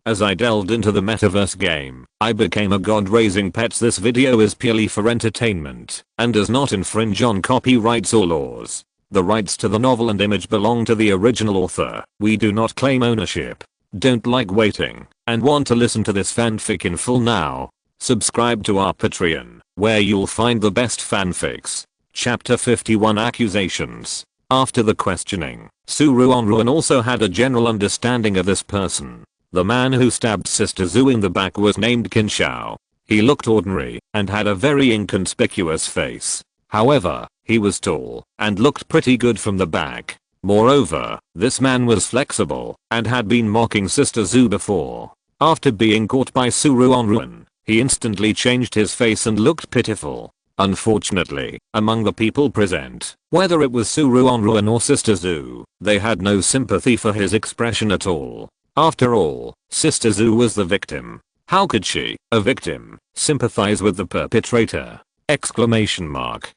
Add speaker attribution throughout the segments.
Speaker 1: As I delved into the metaverse game, I became a god raising pets. This video is purely for entertainment and does not infringe on copyrights or laws. The rights to the novel and image belong to the original author. We do not claim ownership. Don't like waiting and want to listen to this fanfic in full now? Subscribe to our Patreon, where you'll find the best fanfics. Chapter 51 Accusations. After the questioning, Ruanruan also had a general understanding of this person. The man who stabbed Sister Zhu in the back was named Qin Shao. He looked ordinary and had a very inconspicuous face. However, he was tall and looked pretty good from the back. Moreover, this man was flexible and had been mocking Sister Zhu before. After being caught by Ruanruan, he instantly changed his face and looked pitiful. Unfortunately, among the people present, whether it was Ruanruan or Sister Zhu, they had no sympathy for his expression at all. After all, Sister Zhu was the victim. How could she, a victim, sympathize with the perpetrator? Exclamation mark.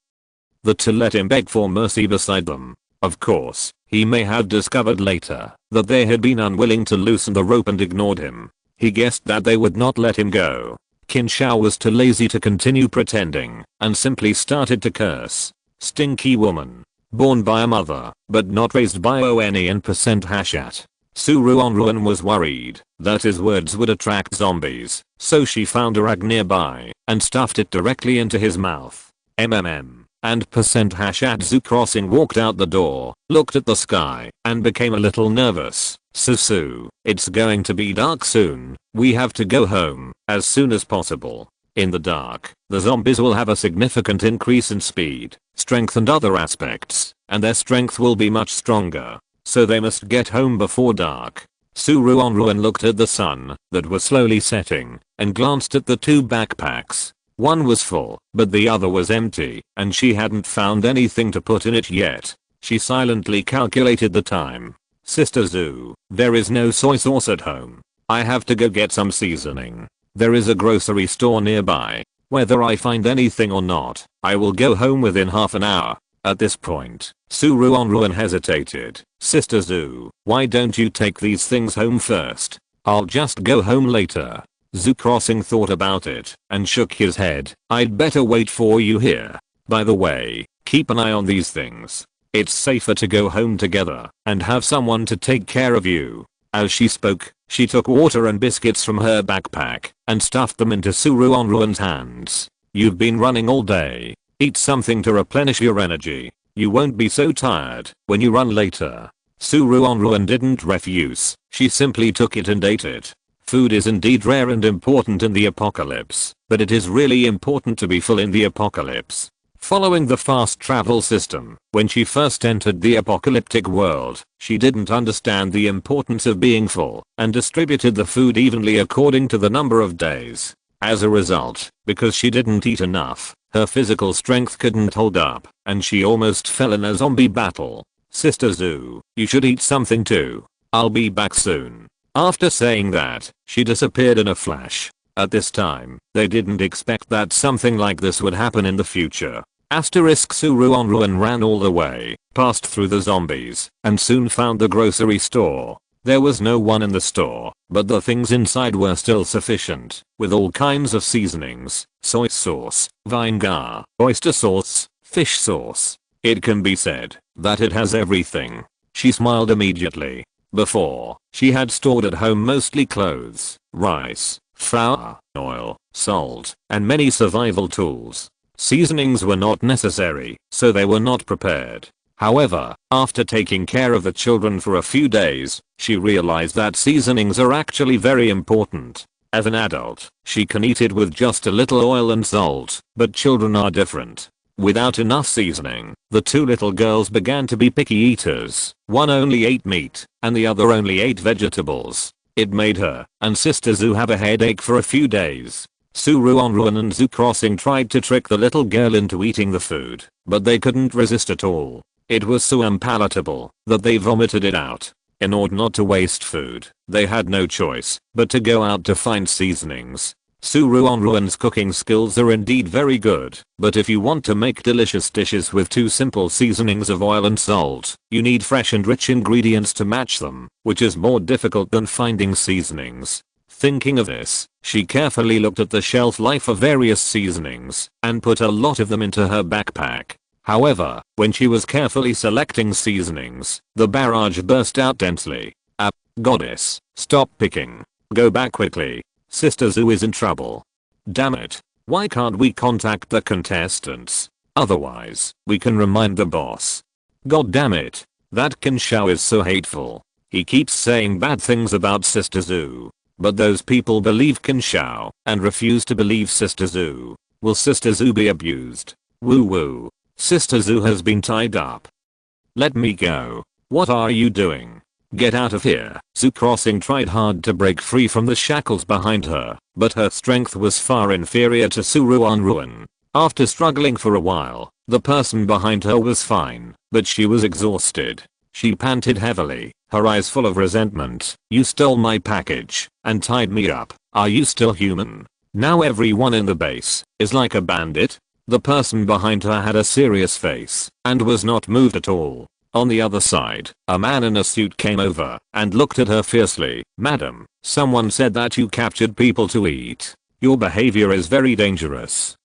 Speaker 1: To let him beg for mercy beside them. Of course, he may have discovered later that they had been unwilling to loosen the rope and ignored him. He guessed that they would not let him go. Qin Shao was too lazy to continue pretending and simply started to curse. Stinky woman. Born by a mother, but not raised by ONN% hashat. Ruanruan was worried that his words would attract zombies, so she found a rag nearby and stuffed it directly into his mouth. And %hashat Zhu crossing walked out the door, looked at the sky, and became a little nervous. Susu, it's going to be dark soon. We have to go home as soon as possible. In the dark, the zombies will have a significant increase in speed, strength and other aspects, and their strength will be much stronger. So they must get home before dark. Ruanruan looked at the sun that was slowly setting and glanced at the two backpacks. One was full, but the other was empty, and she hadn't found anything to put in it yet. She silently calculated the time. Sister Zhu, there is no soy sauce at home. I have to go get some seasoning. There is a grocery store nearby. Whether I find anything or not, I will go home within half an hour. At this point, Ruanruan hesitated. Sister Zhu, why don't you take these things home first? I'll just go home later. Zhu crossing thought about it and shook his head. I'd better wait for you here. By the way, keep an eye on these things. It's safer to go home together and have someone to take care of you. As she spoke, she took water and biscuits from her backpack and stuffed them into Ruanruan's hands. You've been running all day. Eat something to replenish your energy. You won't be so tired when you run later. Ruanruan didn't refuse. She simply took it and ate it. Food is indeed rare and important in the apocalypse, but it is really important to be full in the apocalypse. Following the fast travel system, when she first entered the apocalyptic world, she didn't understand the importance of being full and distributed the food evenly according to the number of days. As a result, because she didn't eat enough, her physical strength couldn't hold up, and she almost fell in a zombie battle. Sister Zhu, you should eat something too. I'll be back soon. After saying that, she disappeared in a flash. At this time, they didn't expect that something like this would happen in the future. Ruanruan ran all the way, passed through the zombies, and soon found the grocery store. There was no one in the store, but the things inside were still sufficient, with all kinds of seasonings, soy sauce, vinegar, oyster sauce, fish sauce. It can be said that it has everything. She smiled immediately. Before, she had stored at home mostly clothes, rice, flour, oil, salt, and many survival tools. Seasonings were not necessary, so they were not prepared. However, after taking care of the children for a few days, she realized that seasonings are actually very important. As an adult, she can eat it with just a little oil and salt, but children are different. Without enough seasoning, the two little girls began to be picky eaters. One only ate meat, and the other only ate vegetables. It made her and Sister Zhu have a headache for a few days. Ruanruan and Zhu crossing tried to trick the little girl into eating the food, but they couldn't resist at all. It was so unpalatable that they vomited it out. In order not to waste food, they had no choice but to go out to find seasonings. Ruanruan's cooking skills are indeed very good, but if you want to make delicious dishes with two simple seasonings of oil and salt, you need fresh and rich ingredients to match them, which is more difficult than finding seasonings. Thinking of this, she carefully looked at the shelf life of various seasonings and put a lot of them into her backpack. However, when she was carefully selecting seasonings, the barrage burst out densely. Goddess, stop picking. Go back quickly. Sister Zoo is in trouble. Damn it. Why can't we contact the contestants? Otherwise, we can remind the boss. God damn it. That Kinshao is so hateful. He keeps saying bad things about Sister Zoo. But those people believe Kinshao and refuse to believe Sister Zoo. Will Sister Zoo be abused? Woo woo. Sister Zoo has been tied up. Let me go. What are you doing? Get out of here. Zoo Crossing tried hard to break free from the shackles behind her, but her strength was far inferior to Ruanruan. After struggling for a while, the person behind her was fine, but she was exhausted. She panted heavily, her eyes full of resentment. You stole my package and tied me up. Are you still human? Now everyone in the base is like a bandit. The person behind her had a serious face and was not moved at all. On the other side, a man in a suit came over and looked at her fiercely. Madam, someone said that you captured people to eat. Your behavior is very dangerous.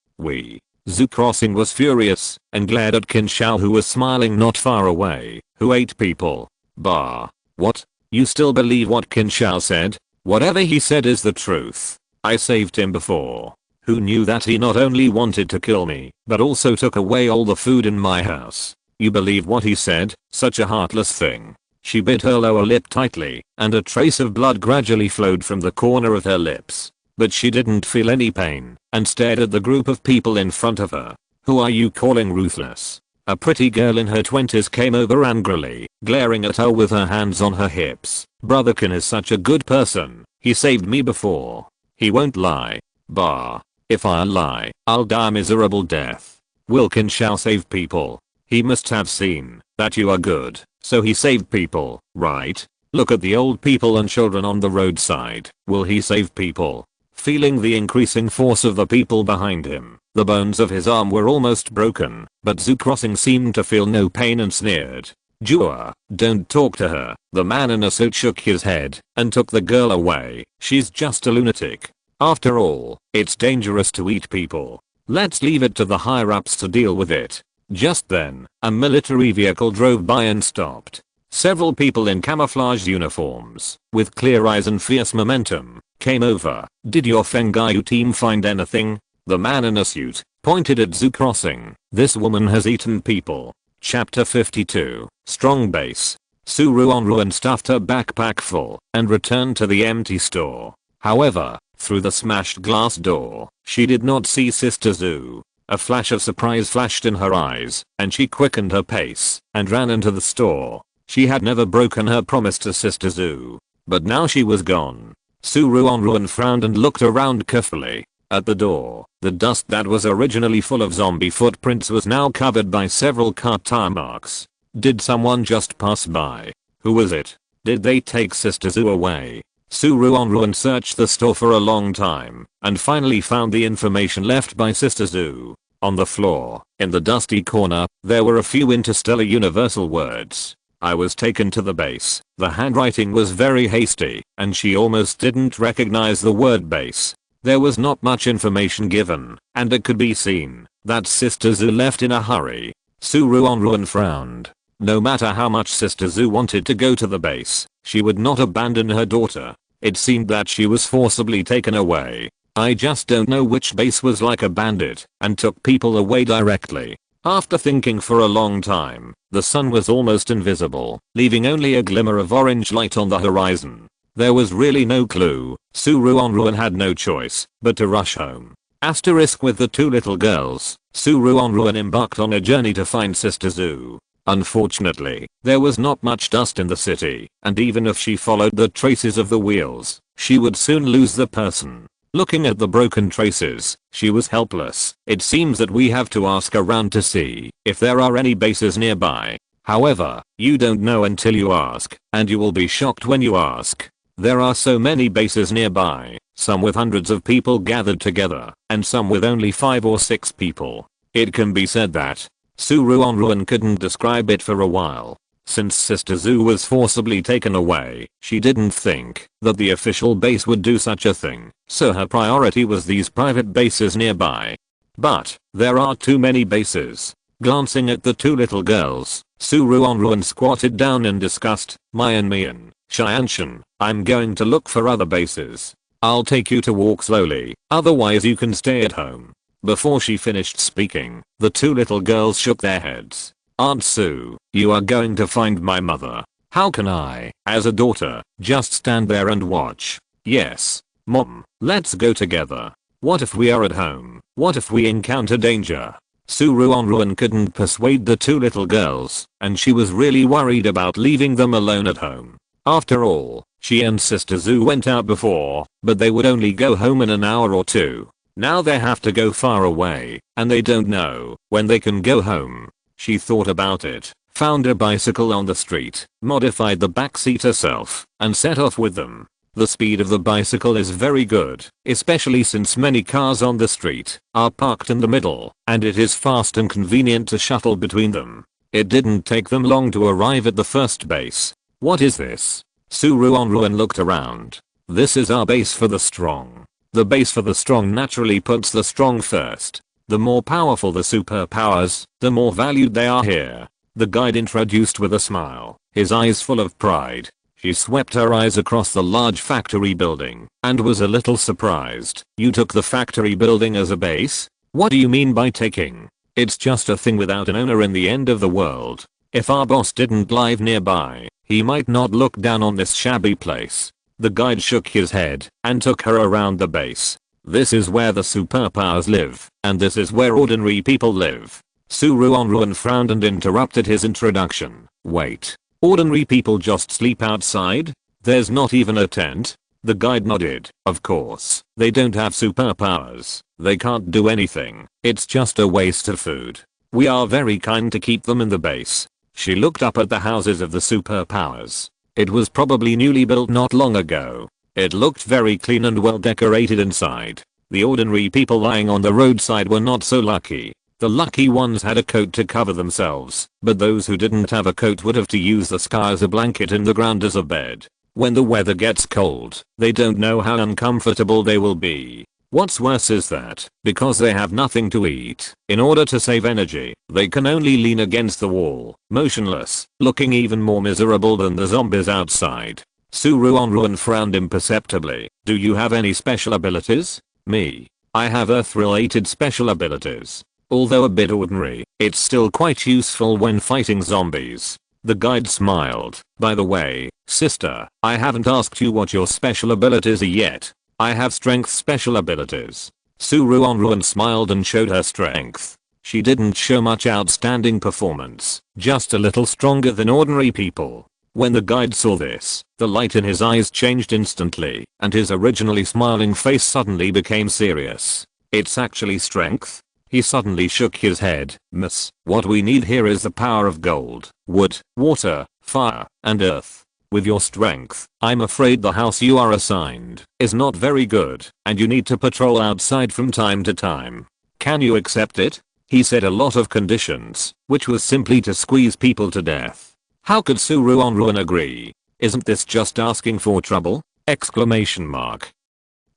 Speaker 1: Zoo Crossing was furious and glared at Kinshao, who was smiling not far away. Who ate people? Bah. What? You still believe what Kinshao said? Whatever he said is the truth. I saved him before. Who knew that he not only wanted to kill me, but also took away all the food in my house? You believe what he said? Such a heartless thing. She bit her lower lip tightly, and a trace of blood gradually flowed from the corner of her lips. But she didn't feel any pain, and stared at the group of people in front of her. Who are you calling ruthless? A pretty girl in her 20s came over angrily, glaring at her with her hands on her hips. Brotherkin is such a good person. He saved me before. He won't lie. Bah. If I lie, I'll die a miserable death. Will Kinshao save people? He must have seen that you are good, so he saved people, right? Look at the old people and children on the roadside. Will he save people? Feeling the increasing force of the people behind him, the bones of his arm were almost broken, but Zoo Crossing seemed to feel no pain and sneered. Jua, don't talk to her. The man in a suit shook his head and took the girl away. She's just a lunatic. After all, it's dangerous to eat people. Let's leave it to the higher-ups to deal with it. Just then, a military vehicle drove by and stopped. Several people in camouflage uniforms, with clear eyes and fierce momentum, came over. Did your Fengayu team find anything? The man in a suit pointed at Zoo Crossing. This woman has eaten people. Chapter 52. Strong Base. Ruanruan stuffed her backpack full and returned to the empty store. However, through the smashed glass door, she did not see Sister Zoo. A flash of surprise flashed in her eyes, and she quickened her pace and ran into the store. She had never broken her promise to Sister Zoo, but now she was gone. Ruanruan frowned and looked around carefully. At the door, the dust that was originally full of zombie footprints was now covered by several car tire marks. Did someone just pass by? Who was it? Did they take Sister Zoo away? Ruanruan searched the store for a long time and finally found the information left by Sister Zoo. On the floor, in the dusty corner, there were a few interstellar universal words. I was taken to the base. The handwriting was very hasty, and she almost didn't recognize the word base. There was not much information given, and it could be seen that Sister Zoo left in a hurry. Ruanruan frowned. No matter how much Sister Zoo wanted to go to the base, she would not abandon her daughter. It seemed that she was forcibly taken away. I just don't know which base was like a bandit and took people away directly. After thinking for a long time, the sun was almost invisible, leaving only a glimmer of orange light on the horizon. There was really no clue. Ruanruan had no choice but to rush home. Asterisk with the two little girls, Ruanruan embarked on a journey to find Sister Zoo. Unfortunately, there was not much dust in the city, and even if she followed the traces of the wheels, she would soon lose the person. Looking at the broken traces, she was helpless. It seems that we have to ask around to see if there are any bases nearby. However, you don't know until you ask, and you will be shocked when you ask. There are so many bases nearby, some with hundreds of people gathered together, and some with only 5 or 6 people. It can be said that Ruanruan couldn't describe it for a while. Since Sister Zoo was forcibly taken away, she didn't think that the official base would do such a thing, so her priority was these private bases nearby. But there are too many bases. Glancing at the two little girls, Ruanruan squatted down in disgust. Mian, Xianshan, I'm going to look for other bases. I'll take you to walk slowly, otherwise you can stay at home. Before she finished speaking, the two little girls shook their heads. Aunt Sue, you are going to find my mother. How can I, as a daughter, just stand there and watch? Yes, Mom, let's go together. What if we are at home? What if we encounter danger? Ruanruan couldn't persuade the two little girls, and she was really worried about leaving them alone at home. After all, she and Sister Zoo went out before, but they would only go home in an hour or two. Now they have to go far away, and they don't know when they can go home. She thought about it, found a bicycle on the street, modified the backseat herself, and set off with them. The speed of the bicycle is very good, especially since many cars on the street are parked in the middle, and it is fast and convenient to shuttle between them. It didn't take them long to arrive at the first base. What is this? Ruanruan looked around. This is our base for the strong. The base for the strong naturally puts the strong first. The more powerful the superpowers, the more valued they are here. The guide introduced with a smile, his eyes full of pride. She swept her eyes across the large factory building and was a little surprised. You took the factory building as a base? What do you mean by taking? It's just a thing without an owner in the end of the world. If our boss didn't live nearby, he might not look down on this shabby place. The guide shook his head and took her around the base. This is where the superpowers live, and this is where ordinary people live. Ruanruan frowned and interrupted his introduction. Wait. Ordinary people just sleep outside? There's not even a tent? The guide nodded. Of course, they don't have superpowers. They can't do anything. It's just a waste of food. We are very kind to keep them in the base. She looked up at the houses of the superpowers. It was probably newly built not long ago. It looked very clean and well decorated inside. The ordinary people lying on the roadside were not so lucky. The lucky ones had a coat to cover themselves, but those who didn't have a coat would have to use the sky as a blanket and the ground as a bed. When the weather gets cold, they don't know how uncomfortable they will be. What's worse is that, because they have nothing to eat, in order to save energy, they can only lean against the wall, motionless, looking even more miserable than the zombies outside. Ruanruan frowned imperceptibly. Do you have any special abilities? Me. I have Earth-related special abilities. Although a bit ordinary, it's still quite useful when fighting zombies. The guide smiled. By the way, sister, I haven't asked you what your special abilities are yet. I have strength special abilities. Ruanruan smiled and showed her strength. She didn't show much outstanding performance, just a little stronger than ordinary people. When the guide saw this, the light in his eyes changed instantly, and his originally smiling face suddenly became serious. It's actually strength? He suddenly shook his head. Miss, what we need here is the power of gold, wood, water, fire, and earth. With your strength, I'm afraid the house you are assigned is not very good, and you need to patrol outside from time to time. Can you accept it? He said a lot of conditions, which was simply to squeeze people to death. How could Ruanruan agree? Isn't this just asking for trouble? Exclamation mark.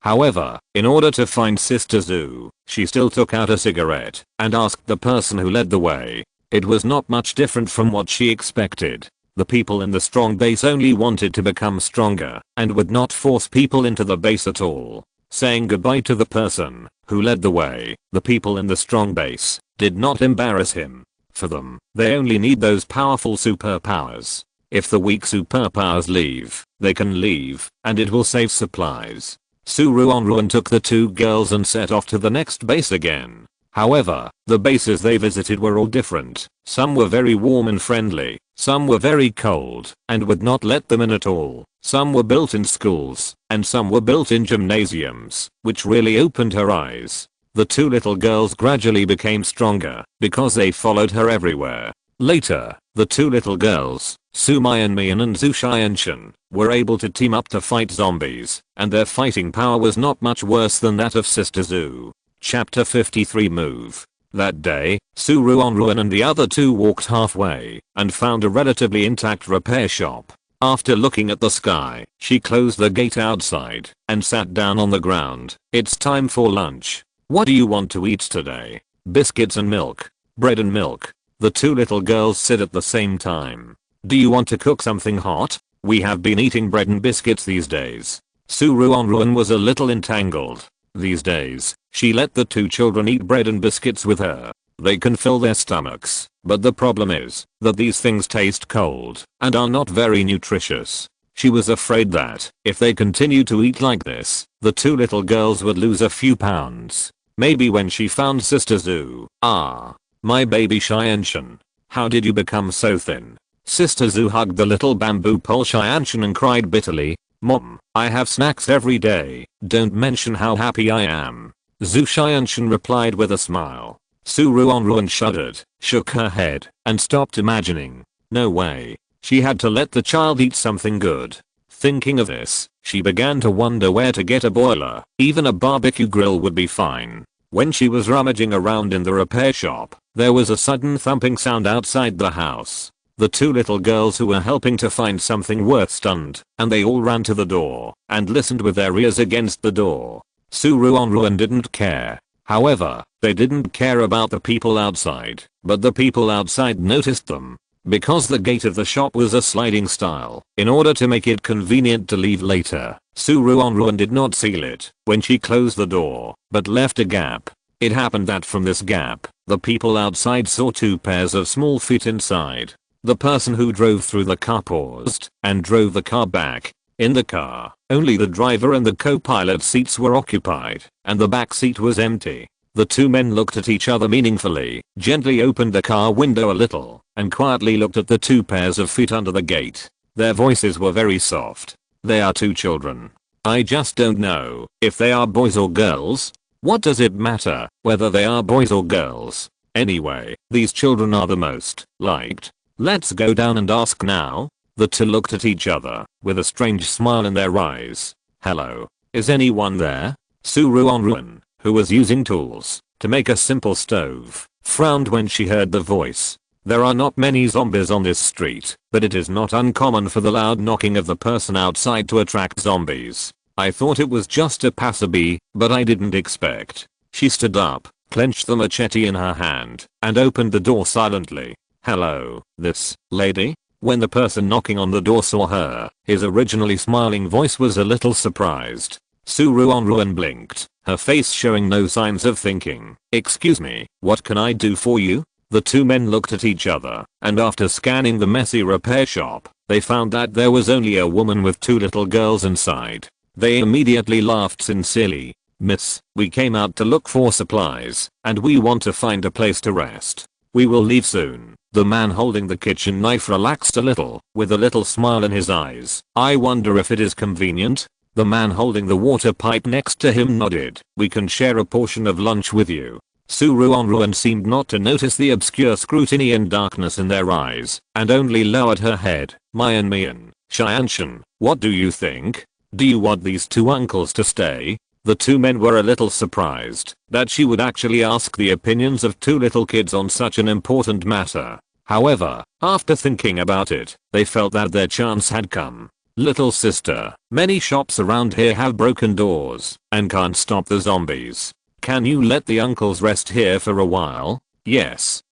Speaker 1: However, in order to find Sister Zoo, she still took out a cigarette and asked the person who led the way. It was not much different from what she expected. The people in the strong base only wanted to become stronger and would not force people into the base at all. Saying goodbye to the person who led the way, the people in the strong base did not embarrass him. For them, they only need those powerful superpowers. If the weak superpowers leave, they can leave, and it will save supplies. Ruanruan took the two girls and set off to the next base again. However, the bases they visited were all different. Some were very warm and friendly, some were very cold and would not let them in at all. Some were built in schools, and some were built in gymnasiums, which really opened her eyes. The two little girls gradually became stronger because they followed her everywhere. Later, the two little girls, Mian and Xianshan, were able to team up to fight zombies, and their fighting power was not much worse than that of Sister Zoo. Chapter 53 Move. That day, Ruanruan and the other two walked halfway and found a relatively intact repair shop. After looking at the sky, she closed the gate outside and sat down on the ground. It's time for lunch. What do you want to eat today? Biscuits and milk. Bread and milk. The two little girls said at the same time. Do you want to cook something hot? We have been eating bread and biscuits these days. Ruanruan was a little entangled. These days, she let the two children eat bread and biscuits with her. They can fill their stomachs, but the problem is that these things taste cold and are not very nutritious. She was afraid that if they continued to eat like this, the two little girls would lose a few pounds. Maybe when she found Sister Zhu. Ah, my baby Xianshan. How did you become so thin? Sister Zhu hugged the little bamboo pole Xianshan and cried bitterly. Mom, I have snacks every day. Don't mention how happy I am. Zhu Xianshan replied with a smile. Ruanruan shuddered, shook her head, and stopped imagining. No way. She had to let the child eat something good. Thinking of this, she began to wonder where to get a boiler. Even a barbecue grill would be fine. When she was rummaging around in the repair shop, there was a sudden thumping sound outside the house. The two little girls who were helping to find something were stunned, and they all ran to the door and listened with their ears against the door. Ruanruan didn't care. However, they didn't care about the people outside, but the people outside noticed them. Because the gate of the shop was a sliding style, in order to make it convenient to leave later, Ruanruan did not seal it when she closed the door, but left a gap. It happened that from this gap, the people outside saw two pairs of small feet inside. The person who drove through the car paused and drove the car back. In the car, only the driver and the co-pilot seats were occupied, and the back seat was empty. The two men looked at each other meaningfully, gently opened the car window a little, and quietly looked at the two pairs of feet under the gate. Their voices were very soft. They are two children. I just don't know if they are boys or girls. What does it matter whether they are boys or girls? Anyway, these children are the most liked. Let's go down and ask now. The two looked at each other with a strange smile in their eyes. Hello, is anyone there? Ruanruan, who was using tools to make a simple stove, frowned when she heard the voice. There are not many zombies on this street, but it is not uncommon for the loud knocking of the person outside to attract zombies. I thought it was just a passerby, but I didn't expect. She stood up, clenched the machete in her hand, and opened the door silently. Hello, this lady? When the person knocking on the door saw her, his originally smiling voice was a little surprised. Ruanruan blinked, her face showing no signs of thinking. Excuse me, what can I do for you? The two men looked at each other, and after scanning the messy repair shop, they found that there was only a woman with two little girls inside. They immediately laughed sincerely. Miss, we came out to look for supplies, and we want to find a place to rest. We will leave soon. The man holding the kitchen knife relaxed a little, with a little smile in his eyes. I wonder if it is convenient. The man holding the water pipe next to him nodded. We can share a portion of lunch with you. Ruanruan seemed not to notice the obscure scrutiny and darkness in their eyes, and only lowered her head. Mian, Xianshan, what do you think? Do you want these two uncles to stay? The two men were a little surprised that she would actually ask the opinions of two little kids on such an important matter. However, after thinking about it, they felt that their chance had come. Little sister, many shops around here have broken doors and can't stop the zombies. Can you let the uncles rest here for a while? Yes.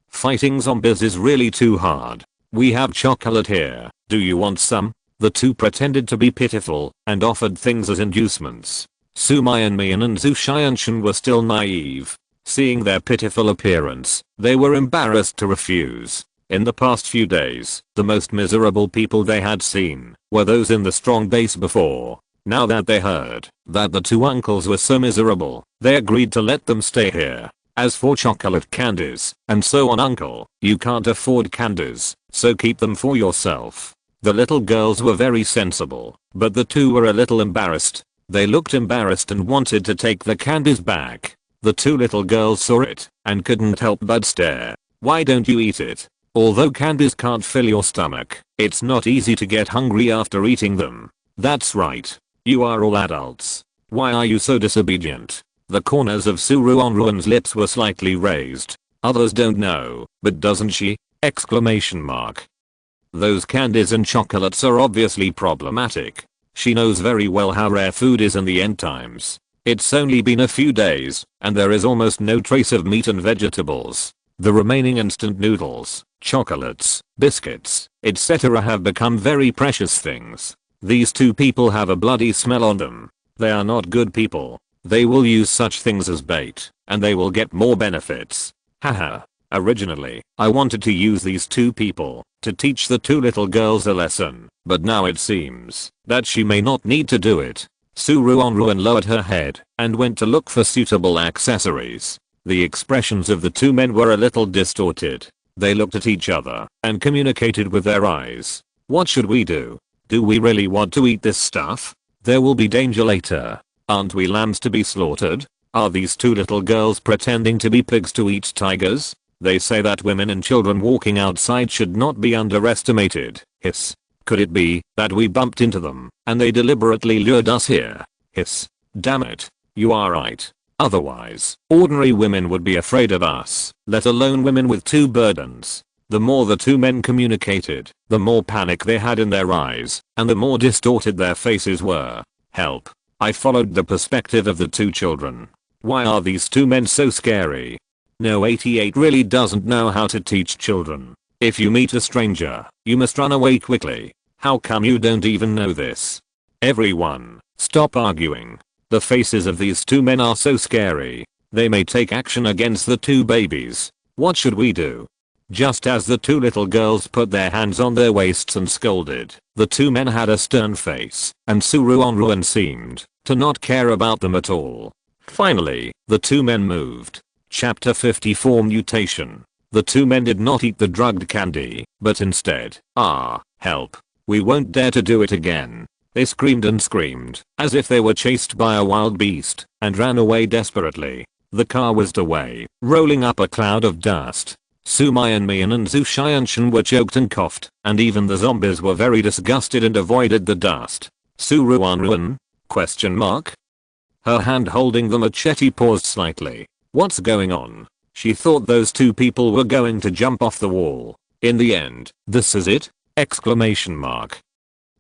Speaker 1: Fighting zombies is really too hard. We have chocolate here. Do you want some? The two pretended to be pitiful and offered things as inducements. Mian and Zhu Xianshan were still naive. Seeing their pitiful appearance, they were embarrassed to refuse. In the past few days, the most miserable people they had seen were those in the strong base before. Now that they heard that the two uncles were so miserable, they agreed to let them stay here. As for chocolate candies, and so on uncle, you can't afford candies, so keep them for yourself. The little girls were very sensible, but the two were a little embarrassed. They looked embarrassed and wanted to take the candies back. The two little girls saw it and couldn't help but stare. Why don't you eat it? Although candies can't fill your stomach, it's not easy to get hungry after eating them. That's right. You are all adults. Why are you so disobedient? The corners of Ruanruan's lips were slightly raised. Others don't know, but doesn't she? Exclamation mark. Those candies and chocolates are obviously problematic. She knows very well how rare food is in the end times. It's only been a few days, and there is almost no trace of meat and vegetables. The remaining instant noodles, chocolates, biscuits, etc. have become very precious things. These two people have a bloody smell on them. They are not good people. They will use such things as bait, and they will get more benefits. Haha. Originally, I wanted to use these two people to teach the two little girls a lesson, but now it seems that she may not need to do it. Ruanruan lowered her head and went to look for suitable accessories. The expressions of the two men were a little distorted. They looked at each other and communicated with their eyes. What should we do? Do we really want to eat this stuff? There will be danger later. Aren't we lambs to be slaughtered? Are these two little girls pretending to be pigs to eat tigers? They say that women and children walking outside should not be underestimated. Hiss. Could it be that we bumped into them and they deliberately lured us here? Hiss. Damn it. You are right. Otherwise, ordinary women would be afraid of us, let alone women with two burdens. The more the two men communicated, the more panic they had in their eyes, and the more distorted their faces were. Help. I followed the perspective of the two children. Why are these two men so scary? No, 88 really doesn't know how to teach children. If you meet a stranger, you must run away quickly. How come you don't even know this? Everyone, stop arguing. The faces of these two men are so scary. They may take action against the two babies. What should we do? Just as the two little girls put their hands on their waists and scolded, the two men had a stern face, and Ruanruan seemed to not care about them at all. Finally, the two men moved. Chapter 54 Mutation. The two men did not eat the drugged candy, but instead, help. We won't dare to do it again. They screamed and screamed, as if they were chased by a wild beast, and ran away desperately. The car whizzed away, rolling up a cloud of dust. Sumayanmian and Zushianshan were choked and coughed, and even the zombies were very disgusted and avoided the dust. Ruanruan? Question mark? Her hand holding the machete paused slightly. What's going on? She thought those two people were going to jump off the wall. In the end, this is it? Exclamation mark.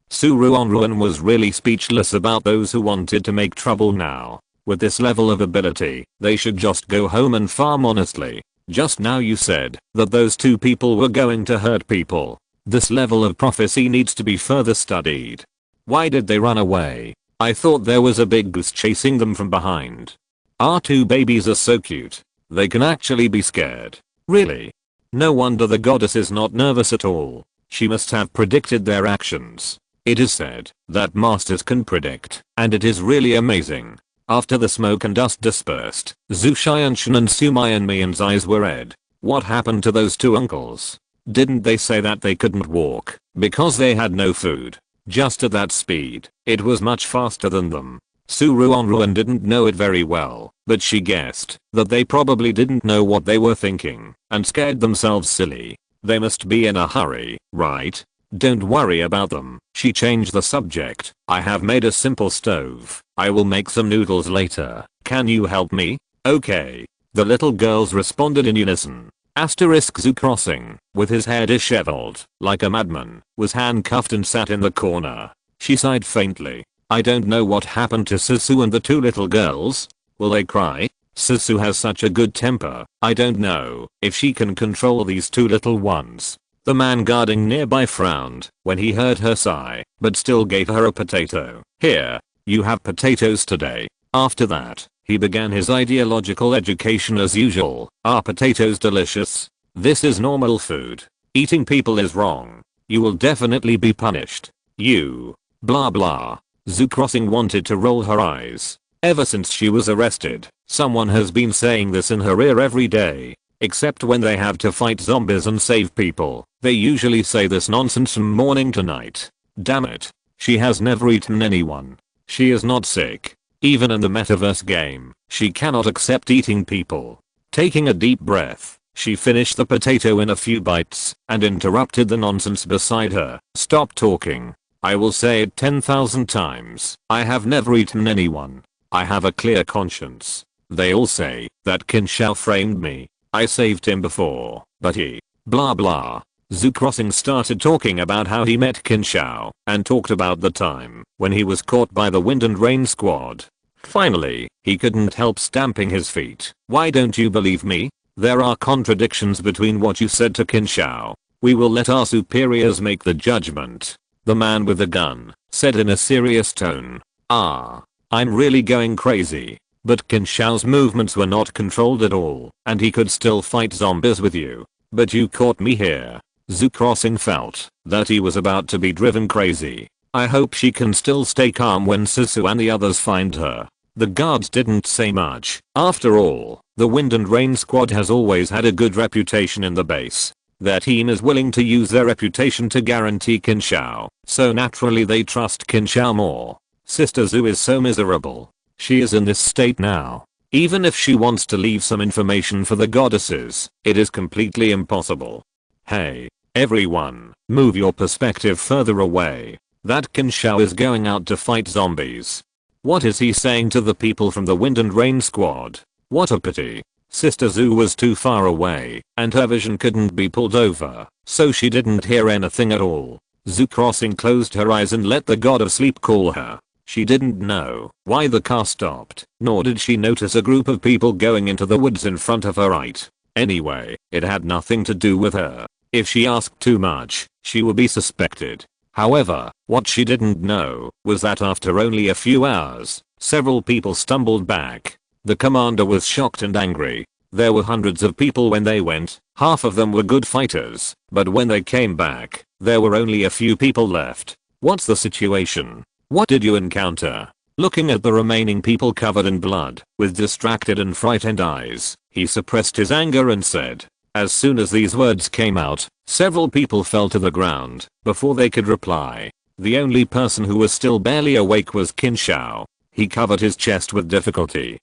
Speaker 1: Ruanruan was really speechless about those who wanted to make trouble now. With this level of ability, they should just go home and farm honestly. Just now you said that those two people were going to hurt people. This level of prophecy needs to be further studied. Why did they run away? I thought there was a big goose chasing them from behind. Our two babies are so cute. They can actually be scared. Really? No wonder the goddess is not nervous at all. She must have predicted their actions. It is said that masters can predict, and it is really amazing. After the smoke and dust dispersed, Zushianshan and Sumayanmian's eyes were red. What happened to those two uncles? Didn't they say that they couldn't walk because they had no food? Just at that speed, it was much faster than them. Ruanruan didn't know it very well, but she guessed that they probably didn't know what they were thinking and scared themselves silly. They must be in a hurry, right? Don't worry about them. She changed the subject. I have made a simple stove. I will make some noodles later. Can you help me? Okay. The little girls responded in unison. Zoo crossing, with his hair disheveled, like a madman, was handcuffed and sat in the corner. She sighed faintly. I don't know what happened to Susu and the two little girls. Will they cry? Susu has such a good temper. I don't know if she can control these two little ones. The man guarding nearby frowned when he heard her sigh, but still gave her a potato. Here, you have potatoes today. After that, he began his ideological education as usual. Are potatoes delicious? This is normal food. Eating people is wrong. You will definitely be punished. You. Blah blah. Zoo Crossing wanted to roll her eyes. Ever since she was arrested, someone has been saying this in her ear every day. Except when they have to fight zombies and save people. They usually say this nonsense from morning to night. Damn it. She has never eaten anyone. She is not sick. Even in the Metaverse game, she cannot accept eating people. Taking a deep breath, she finished the potato in a few bites and interrupted the nonsense beside her. Stop talking. I will say it 10,000 times. I have never eaten anyone. I have a clear conscience. They all say that Qin Shao framed me. I saved him before, but he, blah blah. Zhu Crossing started talking about how he met Qin Shao and talked about the time when he was caught by the Wind and Rain squad. Finally, he couldn't help stamping his feet. Why don't you believe me? There are contradictions between what you said to Qin Shao. We will let our superiors make the judgment. The man with the gun said in a serious tone. I'm really going crazy. But Qin Shao's movements were not controlled at all, and he could still fight zombies with you. But you caught me here. Zhu Crossing felt that he was about to be driven crazy. I hope she can still stay calm when Susu and the others find her. The guards didn't say much. After all, the Wind and Rain squad has always had a good reputation in the base. Their team is willing to use their reputation to guarantee Qin Shao, so naturally they trust Qin Shao more. Sister Zhu is so miserable. She is in this state now. Even if she wants to leave some information for the goddesses, it is completely impossible. Hey, everyone, move your perspective further away. That Qin Shao is going out to fight zombies. What is he saying to the people from the Wind and Rain squad? What a pity. Sister Zhu was too far away, and her vision couldn't be pulled over, so she didn't hear anything at all. Zhu Crossing closed her eyes and let the god of sleep call her. She didn't know why the car stopped, nor did she notice a group of people going into the woods in front of her right. Anyway, it had nothing to do with her. If she asked too much, she would be suspected. However, what she didn't know was that after only a few hours, several people stumbled back. The commander was shocked and angry. There were hundreds of people when they went, half of them were good fighters, but when they came back, there were only a few people left. What's the situation? What did you encounter? Looking at the remaining people covered in blood, with distracted and frightened eyes, he suppressed his anger and said. As soon as these words came out, several people fell to the ground before they could reply. The only person who was still barely awake was Qin Shao. He covered his chest with difficulty.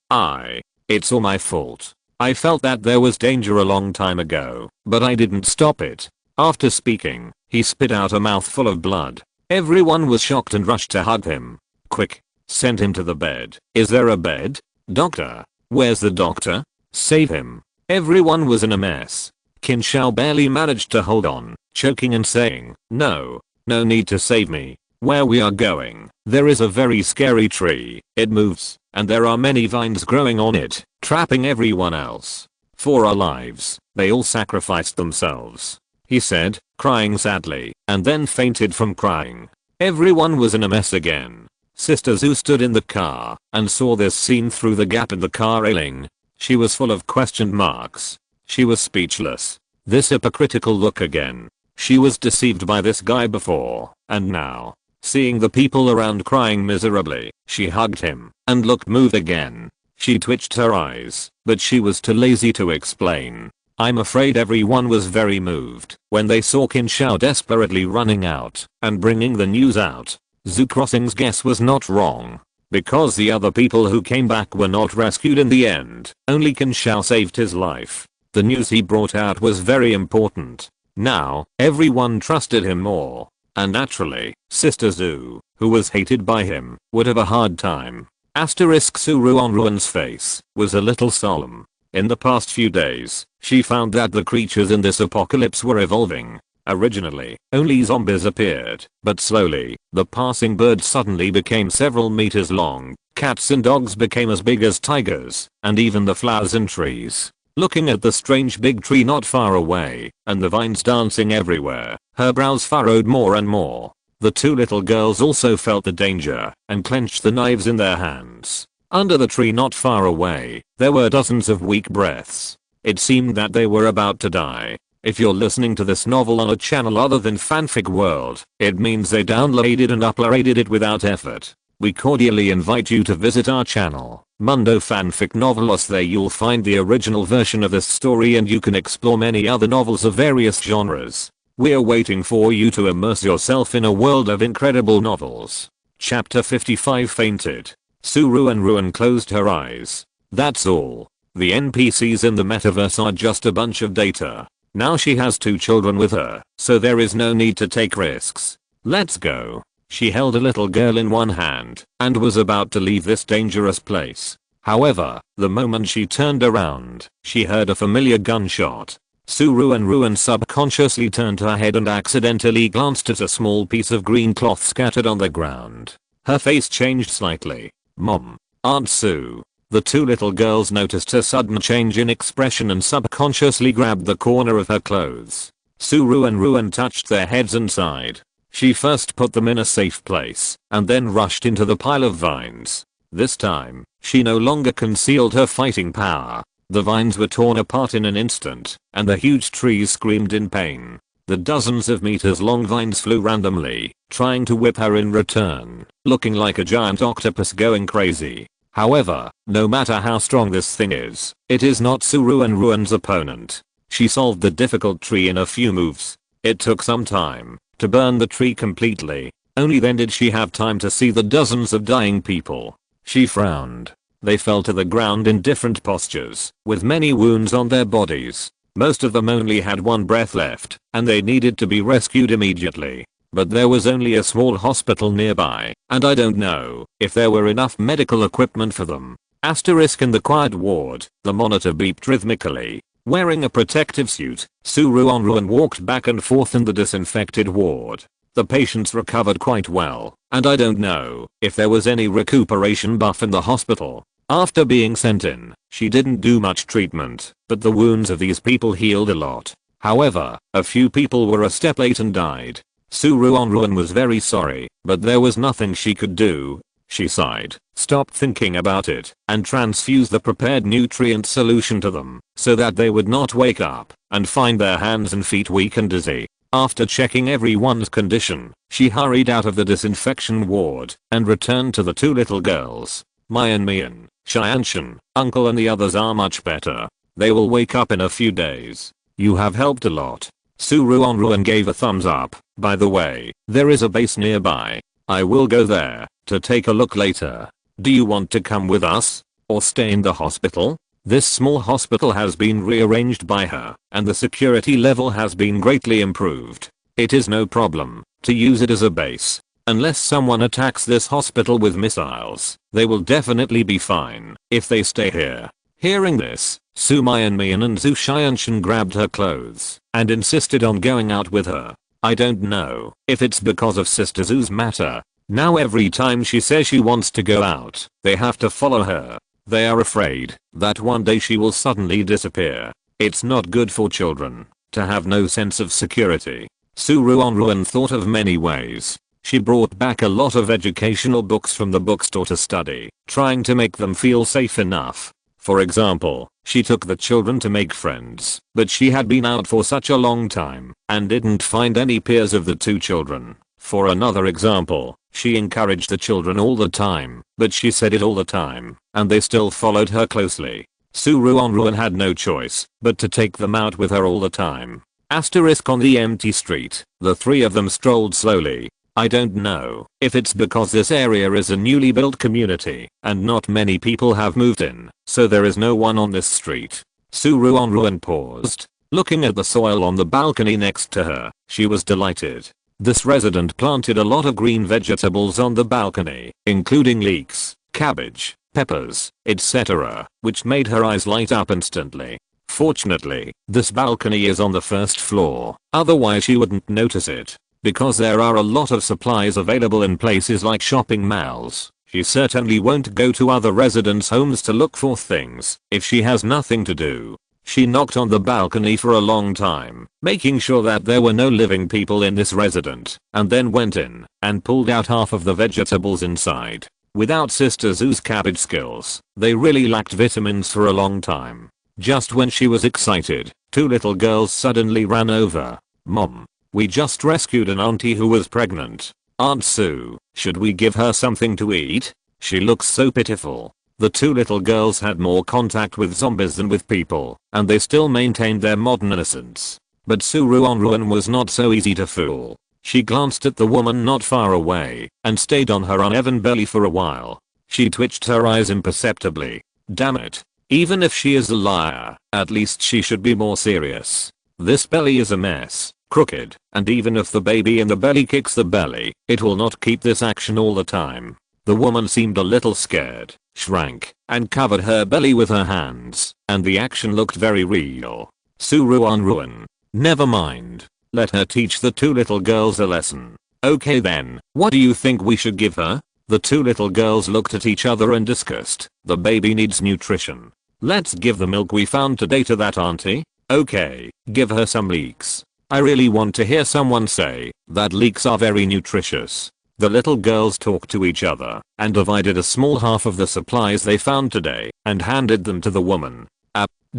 Speaker 1: It's all my fault. I felt that there was danger a long time ago, but I didn't stop it. After speaking, he spit out a mouthful of blood. Everyone was shocked and rushed to hug him. Quick, send him to the bed. Is there a bed? Doctor? Where's the doctor? Save him. Everyone was in a mess. Qin Shao barely managed to hold on, choking and saying, no need to save me. Where we are going, there is a very scary tree. It moves, and there are many vines growing on it, trapping everyone else. For our lives, they all sacrificed themselves. He said, crying sadly, and then fainted from crying. Everyone was in a mess again. Sister Zhu stood in the car and saw this scene through the gap in the car railing. She was full of question marks. She was speechless. This hypocritical look again. She was deceived by this guy before, and now, seeing the people around crying miserably, she hugged him and looked moved again. She twitched her eyes, but she was too lazy to explain. I'm afraid everyone was very moved when they saw Qin Shao desperately running out and bringing the news out. Zhu Crossing's guess was not wrong. Because the other people who came back were not rescued in the end, only Qin Shao saved his life. The news he brought out was very important. Now, everyone trusted him more. And naturally, Sister Zhu, who was hated by him, would have a hard time. Su Ruanruan's face was a little solemn. In the past few days, she found that the creatures in this apocalypse were evolving. Originally, only zombies appeared, but slowly, the passing birds suddenly became several meters long, cats and dogs became as big as tigers, and even the flowers and trees. Looking at the strange big tree not far away, and the vines dancing everywhere, her brows furrowed more and more. The two little girls also felt the danger, and clenched the knives in their hands. Under the tree not far away, there were dozens of weak breaths. It seemed that they were about to die. If you're listening to this novel on a channel other than Fanfic World, it means they downloaded and uploaded it without effort. We cordially invite you to visit our channel, Mundo Fanfic Novelos. There you'll find the original version of this story and you can explore many other novels of various genres. We're waiting for you to immerse yourself in a world of incredible novels. Chapter 55 Fainted. Su Ruanruan closed her eyes. That's all. The NPCs in the metaverse are just a bunch of data. Now she has 2 children with her, so there is no need to take risks. Let's go. She held a little girl in one hand and was about to leave this dangerous place. However, the moment she turned around, she heard a familiar gunshot. Ruanruan subconsciously turned her head and accidentally glanced at a small piece of green cloth scattered on the ground. Her face changed slightly. Mom. Aunt Sue. The two little girls noticed her sudden change in expression and subconsciously grabbed the corner of her clothes. Ruanruan touched their heads and sighed. She first put them in a safe place, and then rushed into the pile of vines. This time, she no longer concealed her fighting power. The vines were torn apart in an instant, and the huge trees screamed in pain. The dozens of meters long vines flew randomly, trying to whip her in return, looking like a giant octopus going crazy. However, no matter how strong this thing is, it is not Ruanruan's opponent. She solved the difficult tree in a few moves. It took some time to burn the tree completely. Only then did she have time to see the dozens of dying people. She frowned. They fell to the ground in different postures, with many wounds on their bodies. Most of them only had one breath left, and they needed to be rescued immediately. But there was only a small hospital nearby, and I don't know if there were enough medical equipment for them. In the quiet ward, the monitor beeped rhythmically. Wearing a protective suit, Ruanruan walked back and forth in the disinfected ward. The patients recovered quite well, and I don't know if there was any recuperation buff in the hospital. After being sent in, she didn't do much treatment, but the wounds of these people healed a lot. However, a few people were a step late and died. Ruanruan was very sorry, but there was nothing she could do. She sighed, stopped thinking about it, and transfused the prepared nutrient solution to them, so that they would not wake up and find their hands and feet weak and dizzy. After checking everyone's condition, she hurried out of the disinfection ward and returned to the two little girls. Mian, Xianshan, Uncle and the others are much better. They will wake up in a few days. You have helped a lot. Ruanruan gave a thumbs up. By the way, there is a base nearby. I will go there to take a look later. Do you want to come with us? Or stay in the hospital? This small hospital has been rearranged by her, and the security level has been greatly improved. It is no problem to use it as a base. Unless someone attacks this hospital with missiles, they will definitely be fine if they stay here. Hearing this, Mian and Zhu Xianshan grabbed her clothes and insisted on going out with her. I don't know if it's because of Sister Zhu's matter. Now every time she says she wants to go out, they have to follow her. They are afraid that one day she will suddenly disappear. It's not good for children to have no sense of security. Ruanruan thought of many ways. She brought back a lot of educational books from the bookstore to study, trying to make them feel safe enough. For example, she took the children to make friends, but she had been out for such a long time and didn't find any peers of the two children. For another example, she encouraged the children all the time, but she said it all the time, and they still followed her closely. Ruanruan had no choice but to take them out with her all the time. On the empty street, the three of them strolled slowly. I don't know if it's because this area is a newly built community and not many people have moved in, so there is no one on this street. Ruanruan paused, looking at the soil on the balcony next to her. She was delighted. This resident planted a lot of green vegetables on the balcony, including leeks, cabbage, peppers, etc., which made her eyes light up instantly. Fortunately, this balcony is on the first floor, otherwise she wouldn't notice it. Because there are a lot of supplies available in places like shopping malls, she certainly won't go to other residents' homes to look for things if she has nothing to do. She knocked on the balcony for a long time, making sure that there were no living people in this residence, and then went in and pulled out half of the vegetables inside. Without Sister Zhu's cabbage skills, they really lacked vitamins for a long time. Just when she was excited, two little girls suddenly ran over. Mom, we just rescued an auntie who was pregnant. Aunt Sue, should we give her something to eat? She looks so pitiful. The two little girls had more contact with zombies than with people, and they still maintained their modern innocence. But Ruanruan was not so easy to fool. She glanced at the woman not far away, and stayed on her uneven belly for a while. She twitched her eyes imperceptibly. Damn it. Even if she is a liar, at least she should be more serious. This belly is a mess, crooked, and even if the baby in the belly kicks the belly, it will not keep this action all the time. The woman seemed a little scared. shrank, and covered her belly with her hands, and the action looked very real. Ruanruan. Never mind. Let her teach the two little girls a lesson. Okay then, what do you think we should give her? The two little girls looked at each other and discussed. The baby needs nutrition. Let's give the milk we found today to that auntie. Okay, give her some leeks. I really want to hear someone say that leeks are very nutritious. The little girls talked to each other and divided a small half of the supplies they found today and handed them to the woman.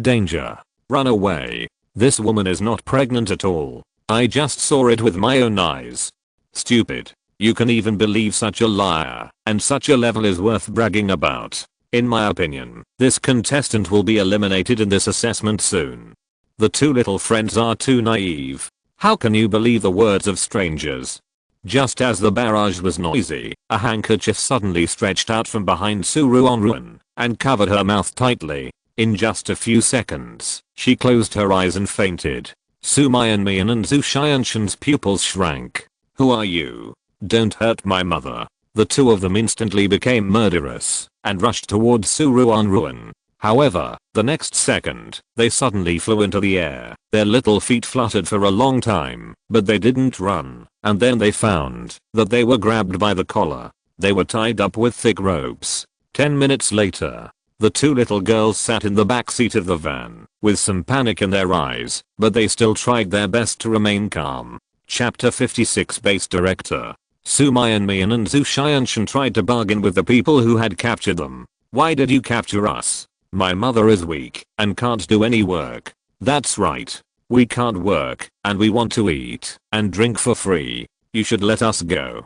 Speaker 1: Danger. Run away. This woman is not pregnant at all. I just saw it with my own eyes. Stupid. You can even believe such a liar, and such a level is worth bragging about. In my opinion, this contestant will be eliminated in this assessment soon. The two little friends are too naive. How can you believe the words of strangers? Just as the barrage was noisy, a handkerchief suddenly stretched out from behind Ruanruan and covered her mouth tightly. In just a few seconds, she closed her eyes and fainted. Mayanmian and Xianshan's pupils shrank. Who are you? Don't hurt my mother. The two of them instantly became murderous and rushed towards Ruanruan. However, the next second, they suddenly flew into the air. Their little feet fluttered for a long time, but they didn't run, and then they found that they were grabbed by the collar. They were tied up with thick ropes. 10 minutes later, the two little girls sat in the back seat of the van, with some panic in their eyes, but they still tried their best to remain calm. Chapter 56 Base Director. Mayanmian and Xianshan tried to bargain with the people who had captured them. Why did you capture us? My mother is weak and can't do any work. That's right. We can't work, and we want to eat and drink for free. You should let us go.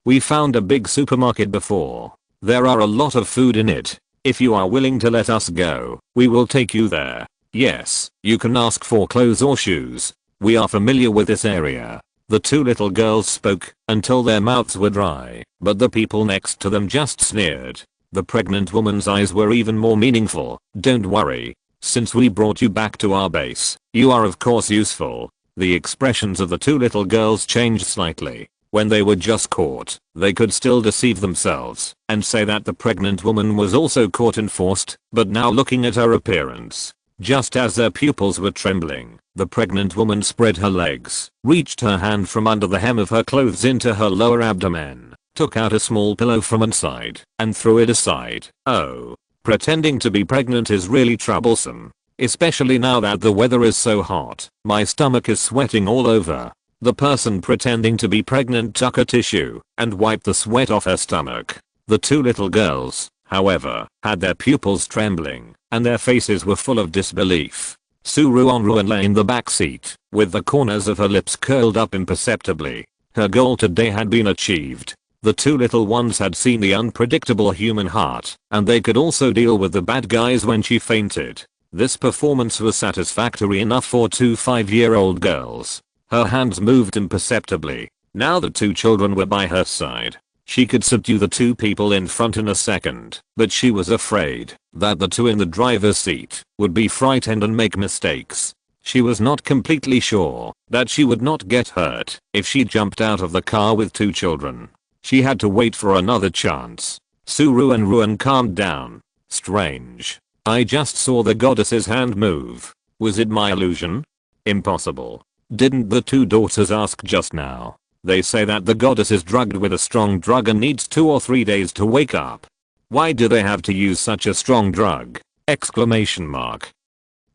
Speaker 1: We found a big supermarket before. There are a lot of food in it. If you are willing to let us go, we will take you there. Yes, you can ask for clothes or shoes. We are familiar with this area. The two little girls spoke until their mouths were dry, but the people next to them just sneered. The pregnant woman's eyes were even more meaningful. Don't worry. Since we brought you back to our base, you are of course useful. The expressions of the two little girls changed slightly. When they were just caught, they could still deceive themselves and say that the pregnant woman was also caught and forced, but now looking at her appearance, just as their pupils were trembling, the pregnant woman spread her legs, reached her hand from under the hem of her clothes into her lower abdomen, took out a small pillow from inside, and threw it aside. Oh, pretending to be pregnant is really troublesome. Especially now that the weather is so hot. My stomach is sweating all over. The person pretending to be pregnant took a tissue and wiped the sweat off her stomach. The two little girls, however, had their pupils trembling, and their faces were full of disbelief. Ruanruan lay in the back seat, with the corners of her lips curled up imperceptibly. Her goal today had been achieved. The two little ones had seen the unpredictable human heart, and they could also deal with the bad guys when she fainted. This performance was satisfactory enough for two 5-year-old girls. Her hands moved imperceptibly. Now the two children were by her side. She could subdue the two people in front in a second, but she was afraid that the two in the driver's seat would be frightened and make mistakes. She was not completely sure that she would not get hurt if she jumped out of the car with two children. She had to wait for another chance. Ruanruan calmed down. Strange. I just saw the goddess's hand move. Was it my illusion? Impossible. Didn't the two daughters ask just now? They say that the goddess is drugged with a strong drug and needs 2 or 3 days to wake up. Why do they have to use such a strong drug? Exclamation mark.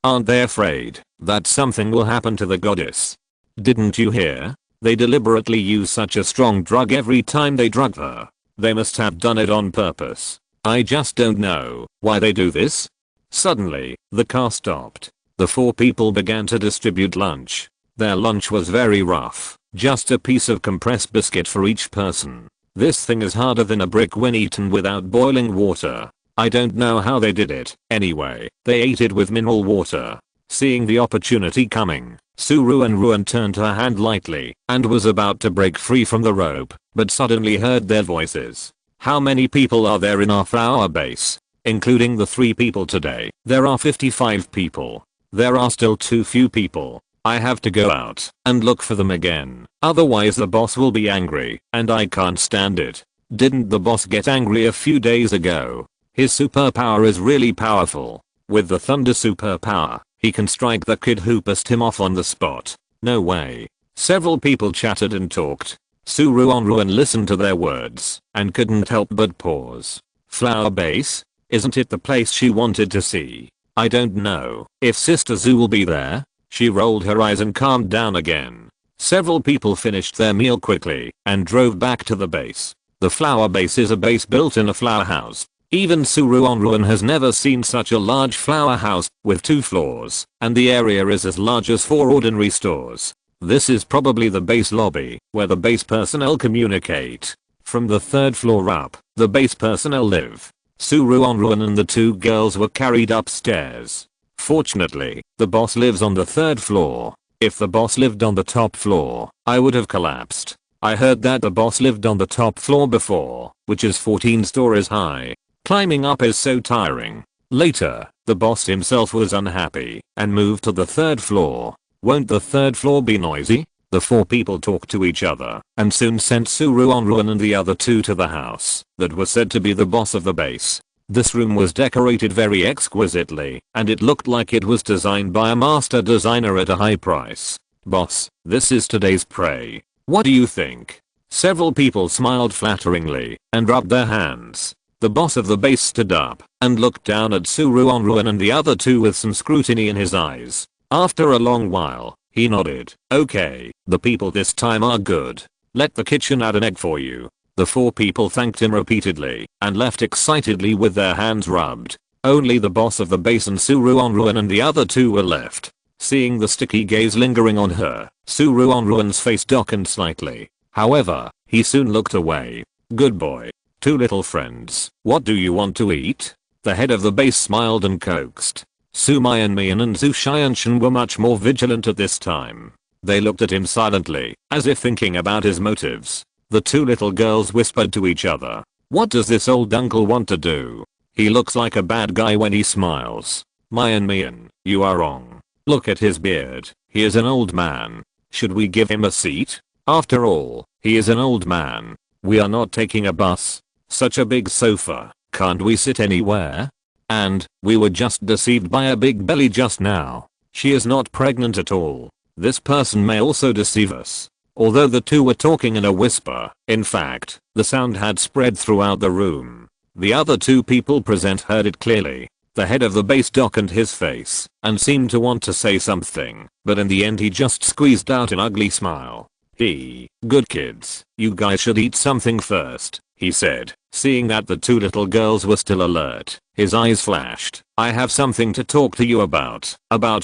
Speaker 1: Aren't they afraid that something will happen to the goddess? Didn't you hear? They deliberately use such a strong drug every time they drug her. They must have done it on purpose. I just don't know why they do this. Suddenly, the car stopped. The 4 people began to distribute lunch. Their lunch was very rough. Just a piece of compressed biscuit for each person. This thing is harder than a brick when eaten without boiling water. I don't know how they did it. Anyway, they ate it with mineral water. Seeing the opportunity coming, Ruanruan turned her hand lightly and was about to break free from the rope, but suddenly heard their voices. How many people are there in our base? Including the 3 people today, there are 55 people. There are still too few people. I have to go out and look for them again. Otherwise the boss will be angry, and I can't stand it. Didn't the boss get angry a few days ago? His superpower is really powerful. With the thunder superpower, he can strike the kid who pissed him off on the spot. No way. Several people chatted and talked. Ruanruan listened to their words and couldn't help but pause. Flower base? Isn't it the place she wanted to see? I don't know if Sister Zoo will be there. She rolled her eyes and calmed down again. Several people finished their meal quickly and drove back to the base. The flower base is a base built in a flower house. Even Ruanruan has never seen such a large flower house with 2 floors, and the area is as large as 4 ordinary stores. This is probably the base lobby, where the base personnel communicate. From the 3rd floor up, the base personnel live. Ruanruan and the 2 girls were carried upstairs. Fortunately, the boss lives on the 3rd floor. If the boss lived on the top floor, I would have collapsed. I heard that the boss lived on the top floor before, which is 14 stories high. Climbing up is so tiring. Later, the boss himself was unhappy and moved to the 3rd floor. Won't the 3rd floor be noisy? The 4 people talked to each other and soon sent Ruanruan and the other 2 to the house that was said to be the boss of the base. This room was decorated very exquisitely and it looked like it was designed by a master designer at a high price. Boss, this is today's prey. What do you think? Several people smiled flatteringly and rubbed their hands. The boss of the base stood up and looked down at Ruanruan and the other 2 with some scrutiny in his eyes. After a long while, he nodded. Okay, the people this time are good. Let the kitchen add an egg for you. The 4 people thanked him repeatedly and left excitedly with their hands rubbed. Only the boss of the base and Ruanruan and the other 2 were left. Seeing the sticky gaze lingering on her, Ruanruan's face darkened slightly. However, he soon looked away. Good boy. 2 little friends, what do you want to eat? The head of the base smiled and coaxed. Mian and Xianshan were much more vigilant at this time. They looked at him silently, as if thinking about his motives. The 2 little girls whispered to each other. What does this old uncle want to do? He looks like a bad guy when he smiles. Mian, you are wrong. Look at his beard. He is an old man. Should we give him a seat? After all, he is an old man. We are not taking a bus. Such a big sofa. Can't we sit anywhere? And, we were just deceived by a big belly just now. She is not pregnant at all. This person may also deceive us. Although the 2 were talking in a whisper, in fact, the sound had spread throughout the room. The other 2 people present heard it clearly. The head of the base darkened his face and seemed to want to say something, but in the end he just squeezed out an ugly smile. Good kids, you guys should eat something first, he said. Seeing that the 2 little girls were still alert, his eyes flashed. I have something to talk to you about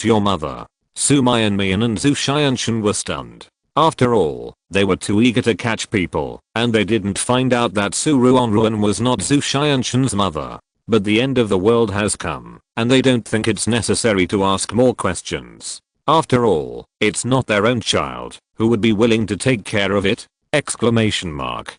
Speaker 1: your mother. Mian and Xianshan were stunned. After all, they were too eager to catch people, and they didn't find out that Ruanruan was not Xianshan's mother. But the end of the world has come, and they don't think it's necessary to ask more questions. After all, it's not their own child, who would be willing to take care of it? Exclamation mark.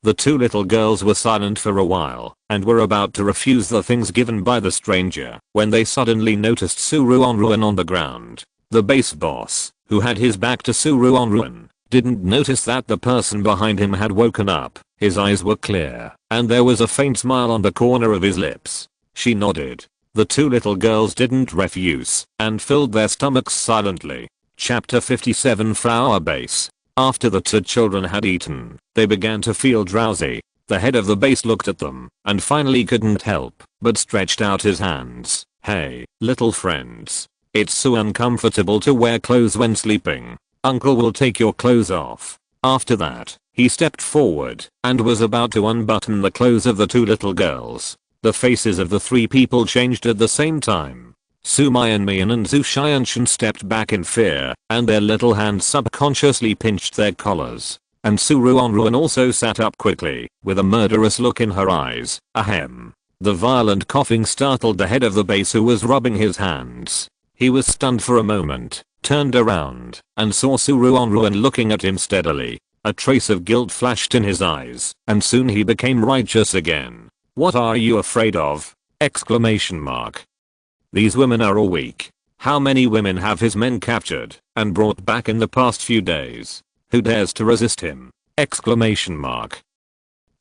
Speaker 1: The 2 little girls were silent for a while and were about to refuse the things given by the stranger when they suddenly noticed Ruanruan on the ground. The base boss, who had his back to Ruanruan, didn't notice that the person behind him had woken up. His eyes were clear and there was a faint smile on the corner of his lips. She nodded. The 2 little girls didn't refuse and filled their stomachs silently. Chapter 57 Flower Base. After the 2 children had eaten, they began to feel drowsy. The head of the base looked at them and finally couldn't help but stretched out his hands. Hey, little friends. It's so uncomfortable to wear clothes when sleeping. Uncle will take your clothes off. After that, he stepped forward and was about to unbutton the clothes of the 2 little girls. The faces of the 3 people changed at the same time. Mian and Xianshan stepped back in fear, and their little hands subconsciously pinched their collars. And Ruanruan also sat up quickly, with a murderous look in her eyes. Ahem. The violent coughing startled the head of the base who was rubbing his hands. He was stunned for a moment, turned around, and saw Ruanruan looking at him steadily. A trace of guilt flashed in his eyes, and soon he became righteous again. What are you afraid of? Exclamation mark. These women are all weak. How many women have his men captured and brought back in the past few days? Who dares to resist him? Exclamation mark.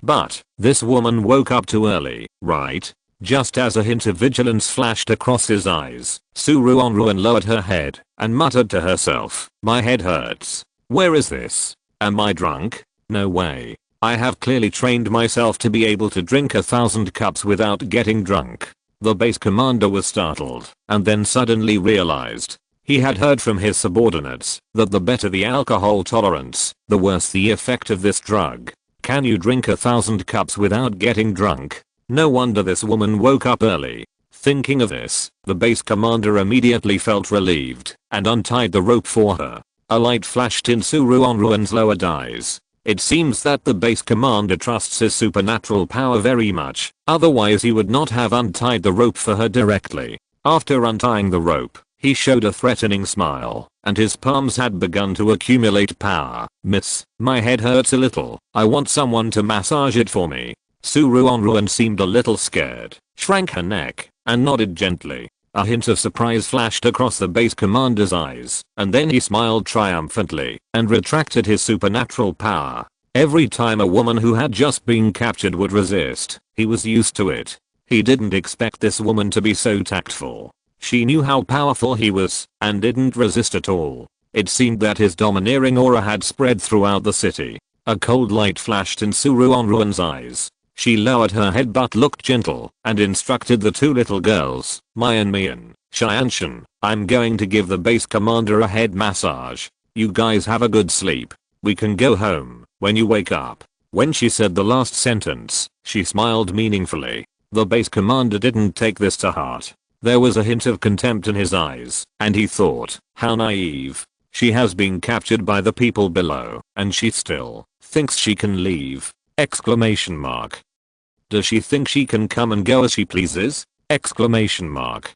Speaker 1: But this woman woke up too early, right? Just as a hint of vigilance flashed across his eyes, Ruanruan lowered her head and muttered to herself, "My head hurts. Where is this? Am I drunk? No way. I have clearly trained myself to be able to drink 1,000 cups without getting drunk." The base commander was startled and then suddenly realized. He had heard from his subordinates that the better the alcohol tolerance, the worse the effect of this drug. Can you drink 1,000 cups without getting drunk? No wonder this woman woke up early. Thinking of this, the base commander immediately felt relieved and untied the rope for her. A light flashed in Ruanruan's lowered eyes. It seems that the base commander trusts his supernatural power very much, otherwise he would not have untied the rope for her directly. After untying the rope, he showed a threatening smile, and his palms had begun to accumulate power. "Miss, my head hurts a little. I want someone to massage it for me." Ruanruan seemed a little scared, shrank her neck, and nodded gently. A hint of surprise flashed across the base commander's eyes, and then he smiled triumphantly and retracted his supernatural power. Every time a woman who had just been captured would resist, he was used to it. He didn't expect this woman to be so tactful. She knew how powerful he was and didn't resist at all. It seemed that his domineering aura had spread throughout the city. A cold light flashed in Ruanruan's eyes. She lowered her head but looked gentle and instructed the two little girls, Mayan Mian, Xianshan, "I'm going to give the base commander a head massage. You guys have a good sleep. We can go home when you wake up." When she said the last sentence, she smiled meaningfully. The base commander didn't take this to heart. There was a hint of contempt in his eyes, and he thought, how naive. She has been captured by the people below, and she still thinks she can leave. Exclamation mark. Does she think she can come and go as she pleases? Exclamation mark.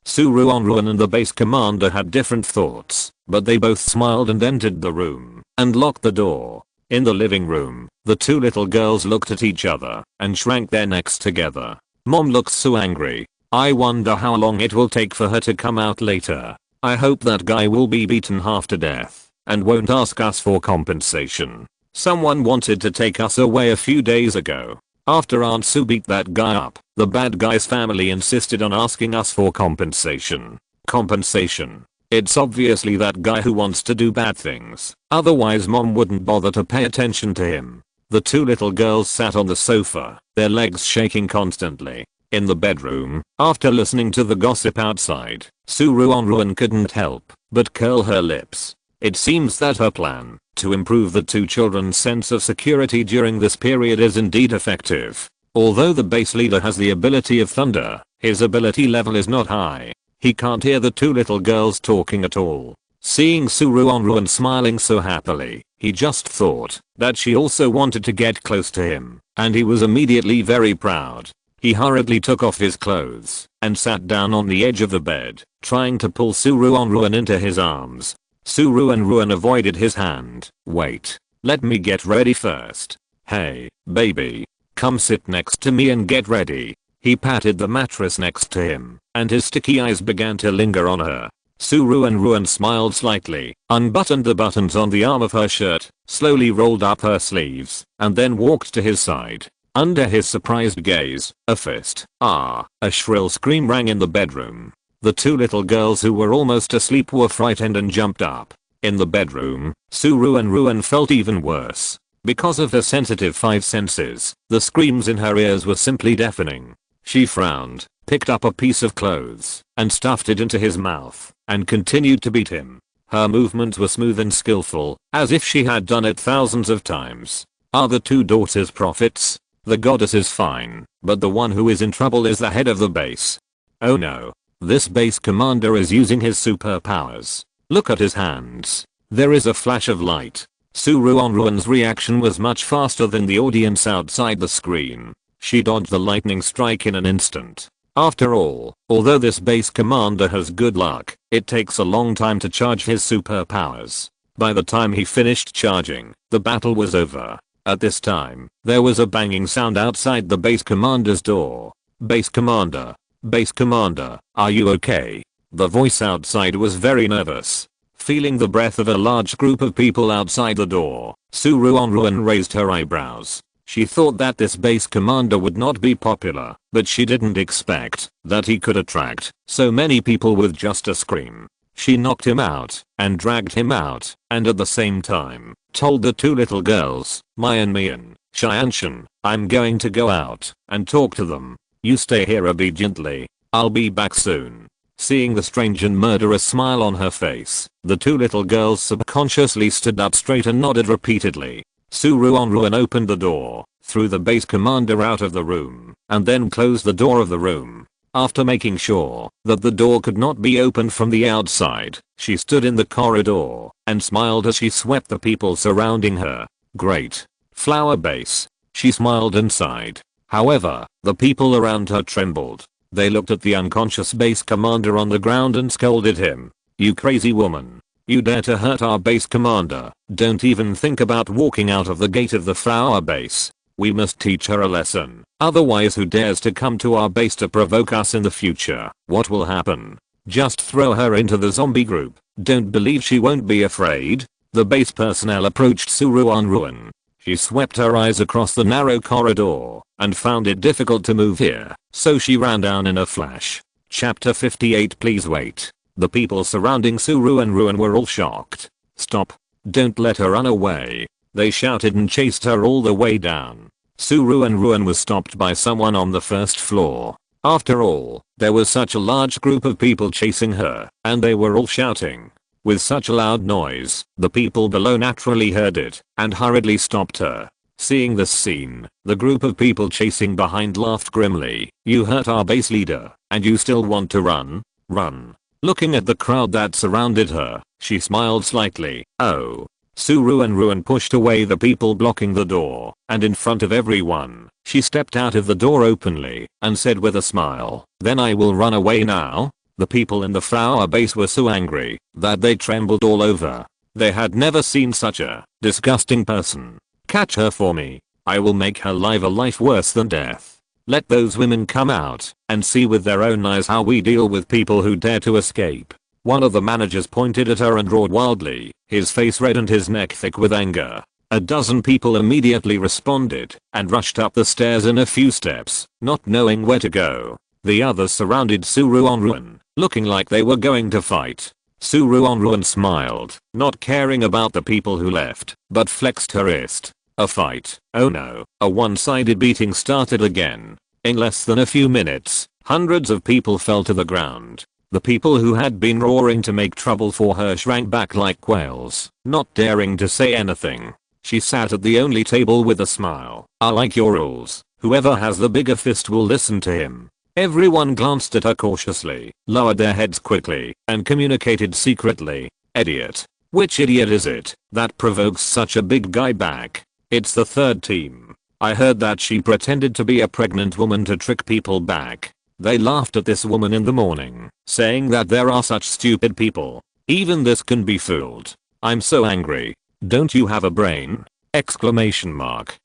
Speaker 1: Ruanruan and the base commander had different thoughts, but they both smiled and entered the room and locked the door. In the living room, the two little girls looked at each other and shrank their necks together. Mom looks so angry. I wonder how long it will take for her to come out later. I hope that guy will be beaten half to death and won't ask us for compensation. Someone wanted to take us away a few days ago. After Aunt Sue beat that guy up, the bad guy's family insisted on asking us for compensation. Compensation. It's obviously that guy who wants to do bad things. Otherwise Mom wouldn't bother to pay attention to him. The two little girls sat on the sofa, their legs shaking constantly. In the bedroom, after listening to the gossip outside, Ruanruan couldn't help but curl her lips. It seems that her plan to improve the two children's sense of security during this period is indeed effective. Although the base leader has the ability of thunder, his ability level is not high. He can't hear the two little girls talking at all. Seeing Ruanruan smiling so happily, he just thought that she also wanted to get close to him, and he was immediately very proud. He hurriedly took off his clothes and sat down on the edge of the bed, trying to pull Ruanruan into his arms. Ruanruan avoided his hand. "Wait. Let me get ready first. Hey, baby. Come sit next to me and get ready." He patted the mattress next to him, and his sticky eyes began to linger on her. Ruanruan smiled slightly, unbuttoned the buttons on the arm of her shirt, slowly rolled up her sleeves, and then walked to his side. Under his surprised gaze, a fist, a shrill scream rang in the bedroom. The two little girls who were almost asleep were frightened and jumped up. In the bedroom, Ruanruan felt even worse. Because of her sensitive five senses, the screams in her ears were simply deafening. She frowned, picked up a piece of clothes, and stuffed it into his mouth, and continued to beat him. Her movements were smooth and skillful, as if she had done it thousands of times. Are the two daughters prophets? The goddess is fine, but the one who is in trouble is the head of the base. Oh no. This base commander is using his superpowers. Look at his hands. There is a flash of light. Ruanruan's reaction was much faster than the audience outside the screen. She dodged the lightning strike in an instant. After all, although this base commander has good luck, it takes a long time to charge his superpowers. By the time he finished charging, the battle was over. At this time, there was a banging sound outside the base commander's door. "Base commander. Base commander, are you okay?" The voice outside was very nervous. Feeling the breath of a large group of people outside the door, Ruanruan raised her eyebrows. She thought that this base commander would not be popular, but she didn't expect that he could attract so many people with just a scream. She knocked him out and dragged him out, and at the same time told the two little girls, Mai and Mian, Shanshan, I'm going to go out and talk to them. You stay here obediently. I'll be back soon. Seeing the strange and murderous smile on her face, the two little girls subconsciously stood up straight and nodded repeatedly. Ruanruan opened the door, threw the base commander out of the room, and then closed the door of the room. After making sure that the door could not be opened from the outside, she stood in the corridor and smiled as she swept the people surrounding her. Great. Flower base. She smiled and sighed. However, the people around her trembled. They looked at the unconscious base commander on the ground and scolded him. You crazy woman. You dare to hurt our base commander. Don't even think about walking out of the gate of the flower base. We must teach her a lesson. Otherwise, who dares to come to our base to provoke us in the future? What will happen? Just throw her into the zombie group. Don't believe she won't be afraid. The base personnel approached Ruanruan. She swept her eyes across the narrow corridor and found it difficult to move here, so she ran down in a flash. Chapter 58. Please wait. The people surrounding Ruanruan were all shocked. Stop. Don't let her run away. They shouted and chased her all the way down. Ruanruan was stopped by someone on the first floor. After all, there was such a large group of people chasing her, and they were all shouting. With such a loud noise, the people below naturally heard it and hurriedly stopped her. Seeing this scene, the group of people chasing behind laughed grimly. You hurt our base leader, and you still want to run? Run. Looking at the crowd that surrounded her, she smiled slightly. Oh. Ruanruan pushed away the people blocking the door, and in front of everyone, she stepped out of the door openly and said with a smile, then I will run away now. The people in the flower base were so angry that they trembled all over. They had never seen such a disgusting person. Catch her for me. I will make her live a life worse than death. Let those women come out and see with their own eyes how we deal with people who dare to escape. One of the managers pointed at her and roared wildly, his face red and his neck thick with anger. A dozen people immediately responded and rushed up the stairs in a few steps, not knowing where to go. The others surrounded Ruanruan, looking like they were going to fight. Ruanruan smiled, not caring about the people who left, but flexed her wrist. A fight. Oh no. A one-sided beating started again. In less than a few minutes, hundreds of people fell to the ground. The people who had been roaring to make trouble for her shrank back like quails, not daring to say anything. She sat at the only table with a smile. I like your rules. Whoever has the bigger fist will listen to him. Everyone glanced at her cautiously, lowered their heads quickly, and communicated secretly. Idiot. Which idiot is it that provokes such a big guy back? It's the third team. I heard that she pretended to be a pregnant woman to trick people back. They laughed at this woman in the morning, saying that there are such stupid people. Even this can be fooled. I'm so angry. Don't you have a brain? Exclamation mark.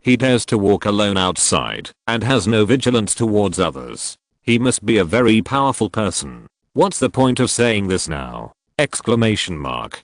Speaker 1: He dares to walk alone outside and has no vigilance towards others. He must be a very powerful person. What's the point of saying this now? Exclamation mark.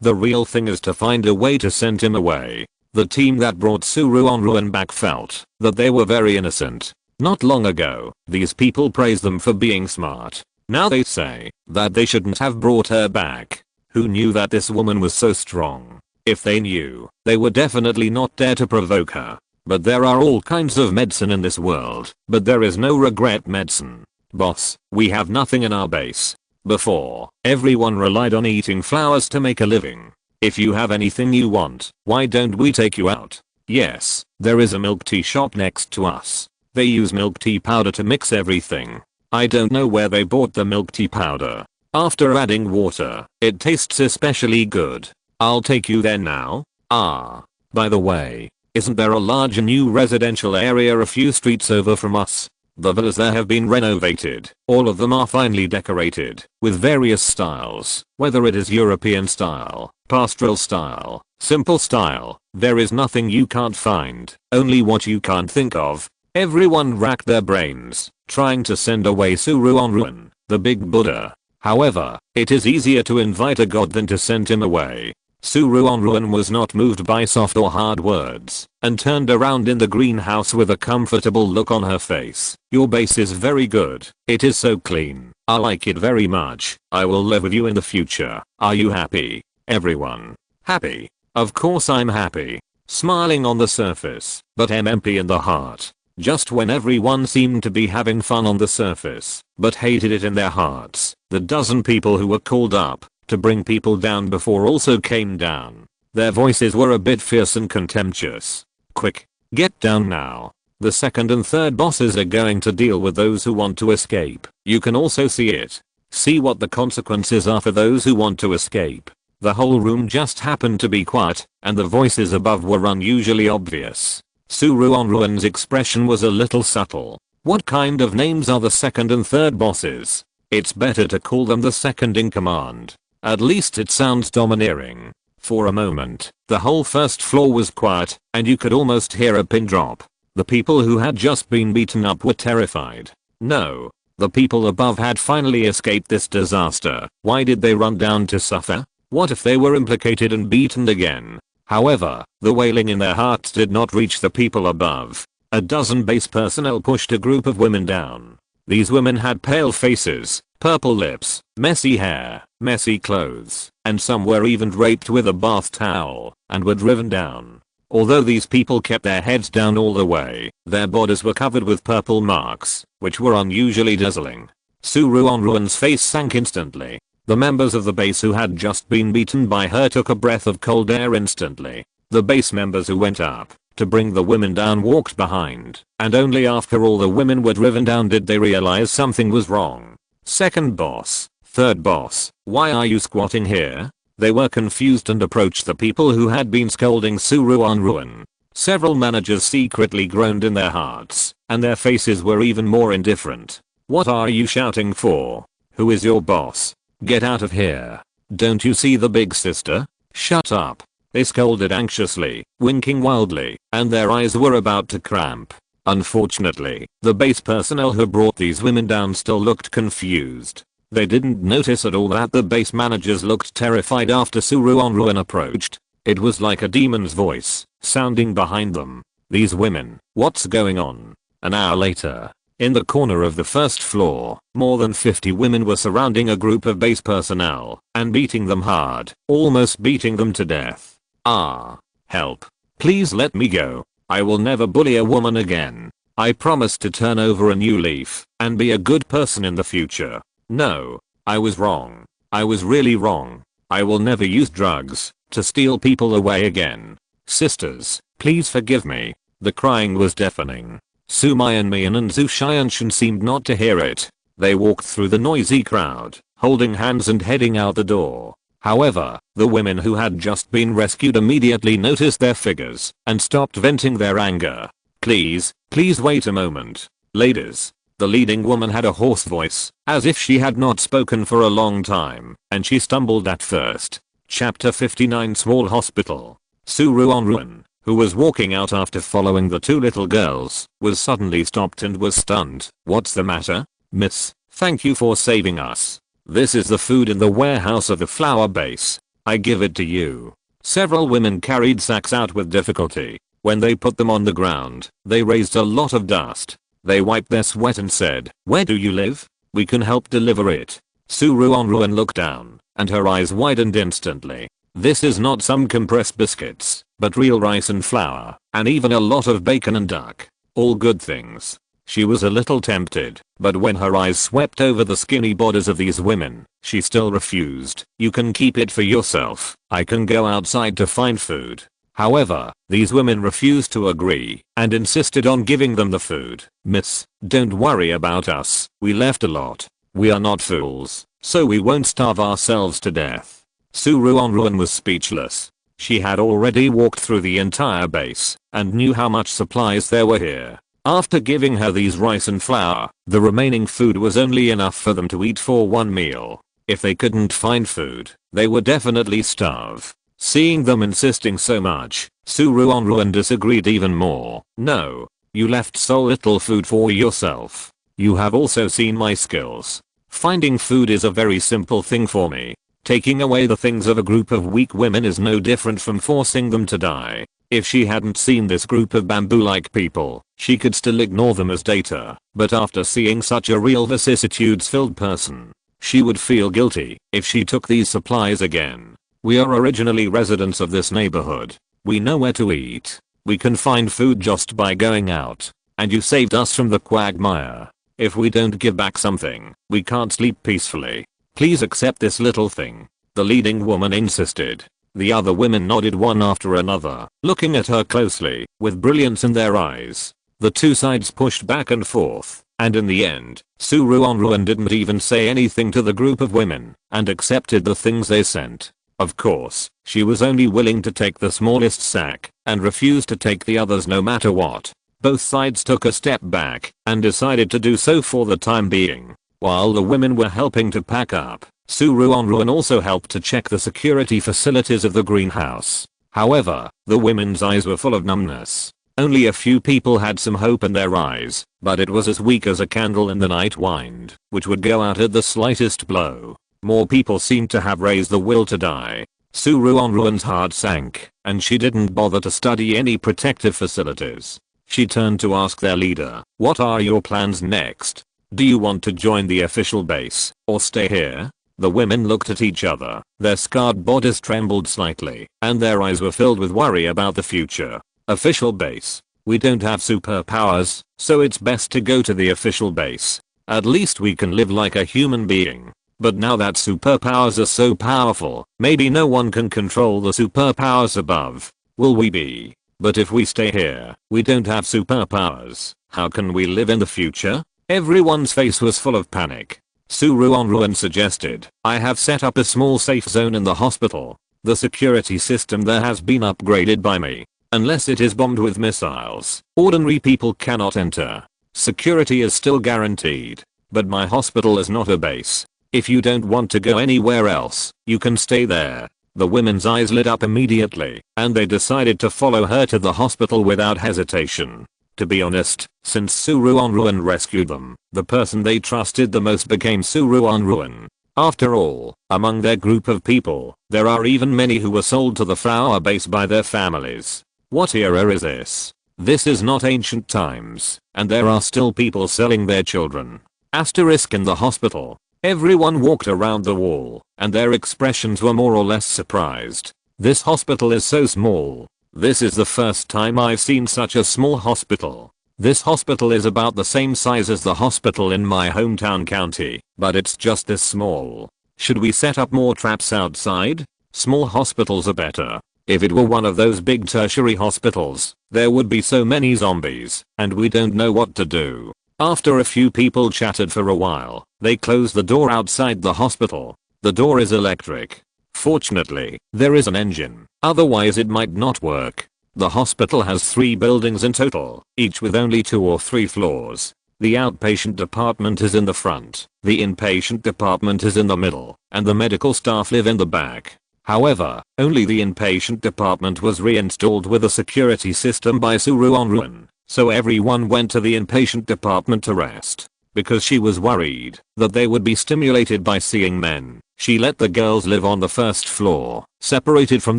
Speaker 1: The real thing is to find a way to send him away. The team that brought Ruanruan back felt that they were very innocent. Not long ago, these people praised them for being smart. Now they say that they shouldn't have brought her back. Who knew that this woman was so strong? If they knew, they would definitely not dare to provoke her. But there are all kinds of medicine in this world, but there is no regret medicine. Boss, we have nothing in our base. Before, everyone relied on eating flowers to make a living. If you have anything you want, why don't we take you out? Yes, there is a milk tea shop next to us. They use milk tea powder to mix everything. I don't know where they bought the milk tea powder. After adding water, it tastes especially good. I'll take you there now. Ah. By the way, isn't there a large new residential area a few streets over from us? The villas there have been renovated. All of them are finely decorated with various styles, whether it is European style, pastoral style, simple style. There is nothing you can't find, only what you can't think of. Everyone racked their brains, trying to send away Ruanruan, the big Buddha. However, it is easier to invite a god than to send him away. Ruanruan was not moved by soft or hard words and turned around in the greenhouse with a comfortable look on her face. Your base is very good. It is so clean. I like it very much. I will live with you in the future. Are you happy? Everyone. Happy. Of course I'm happy. Smiling on the surface, but am empty in the heart. Just when everyone seemed to be having fun on the surface, but hated it in their hearts, the dozen people who were called up to bring people down before also came down. Their voices were a bit fierce and contemptuous. Quick, get down now. The second and third bosses are going to deal with those who want to escape. You can also see it. See what the consequences are for those who want to escape. The whole room just happened to be quiet, and the voices above were unusually obvious. Ruanruan's expression was a little subtle. What kind of names are the second and third bosses? It's better to call them the second in command. At least it sounds domineering. For a moment, the whole first floor was quiet, and you could almost hear a pin drop. The people who had just been beaten up were terrified. No. The people above had finally escaped this disaster. Why did they run down to suffer? What if they were implicated and beaten again? However, the wailing in their hearts did not reach the people above. A dozen base personnel pushed a group of women down. These women had pale faces, purple lips, messy hair, messy clothes, and some were even draped with a bath towel, and were driven down. Although these people kept their heads down all the way, their bodies were covered with purple marks, which were unusually dazzling. Ruanruan's face sank instantly. The members of the base who had just been beaten by her took a breath of cold air instantly. The base members who went up to bring the women down walked behind, and only after all the women were driven down did they realize something was wrong. Second boss, third boss, why are you squatting here? They were confused and approached the people who had been scolding Ruanruan. Several managers secretly groaned in their hearts, and their faces were even more indifferent. What are you shouting for? Who is your boss? Get out of here. Don't you see the big sister? Shut up. They scolded anxiously, winking wildly, and their eyes were about to cramp. Unfortunately, the base personnel who brought these women down still looked confused. They didn't notice at all that the base managers looked terrified after Ruanruan approached. It was like a demon's voice, sounding behind them. These women, what's going on? An hour later, in the corner of the first floor, more than 50 women were surrounding a group of base personnel and beating them hard, almost beating them to death. Ah. Help. Please let me go. I will never bully a woman again. I promise to turn over a new leaf and be a good person in the future. No. I was wrong. I was really wrong. I will never use drugs to steal people away again. Sisters, please forgive me. The crying was deafening. Sumayanmian and Zushayanshan seemed not to hear it. They walked through the noisy crowd, holding hands and heading out the door. However, the women who had just been rescued immediately noticed their figures and stopped venting their anger. Please wait a moment. Ladies. The leading woman had a hoarse voice, as if she had not spoken for a long time, and she stumbled at first. Chapter 59 Small Hospital. Ruanruan, who was walking out after following the two little girls, was suddenly stopped and was stunned. What's the matter? Miss, thank you for saving us. This is the food in the warehouse of the flower base. I give it to you. Several women carried sacks out with difficulty. When they put them on the ground, they raised a lot of dust. They wiped their sweat and said, "Where do you live? We can help deliver it." Ruanruan looked down, and her eyes widened instantly. This is not some compressed biscuits, but real rice and flour, and even a lot of bacon and duck. All good things. She was a little tempted, but when her eyes swept over the skinny bodies of these women, she still refused. You can keep it for yourself. I can go outside to find food. However, these women refused to agree and insisted on giving them the food. Miss, don't worry about us. We left a lot. We are not fools, so we won't starve ourselves to death. Ruanruan was speechless. She had already walked through the entire base and knew how much supplies there were here. After giving her these rice and flour, the remaining food was only enough for them to eat for one meal. If they couldn't find food, they would definitely starve. Seeing them insisting so much, Ruanruan disagreed even more. No, you left so little food for yourself. You have also seen my skills. Finding food is a very simple thing for me. Taking away the things of a group of weak women is no different from forcing them to die. If she hadn't seen this group of bamboo-like people, she could still ignore them as data, but after seeing such a real vicissitudes-filled person, she would feel guilty if she took these supplies again. We are originally residents of this neighborhood. We know where to eat. We can find food just by going out. And you saved us from the quagmire. If we don't give back something, we can't sleep peacefully. Please accept this little thing. The leading woman insisted. The other women nodded one after another, looking at her closely, with brilliance in their eyes. The two sides pushed back and forth, and in the end, Ruanruan didn't even say anything to the group of women, and accepted the things they sent. Of course, she was only willing to take the smallest sack, and refused to take the others no matter what. Both sides took a step back, and decided to do so for the time being. While the women were helping to pack up, Ruanruan also helped to check the security facilities of the greenhouse. However, the women's eyes were full of numbness. Only a few people had some hope in their eyes, but it was as weak as a candle in the night wind, which would go out at the slightest blow. More people seemed to have raised the will to die. Ruanruan's heart sank, and she didn't bother to study any protective facilities. She turned to ask their leader, "What are your plans next? Do you want to join the official base, or stay here?" The women looked at each other, their scarred bodies trembled slightly, and their eyes were filled with worry about the future. Official base. We don't have superpowers, so it's best to go to the official base. At least we can live like a human being. But now that superpowers are so powerful, maybe no one can control the superpowers above. Will we be? But if we stay here, we don't have superpowers. How can we live in the future? Everyone's face was full of panic. Ruanruan suggested, "I have set up a small safe zone in the hospital. The security system there has been upgraded by me. Unless it is bombed with missiles, ordinary people cannot enter. Security is still guaranteed. But my hospital is not a base. If you don't want to go anywhere else, you can stay there." The women's eyes lit up immediately, and they decided to follow her to the hospital without hesitation. To be honest, since Ruanruan rescued them, the person they trusted the most became Ruanruan. After all, among their group of people, there are even many who were sold to the flower base by their families. What era is this? This is not ancient times, and there are still people selling their children. Asterisk in the hospital. Everyone walked around the wall, and their expressions were more or less surprised. This hospital is so small. This is the first time I've seen such a small hospital. This hospital is about the same size as the hospital in my hometown county, but it's just this small. Should we set up more traps outside? Small hospitals are better. If it were one of those big tertiary hospitals, there would be so many zombies, and we don't know what to do. After a few people chatted for a while, they closed the door outside the hospital. The door is electric. Fortunately, there is an engine, otherwise it might not work. The hospital has 3 buildings in total, each with only 2 or 3 floors. The outpatient department is in the front, the inpatient department is in the middle, and the medical staff live in the back. However, only the inpatient department was reinstalled with a security system by Ruanruan, so everyone went to the inpatient department to rest. Because she was worried that they would be stimulated by seeing men, she let the girls live on the first floor, separated from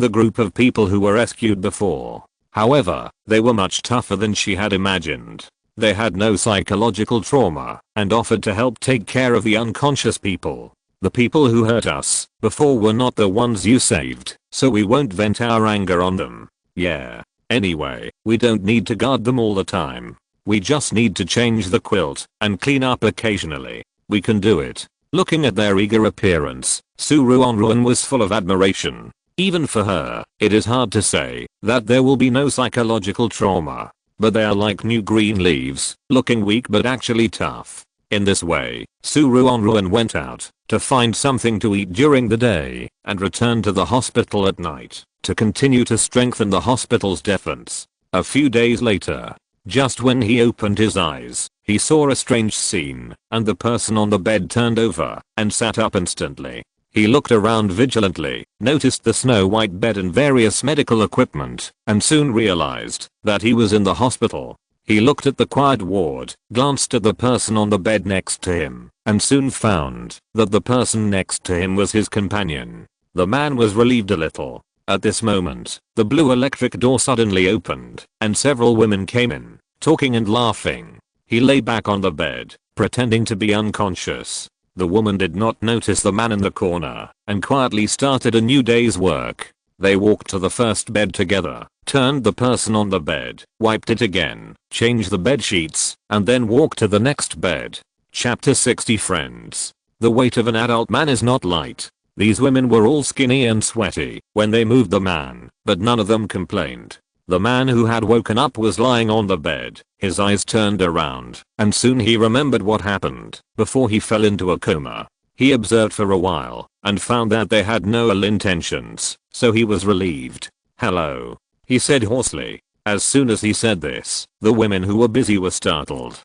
Speaker 1: the group of people who were rescued before. However, they were much tougher than she had imagined. They had no psychological trauma, and offered to help take care of the unconscious people. The people who hurt us before were not the ones you saved, so we won't vent our anger on them. Yeah. Anyway, we don't need to guard them all the time. We just need to change the quilt and clean up occasionally. We can do it. Looking at their eager appearance, Ruanruan was full of admiration. Even for her, it is hard to say that there will be no psychological trauma. But they are like new green leaves, looking weak but actually tough. In this way, Ruanruan went out to find something to eat during the day and returned to the hospital at night to continue to strengthen the hospital's defense. A few days later, just when he opened his eyes, he saw a strange scene, and the person on the bed turned over and sat up instantly. He looked around vigilantly, noticed the snow-white bed and various medical equipment, and soon realized that he was in the hospital. He looked at the quiet ward, glanced at the person on the bed next to him, and soon found that the person next to him was his companion. The man was relieved a little. At this moment, the blue electric door suddenly opened, and several women came in, talking and laughing. He lay back on the bed, pretending to be unconscious. The woman did not notice the man in the corner, and quietly started a new day's work. They walked to the first bed together, turned the person on the bed, wiped it again, changed the bed sheets, and then walked to the next bed. Chapter 60 Friends. The weight of an adult man is not light. These women were all skinny and sweaty when they moved the man, but none of them complained. The man who had woken up was lying on the bed, his eyes turned around, and soon he remembered what happened before he fell into a coma. He observed for a while, and found that they had no ill intentions, so he was relieved. "Hello," he said hoarsely. As soon as he said this, the women who were busy were startled.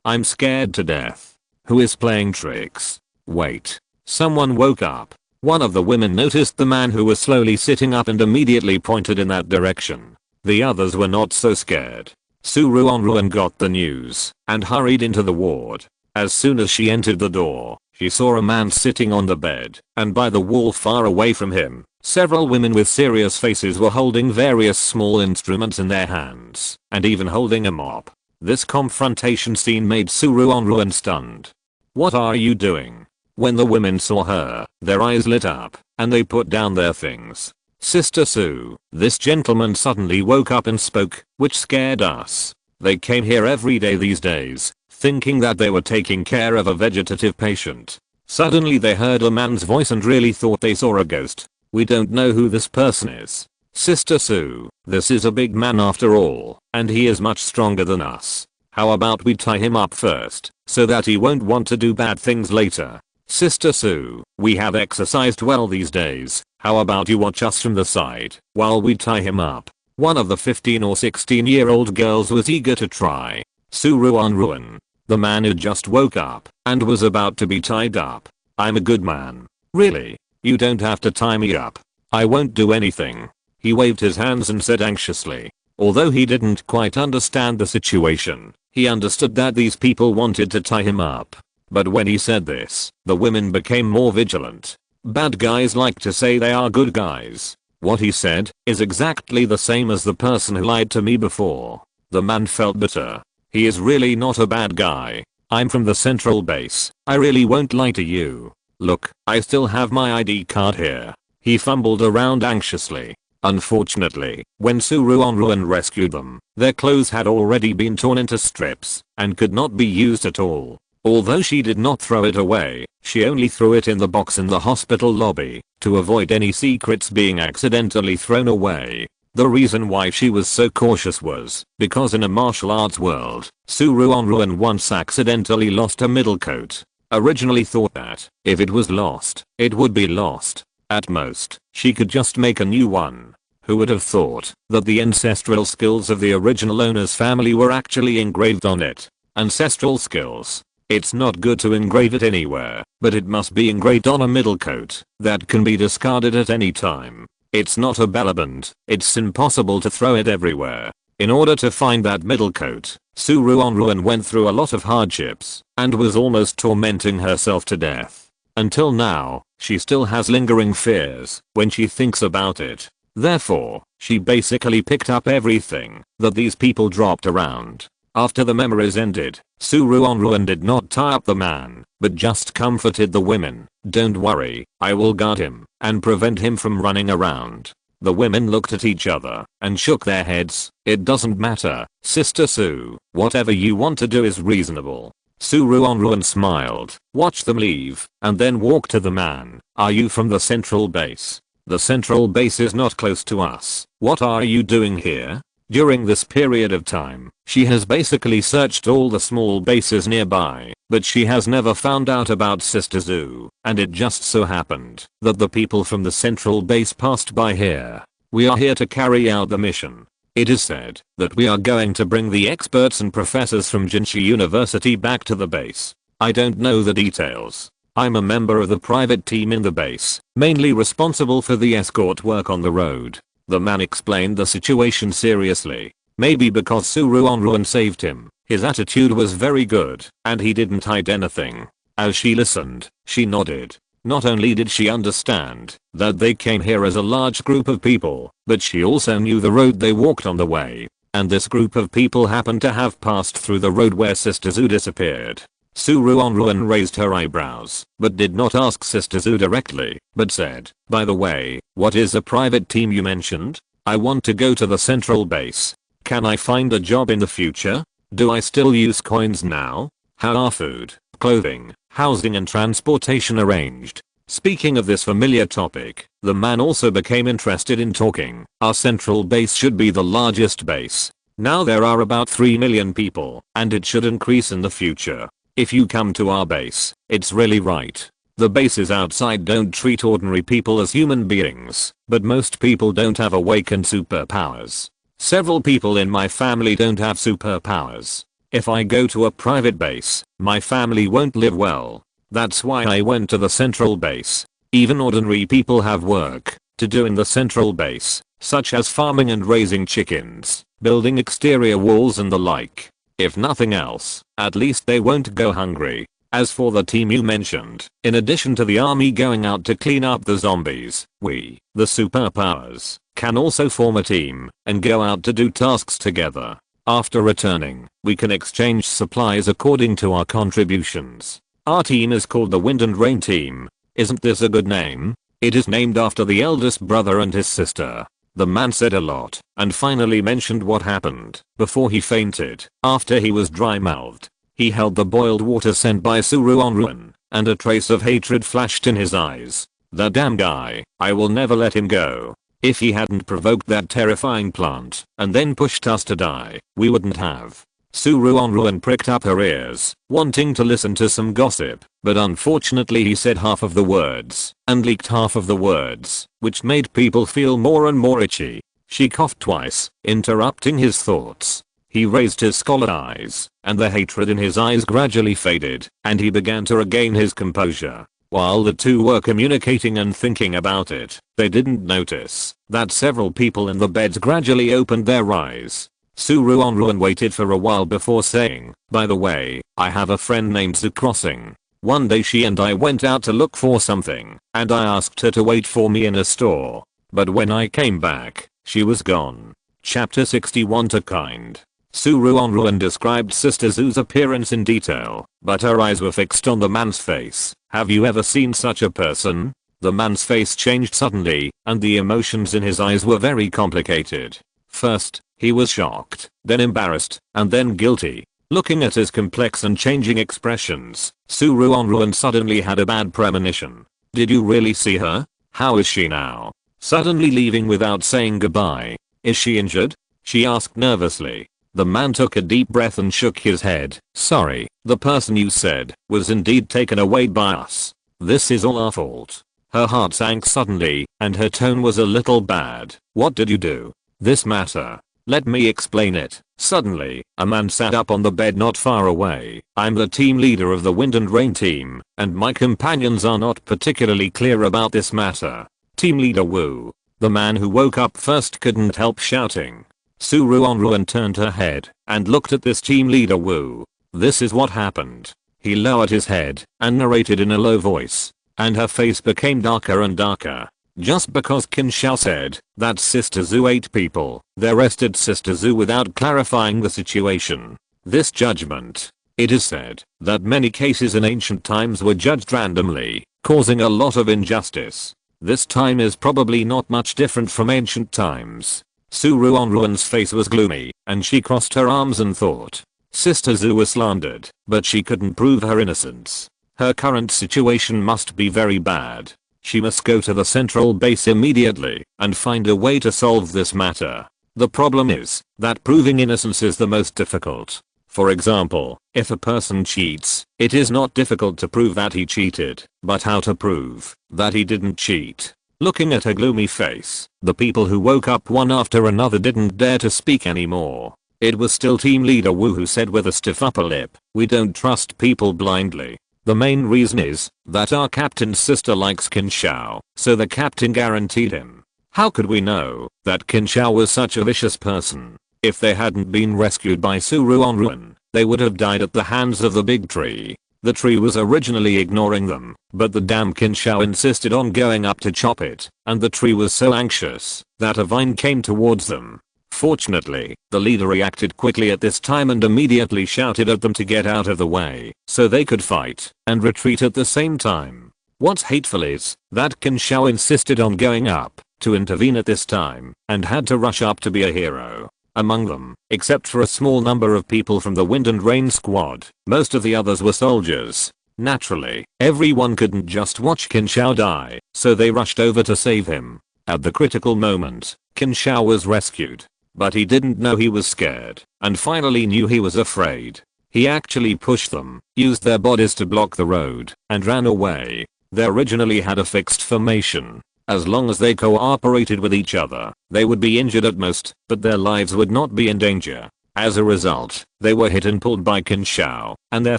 Speaker 1: I'm scared to death. Who is playing tricks? Wait. Someone woke up. One of the women noticed the man who was slowly sitting up and immediately pointed in that direction. The others were not so scared. Ruanruan got the news and hurried into the ward. As soon as she entered the door, she saw a man sitting on the bed, and by the wall far away from him, several women with serious faces were holding various small instruments in their hands, and even holding a mop. This confrontation scene made Ruanruan stunned. "What are you doing?" When the women saw her, their eyes lit up, and they put down their things. "Sister Sue." This gentleman suddenly woke up and spoke, which scared us. They came here every day these days, thinking that they were taking care of a vegetative patient. Suddenly they heard a man's voice and really thought they saw a ghost. "We don't know who this person is. Sister Sue, this is a big man after all, and he is much stronger than us. How about we tie him up first, so that he won't want to do bad things later? Sister Sue, we have exercised well these days. How about you watch us from the side while we tie him up?" One of the 15 or 16-year-old girls was eager to try. Ruanruan. The man had just woke up and was about to be tied up. "I'm a good man. Really? You don't have to tie me up. I won't do anything." He waved his hands and said anxiously. Although he didn't quite understand the situation, he understood that these people wanted to tie him up. But when he said this, the women became more vigilant. Bad guys like to say they are good guys. What he said is exactly the same as the person who lied to me before. The man felt bitter. He is really not a bad guy. "I'm from the central base. I really won't lie to you. Look, I still have my ID card here." He fumbled around anxiously. Unfortunately, when Ruanruan rescued them, their clothes had already been torn into strips and could not be used at all. Although she did not throw it away, she only threw it in the box in the hospital lobby to avoid any secrets being accidentally thrown away. The reason why she was so cautious was because in a martial arts world, Ruanruan once accidentally lost her middle coat. Originally thought that if it was lost, it would be lost. At most, she could just make a new one. Who would have thought that the ancestral skills of the original owner's family were actually engraved on it? Ancestral skills. It's not good to engrave it anywhere, but it must be engraved on a middle coat that can be discarded at any time. It's not a bellaband. It's impossible to throw it everywhere. In order to find that middle coat, Ruanruan went through a lot of hardships and was almost tormenting herself to death. Until now, she still has lingering fears when she thinks about it. Therefore, she basically picked up everything that these people dropped around. After the memories ended, Ruanruan did not tie up the man, but just comforted the women. "Don't worry, I will guard him and prevent him from running around." The women looked at each other and shook their heads. "It doesn't matter, Sister Sue. Whatever you want to do is reasonable." Ruanruan smiled, watched them leave, and then walked to the man. "Are you from the central base?" "The central base is not close to us. What are you doing here?" During this period of time, she has basically searched all the small bases nearby, but she has never found out about Sister Sue, and it just so happened that the people from the central base passed by here. "We are here to carry out the mission. It is said that we are going to bring the experts and professors from Jinshi University back to the base. I don't know the details. I'm a member of the private team in the base, mainly responsible for the escort work on the road." The man explained the situation seriously. Maybe because Ruanruan saved him, his attitude was very good, and he didn't hide anything. As she listened, she nodded. Not only did she understand that they came here as a large group of people, but she also knew the road they walked on the way. And this group of people happened to have passed through the road where Sister Zu disappeared. Ruanruan raised her eyebrows, but did not ask Sister Zu directly, but said, "By the way, what is the private team you mentioned? I want to go to the central base. Can I find a job in the future? Do I still use coins now? How are food, clothing, housing and transportation arranged?" Speaking of this familiar topic, the man also became interested in talking. Our central base should be the largest base. Now there are about 3 million people, and it should increase in the future. If you come to our base, it's really right. The bases outside don't treat ordinary people as human beings, but most people don't have awakened superpowers. Several people in my family don't have superpowers. If I go to a private base, my family won't live well. That's why I went to the central base. Even ordinary people have work to do in the central base, such as farming and raising chickens, building exterior walls and the like. If nothing else, at least they won't go hungry. As for the team you mentioned, in addition to the army going out to clean up the zombies, we, the superpowers, can also form a team and go out to do tasks together. After returning, we can exchange supplies according to our contributions. Our team is called the Wind and Rain Team. Isn't this a good name? It is named after the eldest brother and his sister. The man said a lot and finally mentioned what happened before he fainted. After he was dry-mouthed, he held the boiled water sent by Ruanruan, and a trace of hatred flashed in his eyes. The damn guy, I will never let him go. If he hadn't provoked that terrifying plant and then pushed us to die, we wouldn't have. Ruanruan pricked up her ears, wanting to listen to some gossip, but unfortunately he said half of the words and leaked half of the words, which made people feel more and more itchy. She coughed twice, interrupting his thoughts. He raised his scholar eyes, and the hatred in his eyes gradually faded, and he began to regain his composure. While the two were communicating and thinking about it, they didn't notice that several people in the beds gradually opened their eyes. Ruanruan waited for a while before saying, "By the way, I have a friend named Zu Crossing. One day she and I went out to look for something, and I asked her to wait for me in a store. But when I came back, she was gone." Chapter 61 to Kind. Ruanruan described Sister Zu's appearance in detail, but her eyes were fixed on the man's face. "Have you ever seen such a person?" The man's face changed suddenly, and the emotions in his eyes were very complicated. First, he was shocked, then embarrassed, and then guilty. Looking at his complex and changing expressions, Ruanruan suddenly had a bad premonition. "Did you really see her? How is she now?" Suddenly leaving without saying goodbye. "Is she injured?" she asked nervously. The man took a deep breath and shook his head. "Sorry, the person you said was indeed taken away by us. This is all our fault." Her heart sank suddenly, and her tone was a little bad. "What did you do?" "This matter. Let me explain it." Suddenly, a man sat up on the bed not far away. "I'm the team leader of the Wind and Rain team, and my companions are not particularly clear about this matter." Team leader Wu. The man who woke up first couldn't help shouting. Ruanruan turned her head and looked at this team leader Wu. "This is what happened." He lowered his head and narrated in a low voice, and her face became darker and darker. Just because Qin Shao said that Sister Zu ate people, they arrested Sister Zu without clarifying the situation. This judgment. It is said that many cases in ancient times were judged randomly, causing a lot of injustice. This time is probably not much different from ancient times. Ruanruan's face was gloomy, and she crossed her arms and thought. Sister Zu was slandered, but she couldn't prove her innocence. Her current situation must be very bad. She must go to the central base immediately and find a way to solve this matter. The problem is that proving innocence is the most difficult. For example, if a person cheats, it is not difficult to prove that he cheated, but how to prove that he didn't cheat? Looking at her gloomy face, the people who woke up one after another didn't dare to speak anymore. It was still team leader Wu who said with a stiff upper lip, "We don't trust people blindly. The main reason is that our captain's sister likes Qin Shao, so the captain guaranteed him." How could we know that Qin Shao was such a vicious person? If they hadn't been rescued by Ruanruan, they would have died at the hands of the big tree. The tree was originally ignoring them, but the damn Kinshao insisted on going up to chop it, and the tree was so anxious that a vine came towards them. Fortunately, the leader reacted quickly at this time and immediately shouted at them to get out of the way so they could fight and retreat at the same time. What's hateful is that Kinshao insisted on going up to intervene at this time and had to rush up to be a hero. Among them, except for a small number of people from the Wind and Rain squad, most of the others were soldiers. Naturally, everyone couldn't just watch Kinshao die, so they rushed over to save him. At the critical moment, Kinshao was rescued. But he didn't know he was scared, and finally knew he was afraid. He actually pushed them, used their bodies to block the road, and ran away. They originally had a fixed formation. As long as they cooperated with each other, they would be injured at most, but their lives would not be in danger. As a result, they were hit and pulled by Kinshao, and their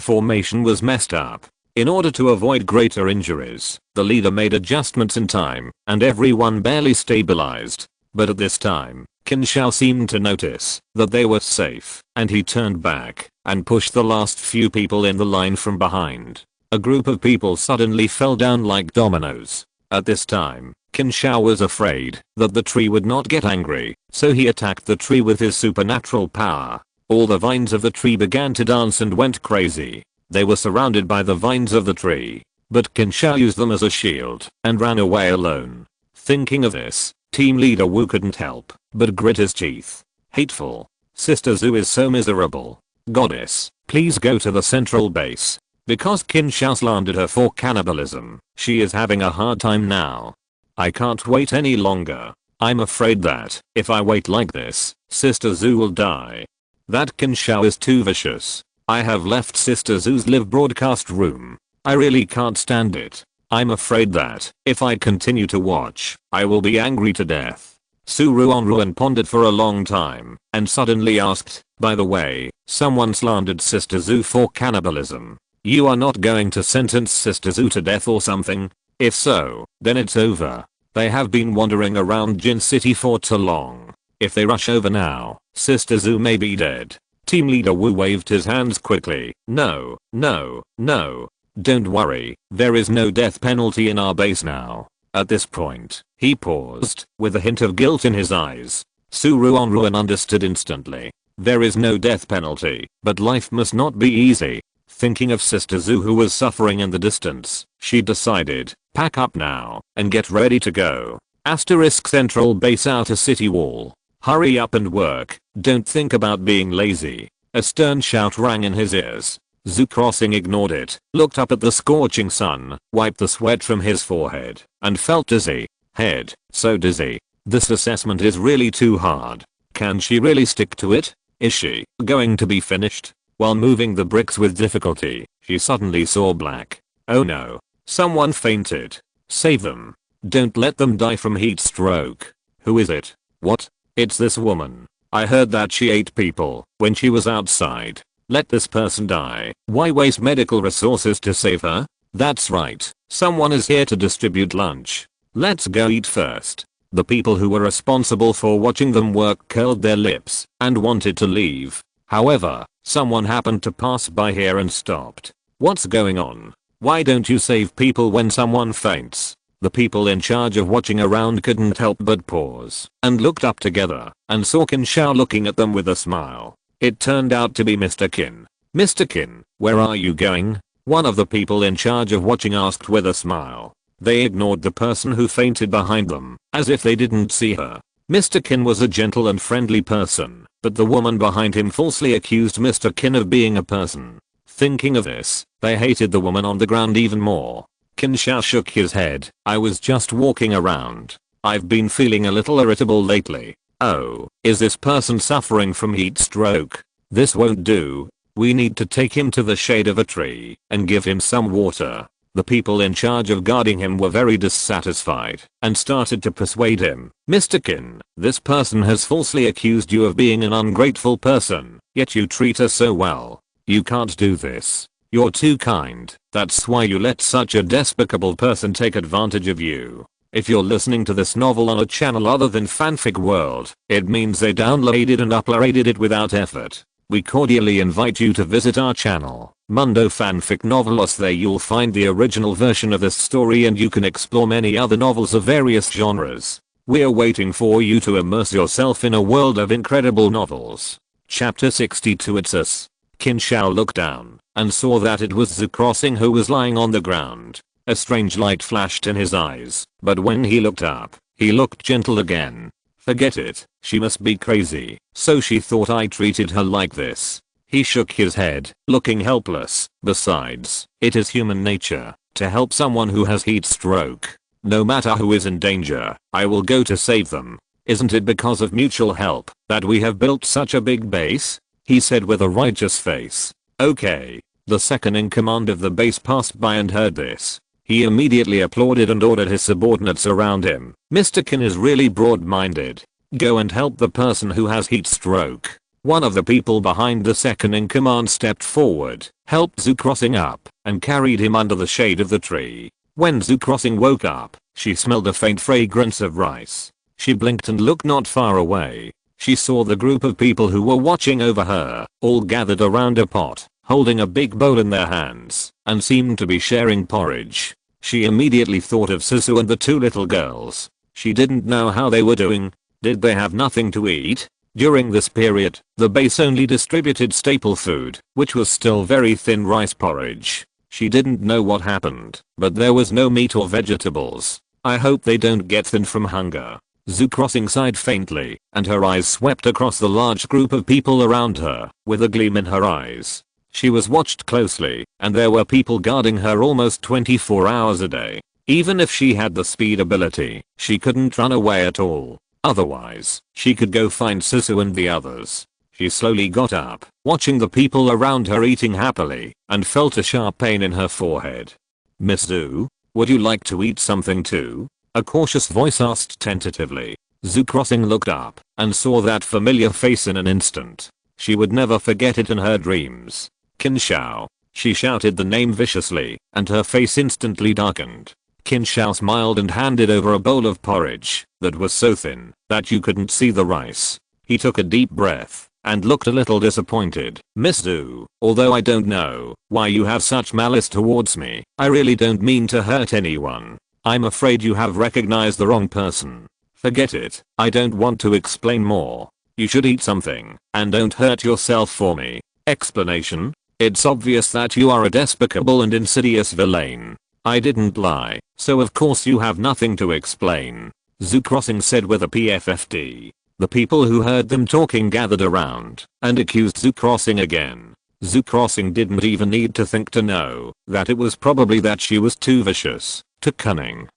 Speaker 1: formation was messed up. In order to avoid greater injuries, the leader made adjustments in time, and everyone barely stabilized. But at this time, Kinshao seemed to notice that they were safe, and he turned back and pushed the last few people in the line from behind. A group of people suddenly fell down like dominoes. At this time, Kinshao was afraid that the tree would not get angry, so he attacked the tree with his supernatural power. All the vines of the tree began to dance and went crazy. They were surrounded by the vines of the tree, but Kinshao used them as a shield and ran away alone. Thinking of this, Team Leader Wu couldn't help but grit his teeth. Hateful. Sister Zhu is so miserable. Goddess, please go to the central base. Because Kinshao slandered her for cannibalism, she is having a hard time now. I can't wait any longer. I'm afraid that, if I wait like this, Sister Zhu will die. That Kinshao is too vicious. I have left Sister Zhu's live broadcast room. I really can't stand it. I'm afraid that, if I continue to watch, I will be angry to death. Ruanruan pondered for a long time, and suddenly asked, by the way, someone slandered Sister Zhu for cannibalism. You are not going to sentence Sister Zhu to death or something? If so, then it's over. They have been wandering around Jin City for too long. If they rush over now, Sister Zhu may be dead. Team Leader Wu waved his hands quickly. No, no, no. Don't worry, there is no death penalty in our base now. At this point, he paused, with a hint of guilt in his eyes. Ruanruan understood instantly. There is no death penalty, but life must not be easy. Thinking of Sister Zhu who was suffering in the distance, she decided, pack up now, and get ready to go. Asterisk central base outer city wall. Hurry up and work, don't think about being lazy. A stern shout rang in his ears. Zhu Crossing ignored it, looked up at the scorching sun, wiped the sweat from his forehead, and felt dizzy. Head, so dizzy. This assessment is really too hard. Can she really stick to it? Is she going to be finished? While moving the bricks with difficulty, she suddenly saw black. Oh no. Someone fainted. Save them. Don't let them die from heat stroke. Who is it? What? It's this woman. I heard that she ate people when she was outside. Let this person die. Why waste medical resources to save her? That's right. Someone is here to distribute lunch. Let's go eat first. The people who were responsible for watching them work curled their lips and wanted to leave. However, someone happened to pass by here and stopped. What's going on? Why don't you save people when someone faints? The people in charge of watching around couldn't help but pause and looked up together and saw Kinshao looking at them with a smile. It turned out to be Mr. Qin. Mr. Qin, where are you going? One of the people in charge of watching asked with a smile. They ignored the person who fainted behind them, as if they didn't see her. Mr. Qin was a gentle and friendly person, but the woman behind him falsely accused Mr. Qin of being a person. Thinking of this, they hated the woman on the ground even more. Kinshao shook his head. I was just walking around. I've been feeling a little irritable lately. Oh, is this person suffering from heat stroke? This won't do. We need to take him to the shade of a tree and give him some water. The people in charge of guarding him were very dissatisfied and started to persuade him. Mr. Qin, this person has falsely accused you of being an ungrateful person, yet you treat her so well. You can't do this. You're too kind. That's why you let such a despicable person take advantage of you. If you're listening to this novel on a channel other than Fanfic World, it means they downloaded and uploaded it without effort. We cordially invite you to visit our channel, Mundo Fanfic Novelos. There you'll find the original version of this story and you can explore many other novels of various genres. We're waiting for you to immerse yourself in a world of incredible novels. Chapter 62. It's us. Qin Shao looked down and saw that it was Zhu Crossing who was lying on the ground. A strange light flashed in his eyes, but when he looked up, he looked gentle again. Forget it, she must be crazy, so she thought I treated her like this. He shook his head, looking helpless. Besides, it is human nature to help someone who has heat stroke. No matter who is in danger, I will go to save them. Isn't it because of mutual help that we have built such a big base? He said with a righteous face. Okay. The second in command of the base passed by and heard this. He immediately applauded and ordered his subordinates around him. Mr. Qin is really broad-minded. Go and help the person who has heat stroke. One of the people behind the second in command stepped forward, helped Zhu Crossing up, and carried him under the shade of the tree. When Zhu Crossing woke up, she smelled a faint fragrance of rice. She blinked and looked not far away. She saw the group of people who were watching over her, all gathered around a pot, holding a big bowl in their hands, and seemed to be sharing porridge. She immediately thought of Susu and the two little girls. She didn't know how they were doing. Did they have nothing to eat? During this period, the base only distributed staple food, which was still very thin rice porridge. She didn't know what happened, but there was no meat or vegetables. I hope they don't get thin from hunger. Zhu Crossing sighed faintly, and her eyes swept across the large group of people around her, with a gleam in her eyes. She was watched closely, and there were people guarding her almost 24 hours a day. Even if she had the speed ability, she couldn't run away at all. Otherwise, she could go find Susu and the others. She slowly got up, watching the people around her eating happily, and felt a sharp pain in her forehead. Miss Zhu, would you like to eat something too? A cautious voice asked tentatively. Zhu Crossing looked up, and saw that familiar face in an instant. She would never forget it in her dreams. Qin Shao. She shouted the name viciously, and her face instantly darkened. Qin Shao smiled and handed over a bowl of porridge that was so thin that you couldn't see the rice. He took a deep breath and looked a little disappointed. Miss Zhu, although I don't know why you have such malice towards me, I really don't mean to hurt anyone. I'm afraid you have recognized the wrong person. Forget it, I don't want to explain more. You should eat something, and don't hurt yourself for me. Explanation? It's obvious that you are a despicable and insidious villain. I didn't lie, so of course you have nothing to explain. Zhu Crossing said with a PFFD. The people who heard them talking gathered around and accused Zhu Crossing again. Zhu Crossing didn't even need to think to know that it was probably that she was too vicious, too cunning,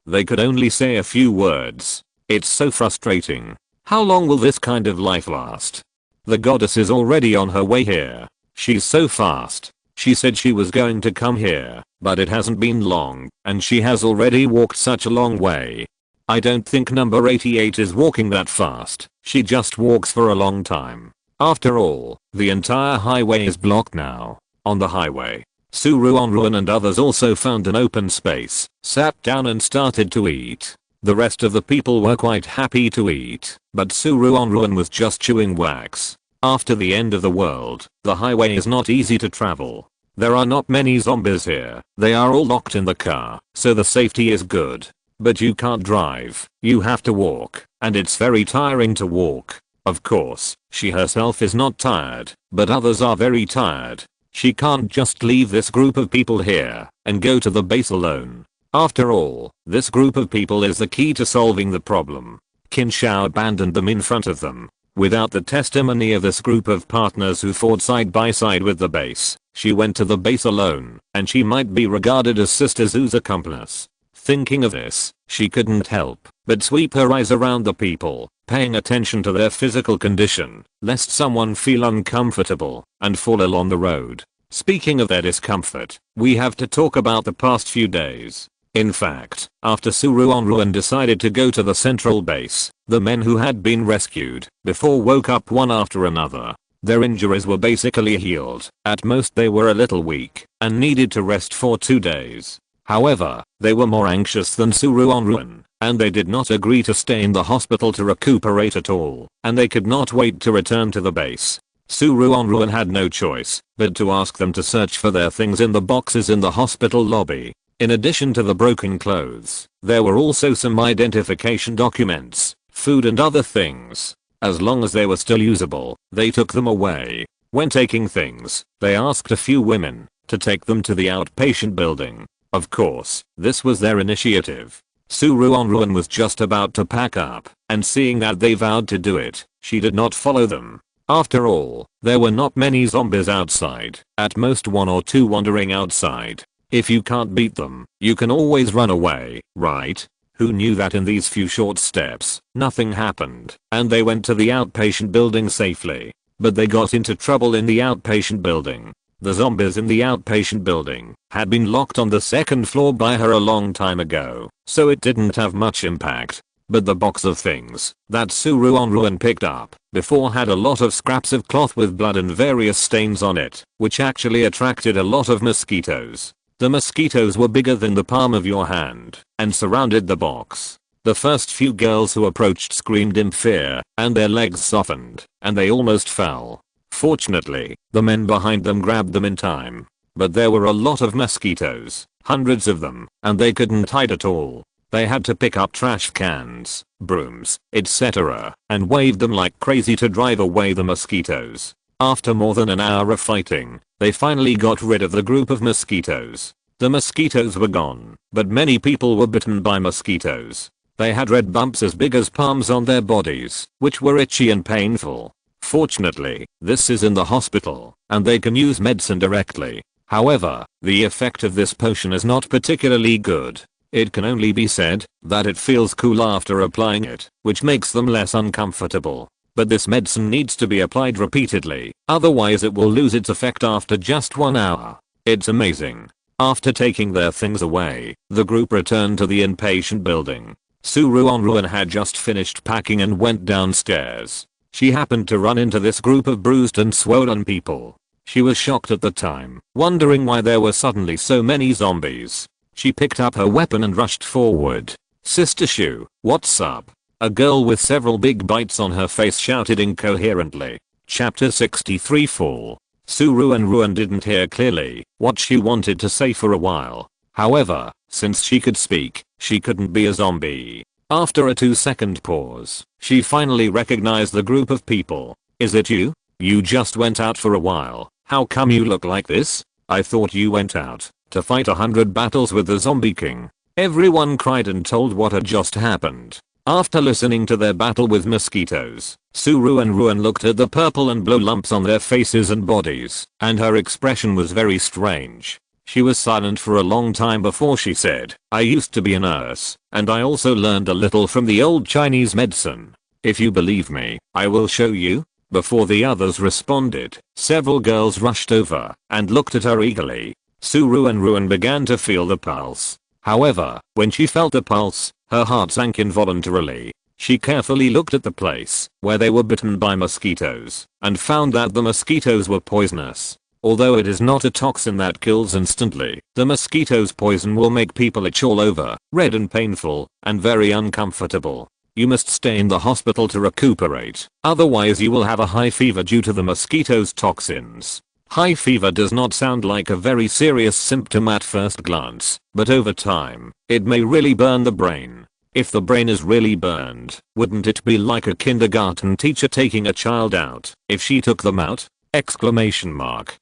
Speaker 1: They could only say a few words. It's so frustrating. How long will this kind of life last? The goddess is already on her way here. She's so fast. She said she was going to come here, but it hasn't been long, and she has already walked such a long way. I don't think number 88 is walking that fast. She just walks for a long time. After all, the entire highway is blocked now. On the highway, Ruanruan and others also found an open space, sat down and started to eat. The rest of the people were quite happy to eat, but Ruanruan was just chewing wax. After the end of the world, the highway is not easy to travel. There are not many zombies here. They are all locked in the car, so the safety is good. But you can't drive, you have to walk, and it's very tiring to walk. Of course, she herself is not tired, but others are very tired. She can't just leave this group of people here and go to the base alone. After all, this group of people is the key to solving the problem. Qin Shao abandoned them in front of them. Without the testimony of this group of partners who fought side by side with the base, she went to the base alone, and she might be regarded as Sister Zhu's accomplice. Thinking of this, she couldn't help but sweep her eyes around the people, paying attention to their physical condition, lest someone feel uncomfortable and fall along the road. Speaking of their discomfort, we have to talk about the past few days. In fact, after Ruanruan decided to go to the central base, the men who had been rescued before woke up one after another. Their injuries were basically healed. At most they were a little weak and needed to rest for 2 days. However, they were more anxious than Ruanruan, and they did not agree to stay in the hospital to recuperate at all, and they could not wait to return to the base. Ruanruan had no choice but to ask them to search for their things in the boxes in the hospital lobby. In addition to the broken clothes, there were also some identification documents, food and other things. As long as they were still usable, they took them away. When taking things, they asked a few women to take them to the outpatient building. Of course, this was their initiative. Ruanruan was just about to pack up, and seeing that they vowed to do it, she did not follow them. After all, there were not many zombies outside, at most 1 or 2 wandering outside. If you can't beat them, you can always run away, right? Who knew that in these few short steps, nothing happened, and they went to the outpatient building safely. But they got into trouble in the outpatient building. The zombies in the outpatient building had been locked on the 2nd floor by her a long time ago, so it didn't have much impact. But the box of things that Ruanruan picked up before had a lot of scraps of cloth with blood and various stains on it, which actually attracted a lot of mosquitoes. The mosquitoes were bigger than the palm of your hand and surrounded the box. The first few girls who approached screamed in fear, and their legs softened, and they almost fell. Fortunately, the men behind them grabbed them in time. But there were a lot of mosquitoes, hundreds of them, and they couldn't hide at all. They had to pick up trash cans, brooms, etc., and wave them like crazy to drive away the mosquitoes. After more than an hour of fighting, they finally got rid of the group of mosquitoes. The mosquitoes were gone, but many people were bitten by mosquitoes. They had red bumps as big as palms on their bodies, which were itchy and painful. Fortunately, this is in the hospital, and they can use medicine directly. However, the effect of this potion is not particularly good. It can only be said that it feels cool after applying it, which makes them less uncomfortable. But this medicine needs to be applied repeatedly, otherwise it will lose its effect after just 1 hour. It's amazing. After taking their things away, the group returned to the inpatient building. Ruanruan had just finished packing and went downstairs. She happened to run into this group of bruised and swollen people. She was shocked at the time, wondering why there were suddenly so many zombies. She picked up her weapon and rushed forward. "Sister Shu, what's up?" A girl with several big bites on her face shouted incoherently. Chapter 63 Fall. Ruanruan didn't hear clearly what she wanted to say for a while. However, since she could speak, she couldn't be a zombie. After a 2-second pause, she finally recognized the group of people. "Is it you? You just went out for a while. How come you look like this? I thought you went out to fight 100 battles with the Zombie King." Everyone cried and told what had just happened. After listening to their battle with mosquitoes, Ruanruan looked at the purple and blue lumps on their faces and bodies, and her expression was very strange. She was silent for a long time before she said, "I used to be a nurse, and I also learned a little from the old Chinese medicine. If you believe me, I will show you." Before the others responded, several girls rushed over and looked at her eagerly. Ruanruan began to feel the pulse. However, when she felt the pulse, her heart sank involuntarily. She carefully looked at the place where they were bitten by mosquitoes and found that the mosquitoes were poisonous. Although it is not a toxin that kills instantly, the mosquito's poison will make people itch all over, red and painful, and very uncomfortable. You must stay in the hospital to recuperate, otherwise you will have a high fever due to the mosquito's toxins. High fever does not sound like a very serious symptom at first glance, but over time, it may really burn the brain. If the brain is really burned, wouldn't it be like a kindergarten teacher taking a child out if she took them out? Exclamation mark.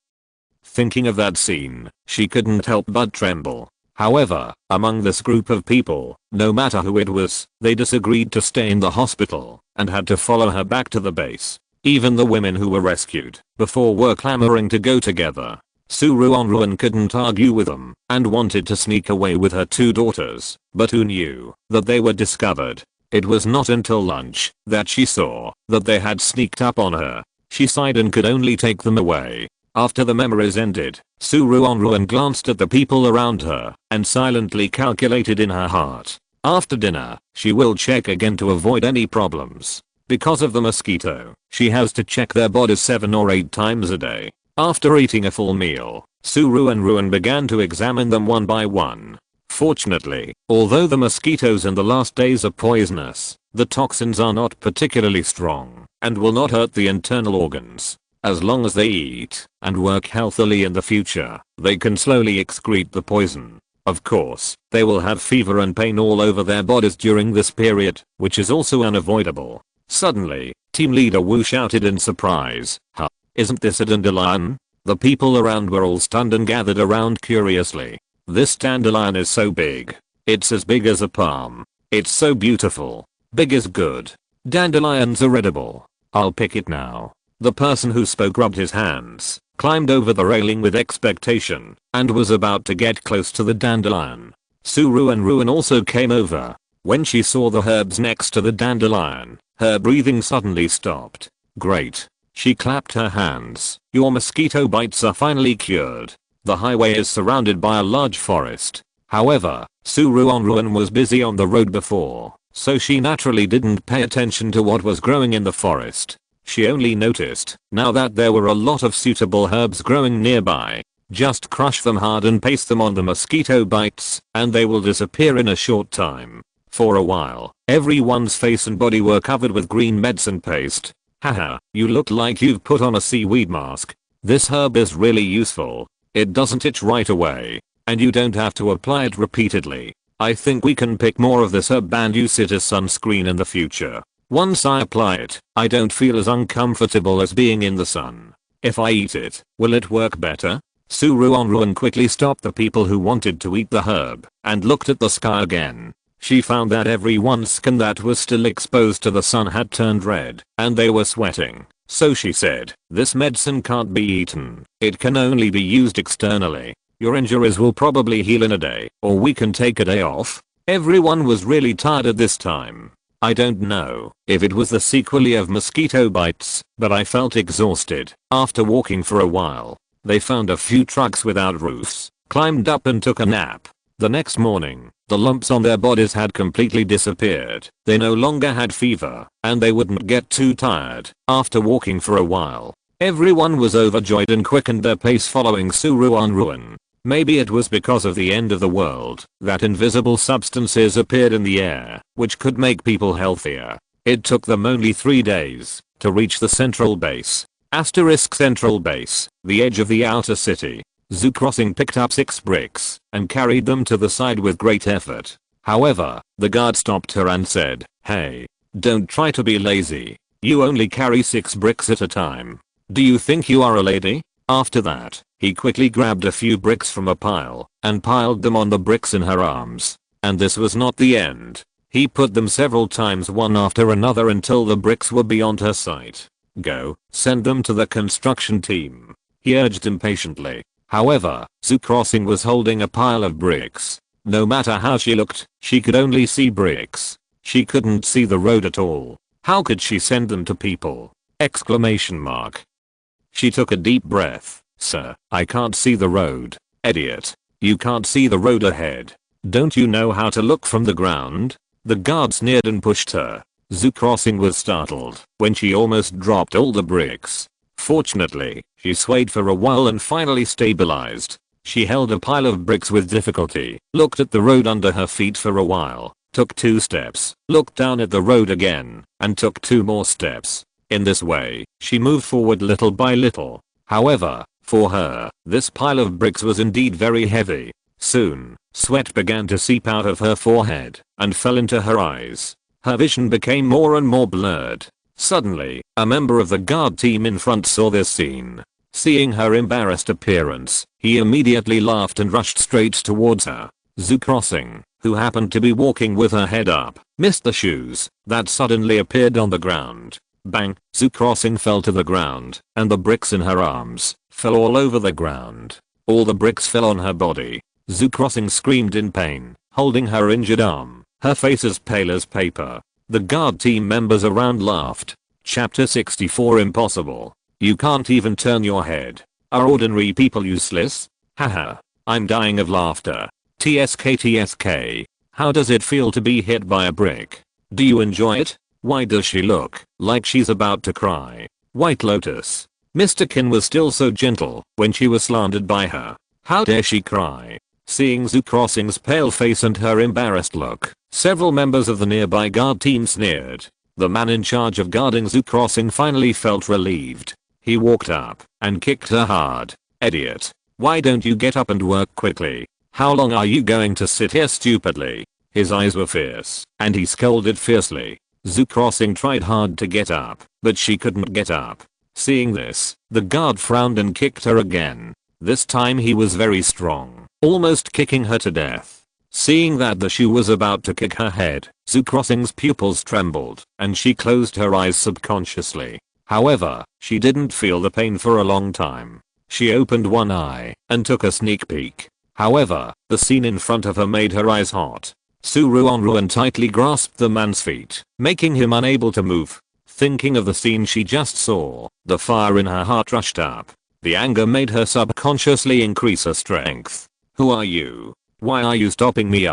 Speaker 1: Thinking of that scene, she couldn't help but tremble. However, among this group of people, no matter who it was, they disagreed to stay in the hospital and had to follow her back to the base. Even the women who were rescued before were clamoring to go together. Ruanruan couldn't argue with them and wanted to sneak away with her 2 daughters, but who knew that they were discovered? It was not until lunch that she saw that they had sneaked up on her. She sighed and could only take them away. After the memories ended, Ruanruan glanced at the people around her and silently calculated in her heart. After dinner, she will check again to avoid any problems. Because of the mosquito, she has to check their bodies 7 or 8 times a day. After eating a full meal, Ruanruan began to examine them one by one. Fortunately, although the mosquitoes in the last days are poisonous, the toxins are not particularly strong and will not hurt the internal organs. As long as they eat and work healthily in the future, they can slowly excrete the poison. Of course, they will have fever and pain all over their bodies during this period, which is also unavoidable. Suddenly, team leader Wu shouted in surprise, "Huh, isn't this a dandelion?" The people around were all stunned and gathered around curiously. This dandelion is so big. It's as big as a palm. It's so beautiful. Big is good. Dandelions are edible. I'll pick it now. The person who spoke rubbed his hands, climbed over the railing with expectation, and was about to get close to the dandelion. Ruanruan also came over. When she saw the herbs next to the dandelion, her breathing suddenly stopped. Great. She clapped her hands. Your mosquito bites are finally cured. The highway is surrounded by a large forest. However, Ruanruan was busy on the road before, so she naturally didn't pay attention to what was growing in the forest. She only noticed now that there were a lot of suitable herbs growing nearby. Just crush them hard and paste them on the mosquito bites, and they will disappear in a short time. For a while, everyone's face and body were covered with green medicine paste. Haha, you look like you've put on a seaweed mask. This herb is really useful. It doesn't itch right away, and you don't have to apply it repeatedly. I think we can pick more of this herb and use it as sunscreen in the future. Once I apply it, I don't feel as uncomfortable as being in the sun. If I eat it, will it work better? Ruanruan quickly stopped the people who wanted to eat the herb and looked at the sky again. She found that everyone's skin that was still exposed to the sun had turned red, and they were sweating. So she said, this medicine can't be eaten. It can only be used externally. Your injuries will probably heal in a day, or we can take a day off. Everyone was really tired at this time. I don't know if it was the sequelae of mosquito bites, but I felt exhausted. After walking for a while, they found a few trucks without roofs, climbed up and took a nap. The next morning, the lumps on their bodies had completely disappeared. They no longer had fever, and they wouldn't get too tired. After walking for a while, everyone was overjoyed and quickened their pace following Ruanruan. Maybe it was because of the end of the world that invisible substances appeared in the air, which could make people healthier. It took them only 3 days to reach the central base. Central base, the edge of the outer city. Crossing picked up 6 bricks and carried them to the side with great effort. However, the guard stopped her and said, "Hey, don't try to be lazy. You only carry 6 bricks at a time. Do you think you are a lady?" After that, he quickly grabbed a few bricks from a pile and piled them on the bricks in her arms. And this was not the end. He put them several times one after another until the bricks were beyond her sight. "Go, send them to the construction team," he urged impatiently. However, Crossing was holding a pile of bricks. No matter how she looked, she could only see bricks. She couldn't see the road at all. How could she send them to people? Exclamation mark. She took a deep breath. "Sir, I can't see the road." "Idiot. You can't see the road ahead. Don't you know how to look from the ground?" The guard sneered and pushed her. Crossing was startled when she almost dropped all the bricks. Fortunately, she swayed for a while and finally stabilized. She held a pile of bricks with difficulty, looked at the road under her feet for a while, took 2 steps, looked down at the road again, and took 2 more steps. In this way, she moved forward little by little. However, for her, this pile of bricks was indeed very heavy. Soon, sweat began to seep out of her forehead and fell into her eyes. Her vision became more and more blurred. Suddenly, a member of the guard team in front saw this scene. Seeing her embarrassed appearance, he immediately laughed and rushed straight towards her. Crossing, who happened to be walking with her head up, missed the shoes that suddenly appeared on the ground. Bang! Crossing fell to the ground, and the bricks in her arms fell all over the ground. All the bricks fell on her body. Crossing screamed in pain, holding her injured arm, her face as pale as paper. The guard team members around laughed. Chapter 64 Impossible. You can't even turn your head. Are ordinary people useless? Haha. I'm dying of laughter. TSK. How does it feel to be hit by a brick? Do you enjoy it? Why does she look like she's about to cry? White Lotus. Mr. Kin was still so gentle when she was slandered by her. How dare she cry? Seeing Zhu Crossing's pale face and her embarrassed look, several members of the nearby guard team sneered. The man in charge of guarding Zhu Crossing finally felt relieved. He walked up and kicked her hard. "Idiot. Why don't you get up and work quickly? How long are you going to sit here stupidly?" His eyes were fierce, and he scolded fiercely. Zhu Crossing tried hard to get up, but she couldn't get up. Seeing this, the guard frowned and kicked her again. This time he was very strong, almost kicking her to death. Seeing that the shoe was about to kick her head, Zhu Crossing's pupils trembled, and she closed her eyes subconsciously. However, she didn't feel the pain for a long time. She opened one eye and took a sneak peek. However, the scene in front of her made her eyes hot. Ruanruan tightly grasped the man's feet, making him unable to move. Thinking of the scene she just saw, the fire in her heart rushed up. The anger made her subconsciously increase her strength. "Who are you? Why are you stopping me?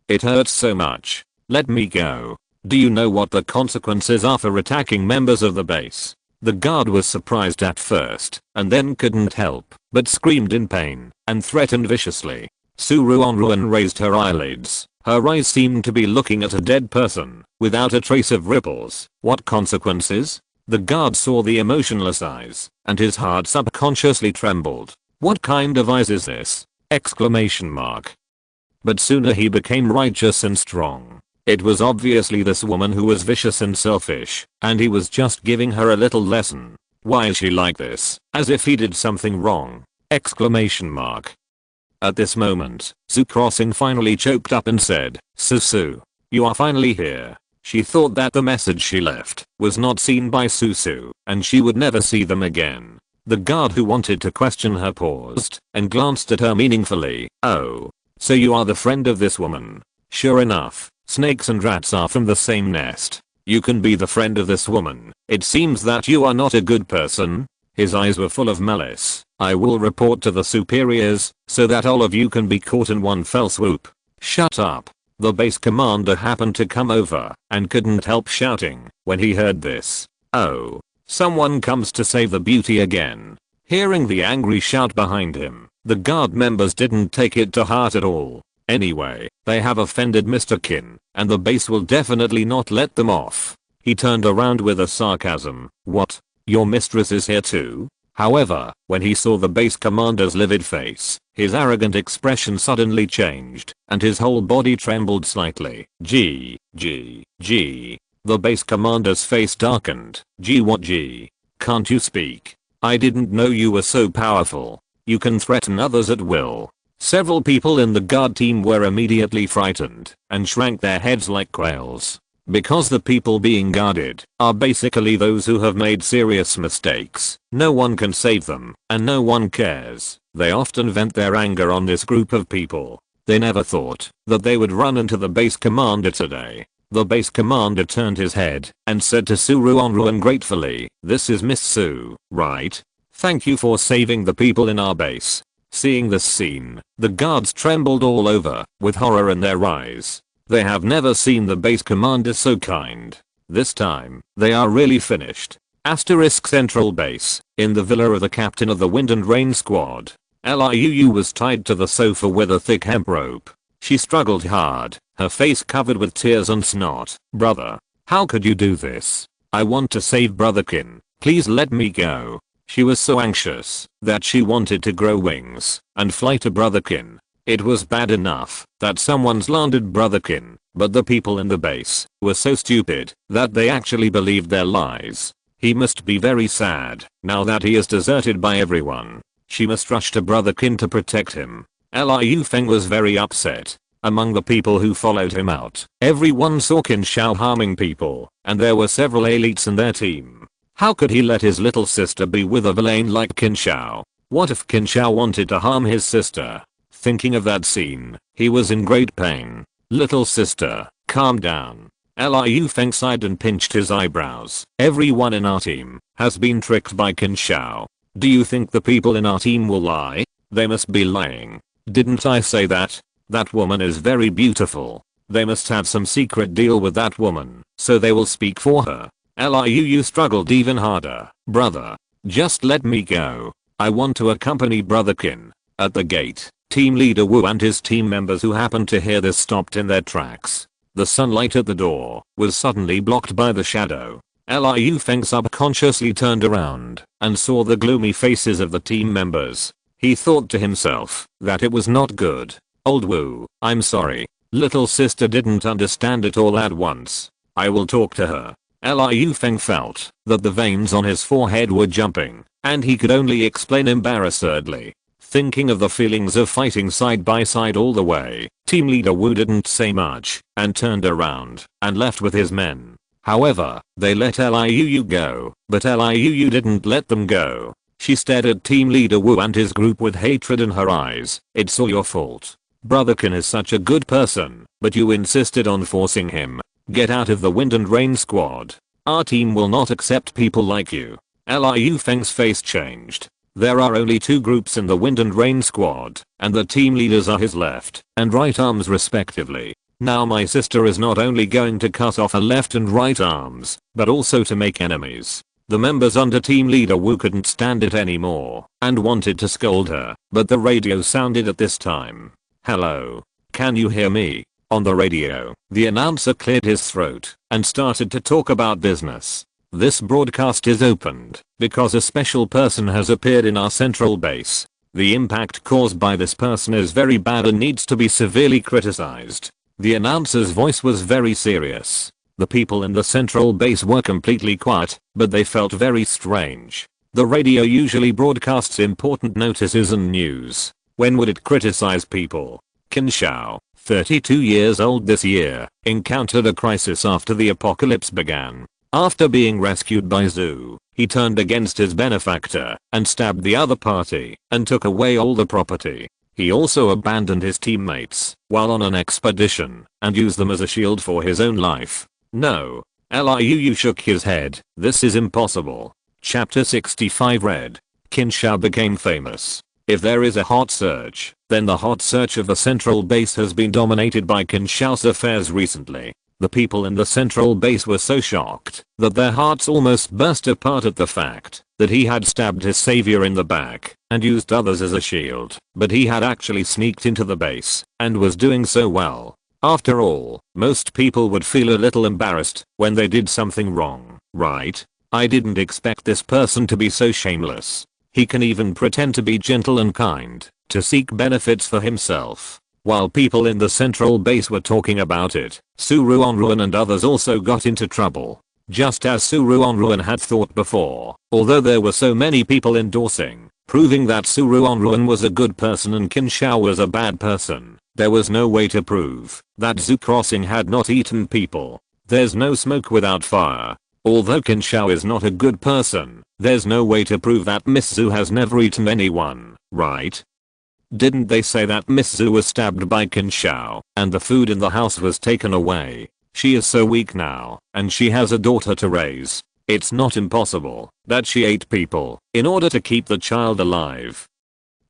Speaker 1: It hurts so much. Let me go. Do you know what the consequences are for attacking members of the base?" The guard was surprised at first, and then couldn't help but screamed in pain and threatened viciously. Ruanruan raised her eyelids. Her eyes seemed to be looking at a dead person, without a trace of ripples. "What consequences?" The guard saw the emotionless eyes, and his heart subconsciously trembled. "What kind of eyes is this?" Exclamation mark. But sooner he became righteous and strong. It was obviously this woman who was vicious and selfish, and he was just giving her a little lesson. "Why is she like this? As if he did something wrong." Exclamation mark. At this moment, Zhu Crossing finally choked up and said, "Susu, you are finally here." She thought that the message she left was not seen by Susu, and she would never see them again. The guard who wanted to question her paused and glanced at her meaningfully. "Oh, so you are the friend of this woman?" Sure enough, snakes and rats are from the same nest. "You can be the friend of this woman. It seems that you are not a good person." His eyes were full of malice. "I will report to the superiors, so that all of you can be caught in one fell swoop." "Shut up." The base commander happened to come over and couldn't help shouting when he heard this. "Oh, someone comes to save the beauty again." Hearing the angry shout behind him, the guard members didn't take it to heart at all. Anyway, they have offended Mr. Qin, and the base will definitely not let them off. He turned around with a sarcasm. "What? Your mistress is here too?" However, when he saw the base commander's livid face, his arrogant expression suddenly changed, and his whole body trembled slightly. G. The base commander's face darkened. "G what G? Can't you speak? I didn't know you were so powerful. You can threaten others at will." Several people in the guard team were immediately frightened and shrank their heads like quails. Because the people being guarded are basically those who have made serious mistakes. No one can save them, and no one cares. They often vent their anger on this group of people. They never thought that they would run into the base commander today. The base commander turned his head and said to Ruanruan gratefully, "This is Miss Su, right? Thank you for saving the people in our base." Seeing this scene, the guards trembled all over, with horror in their eyes. They have never seen the base commander so kind. This time, they are really finished. Central base, in the villa of the captain of the Wind and Rain squad. Liu was tied to the sofa with a thick hemp rope. She struggled hard, her face covered with tears and snot. "Brother, how could you do this? I want to save Brother Qin. Please let me go." She was so anxious that she wanted to grow wings and fly to Brother Qin. It was bad enough that someone slandered Brother Qin, but the people in the base were so stupid that they actually believed their lies. He must be very sad now that he is deserted by everyone. She must rush to Brother Qin to protect him. Liu Feng was very upset. Among the people who followed him out, everyone saw Qin Shao harming people, and there were several elites in their team. How could he let his little sister be with a villain like Qin Shao? What if Qin Shao wanted to harm his sister? Thinking of that scene, he was in great pain. "Little sister, calm down." Liu Feng sighed and pinched his eyebrows. "Everyone in our team has been tricked by Qin Shao. Do you think the people in our team will lie? They must be lying. Didn't I say that? That woman is very beautiful. They must have some secret deal with that woman, so they will speak for her." Liu struggled even harder. "Brother, just let me go. I want to accompany Brother Qin." At the gate, team leader Wu and his team members who happened to hear this stopped in their tracks. The sunlight at the door was suddenly blocked by the shadow. Liu Feng subconsciously turned around and saw the gloomy faces of the team members. He thought to himself that it was not good. Old Wu, I'm sorry. Little sister didn't understand it all at once. I will talk to her. Liu Feng felt that the veins on his forehead were jumping, and he could only explain embarrassedly. Thinking of the feelings of fighting side by side all the way, team leader Wu didn't say much and turned around and left with his men. However, they let Liu go, but Liu didn't let them go. She stared at team leader Wu and his group with hatred in her eyes. It's all your fault. Brother Qin is such a good person, but you insisted on forcing him. Get out of the Wind and Rain squad. Our team will not accept people like you. Liu Feng's face changed. There are only 2 groups in the Wind and Rain squad, and the team leaders are his left and right arms respectively. Now my sister is not only going to cut off her left and right arms, but also to make enemies. The members under team leader Wu couldn't stand it anymore and wanted to scold her, but the radio sounded at this time. Hello? Can you hear me? On the radio, the announcer cleared his throat and started to talk about business. This broadcast is opened because a special person has appeared in our central base. The impact caused by this person is very bad and needs to be severely criticized. The announcer's voice was very serious. The people in the central base were completely quiet, but they felt very strange. The radio usually broadcasts important notices and news. When would it criticize people? Qin Shao, 32 years old this year, encountered a crisis after the apocalypse began. After being rescued by Zhu, he turned against his benefactor and stabbed the other party and took away all the property. He also abandoned his teammates while on an expedition and used them as a shield for his own life. No. Liu shook his head. This is impossible. Chapter 65 read. Qin Shao became famous. If there is a hot search, then the hot search of the central base has been dominated by Qin Shao's affairs recently. The people in the central base were so shocked that their hearts almost burst apart at the fact that he had stabbed his savior in the back and used others as a shield, but he had actually sneaked into the base and was doing so well. After all, most people would feel a little embarrassed when they did something wrong, right? I didn't expect this person to be so shameless. He can even pretend to be gentle and kind, to seek benefits for himself. While people in the central base were talking about it, Ruanruan and others also got into trouble. Just as Ruanruan had thought before, although there were so many people endorsing, proving that Ruanruan was a good person and Qin Shao was a bad person, there was no way to prove that Zhu Crossing had not eaten people. There's no smoke without fire. Although Qin Shao is not a good person, there's no way to prove that Miss Zhu has never eaten anyone, right? Didn't they say that Miss Zhu was stabbed by Qin Shao and the food in the house was taken away? She is so weak now and she has a daughter to raise. It's not impossible that she ate people in order to keep the child alive.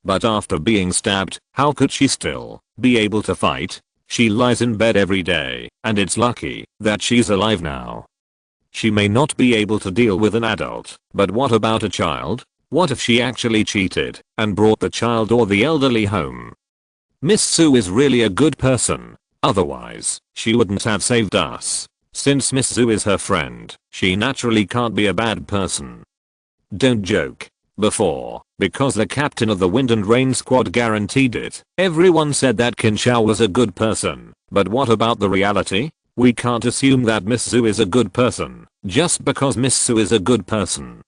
Speaker 1: But after being stabbed, how could she still be able to fight? She lies in bed every day and it's lucky that she's alive now. She may not be able to deal with an adult, but what about a child? What if she actually cheated and brought the child or the elderly home? Miss Zhu is really a good person. Otherwise, she wouldn't have saved us. Since Miss Zhu is her friend, she naturally can't be a bad person. Don't joke. Before, because the captain of the Wind and Rain squad guaranteed it, everyone said that Qin Shao was a good person. But what about the reality? We can't assume that Miss Zhu is a good person just because Miss Zhu is a good person.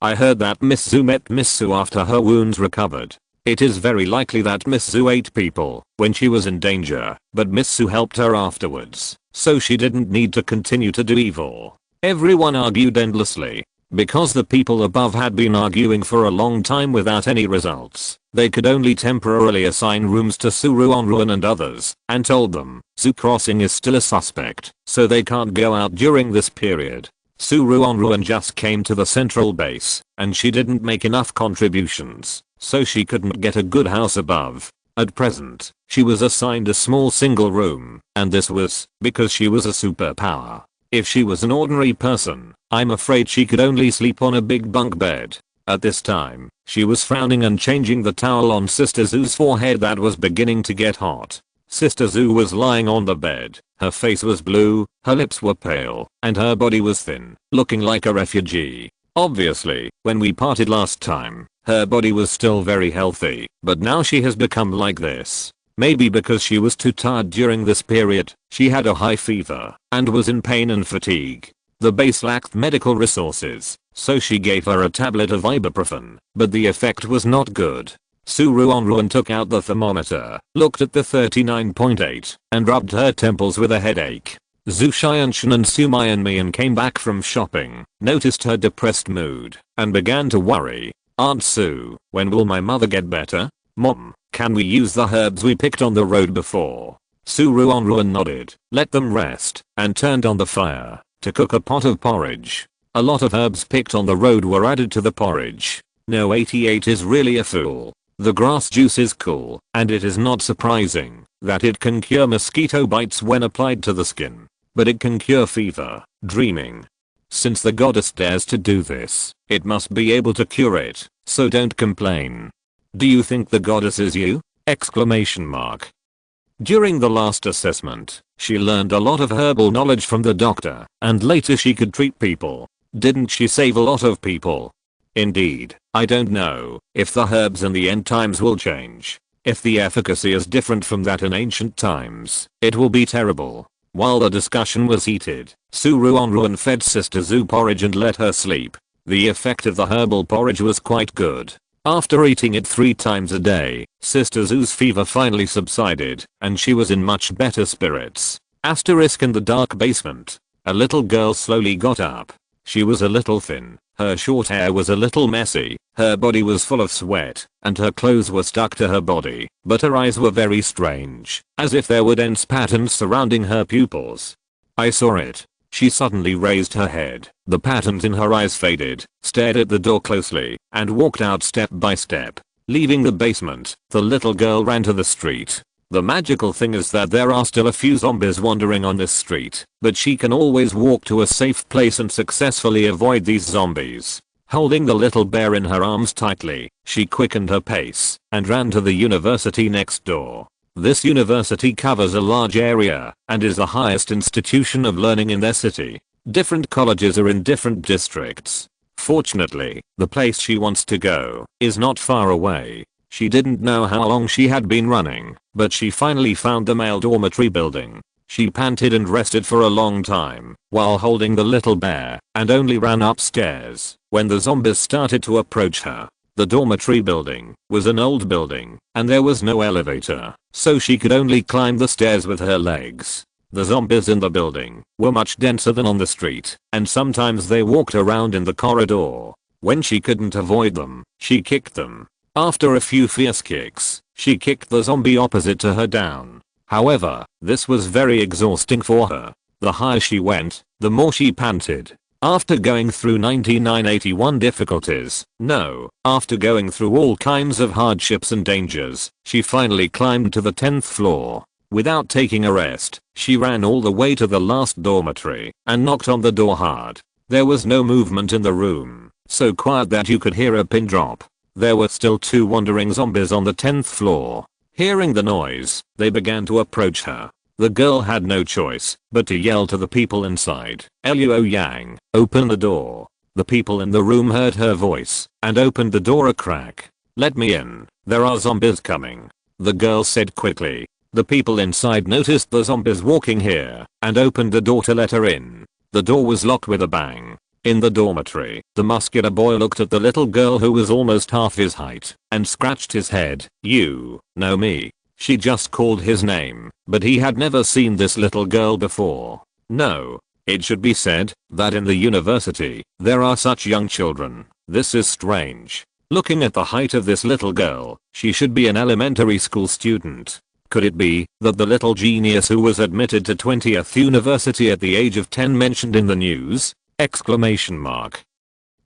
Speaker 1: I heard that Miss Zhu met Miss Zhu after her wounds recovered. It is very likely that Miss Zhu ate people when she was in danger, but Miss Zhu helped her afterwards, so she didn't need to continue to do evil. Everyone argued endlessly. Because the people above had been arguing for a long time without any results, they could only temporarily assign rooms to Ruanruan and others, and told them Zhu Crossing is still a suspect, so they can't go out during this period. Ruanruan just came to the central base, and she didn't make enough contributions, so she couldn't get a good house above. At present, she was assigned a small single room, and this was because she was a superpower. If she was an ordinary person, I'm afraid she could only sleep on a big bunk bed. At this time, she was frowning and changing the towel on Sister Zoo's forehead that was beginning to get hot. Sister Zoo was lying on the bed. Her face was blue, her lips were pale, and her body was thin, looking like a refugee. Obviously, when we parted last time, her body was still very healthy, but now she has become like this. Maybe because she was too tired during this period, she had a high fever, and was in pain and fatigue. The base lacked medical resources, so she gave her a tablet of ibuprofen, but the effect was not good. Ruanruan took out the thermometer, looked at the 39.8, and rubbed her temples with a headache. Zushianshan and Sumayanmian came back from shopping, noticed her depressed mood, and began to worry. Aunt Sue, when will my mother get better? Mom, can we use the herbs we picked on the road before? Ruanruan nodded, let them rest, and turned on the fire to cook a pot of porridge. A lot of herbs picked on the road were added to the porridge. No 88 is really a fool. The grass juice is cool, and it is not surprising that it can cure mosquito bites when applied to the skin. But it can cure fever, dreaming. Since the goddess dares to do this, it must be able to cure it, so don't complain. Do you think the goddess is you? Exclamation mark. During the last assessment, she learned a lot of herbal knowledge from the doctor, and later she could treat people. Didn't she save a lot of people? Indeed, I don't know if the herbs in the end times will change. If the efficacy is different from that in ancient times, it will be terrible. While the discussion was heated, Ruanruan fed Sister Zoo porridge and let her sleep. The effect of the herbal porridge was quite good. After eating it 3 times a day, Sister Zoo's fever finally subsided, and she was in much better spirits. Asterisk in the dark basement. A little girl slowly got up. She was a little thin, her short hair was a little messy, her body was full of sweat, and her clothes were stuck to her body, but her eyes were very strange, as if there were dense patterns surrounding her pupils. I saw it. She suddenly raised her head, the patterns in her eyes faded, stared at the door closely, and walked out step by step. Leaving the basement, the little girl ran to the street. The magical thing is that there are still a few zombies wandering on this street, but she can always walk to a safe place and successfully avoid these zombies. Holding the little bear in her arms tightly, she quickened her pace and ran to the university next door. This university covers a large area and is the highest institution of learning in their city. Different colleges are in different districts. Fortunately, the place she wants to go is not far away. She didn't know how long she had been running, but she finally found the male dormitory building. She panted and rested for a long time while holding the little bear and only ran upstairs when the zombies started to approach her. The dormitory building was an old building and there was no elevator, so she could only climb the stairs with her legs. The zombies in the building were much denser than on the street, and sometimes they walked around in the corridor. When she couldn't avoid them, she kicked them. After a few fierce kicks, she kicked the zombie opposite to her down. However, this was very exhausting for her. The higher she went, the more she panted. After going through 9981 difficulties, after going through all kinds of hardships and dangers, she finally climbed to the 10th floor. Without taking a rest, she ran all the way to the last dormitory and knocked on the door hard. There was no movement in the room, so quiet that you could hear a pin drop. There were still 2 wandering zombies on the 10th floor. Hearing the noise, they began to approach her. The girl had no choice but to yell to the people inside, "Luo Yang, open the door." The people in the room heard her voice and opened the door a crack. "Let me in, there are zombies coming," the girl said quickly. The people inside noticed the zombies walking here and opened the door to let her in. The door was locked with a bang. In the dormitory, the muscular boy looked at the little girl who was almost half his height and scratched his head. "You know me?" She just called his name, but he had never seen this little girl before. No. It should be said that in the university, there are such young children. This is strange. Looking at the height of this little girl, she should be an elementary school student. Could it be that the little genius who was admitted to 20th university at the age of 10 mentioned in the news? Exclamation mark.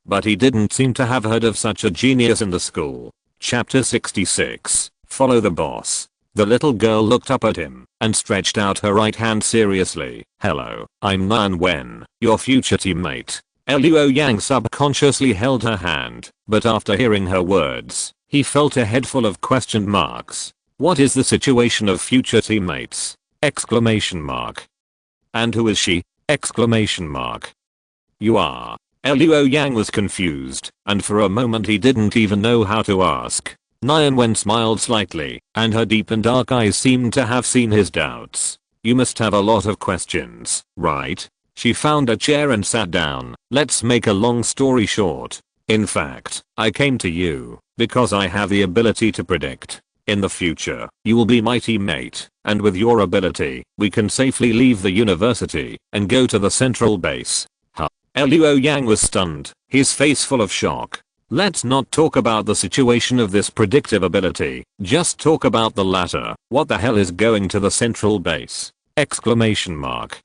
Speaker 1: But he didn't seem to have heard of such a genius in the school. Chapter 66. Follow the boss. The little girl looked up at him and stretched out her right hand seriously. "Hello, I'm Nan Wen, your future teammate." Luo Yang subconsciously held her hand, but after hearing her words, he felt a head full of question marks. What is the situation of future teammates? Exclamation mark. And who is she? Exclamation mark. You are. Luo Yang was confused, and for a moment he didn't even know how to ask. Nyan Wen smiled slightly, and her deep and dark eyes seemed to have seen his doubts. You must have a lot of questions, right? She found a chair and sat down. Let's make a long story short. In fact, I came to you because I have the ability to predict. In the future, you will be my teammate, and with your ability, we can safely leave the university and go to the central base. Huh. Luo Yang was stunned, his face full of shock. Let's not talk about the situation of this predictive ability, just talk about the latter. What the hell is going to the central base? Exclamation mark.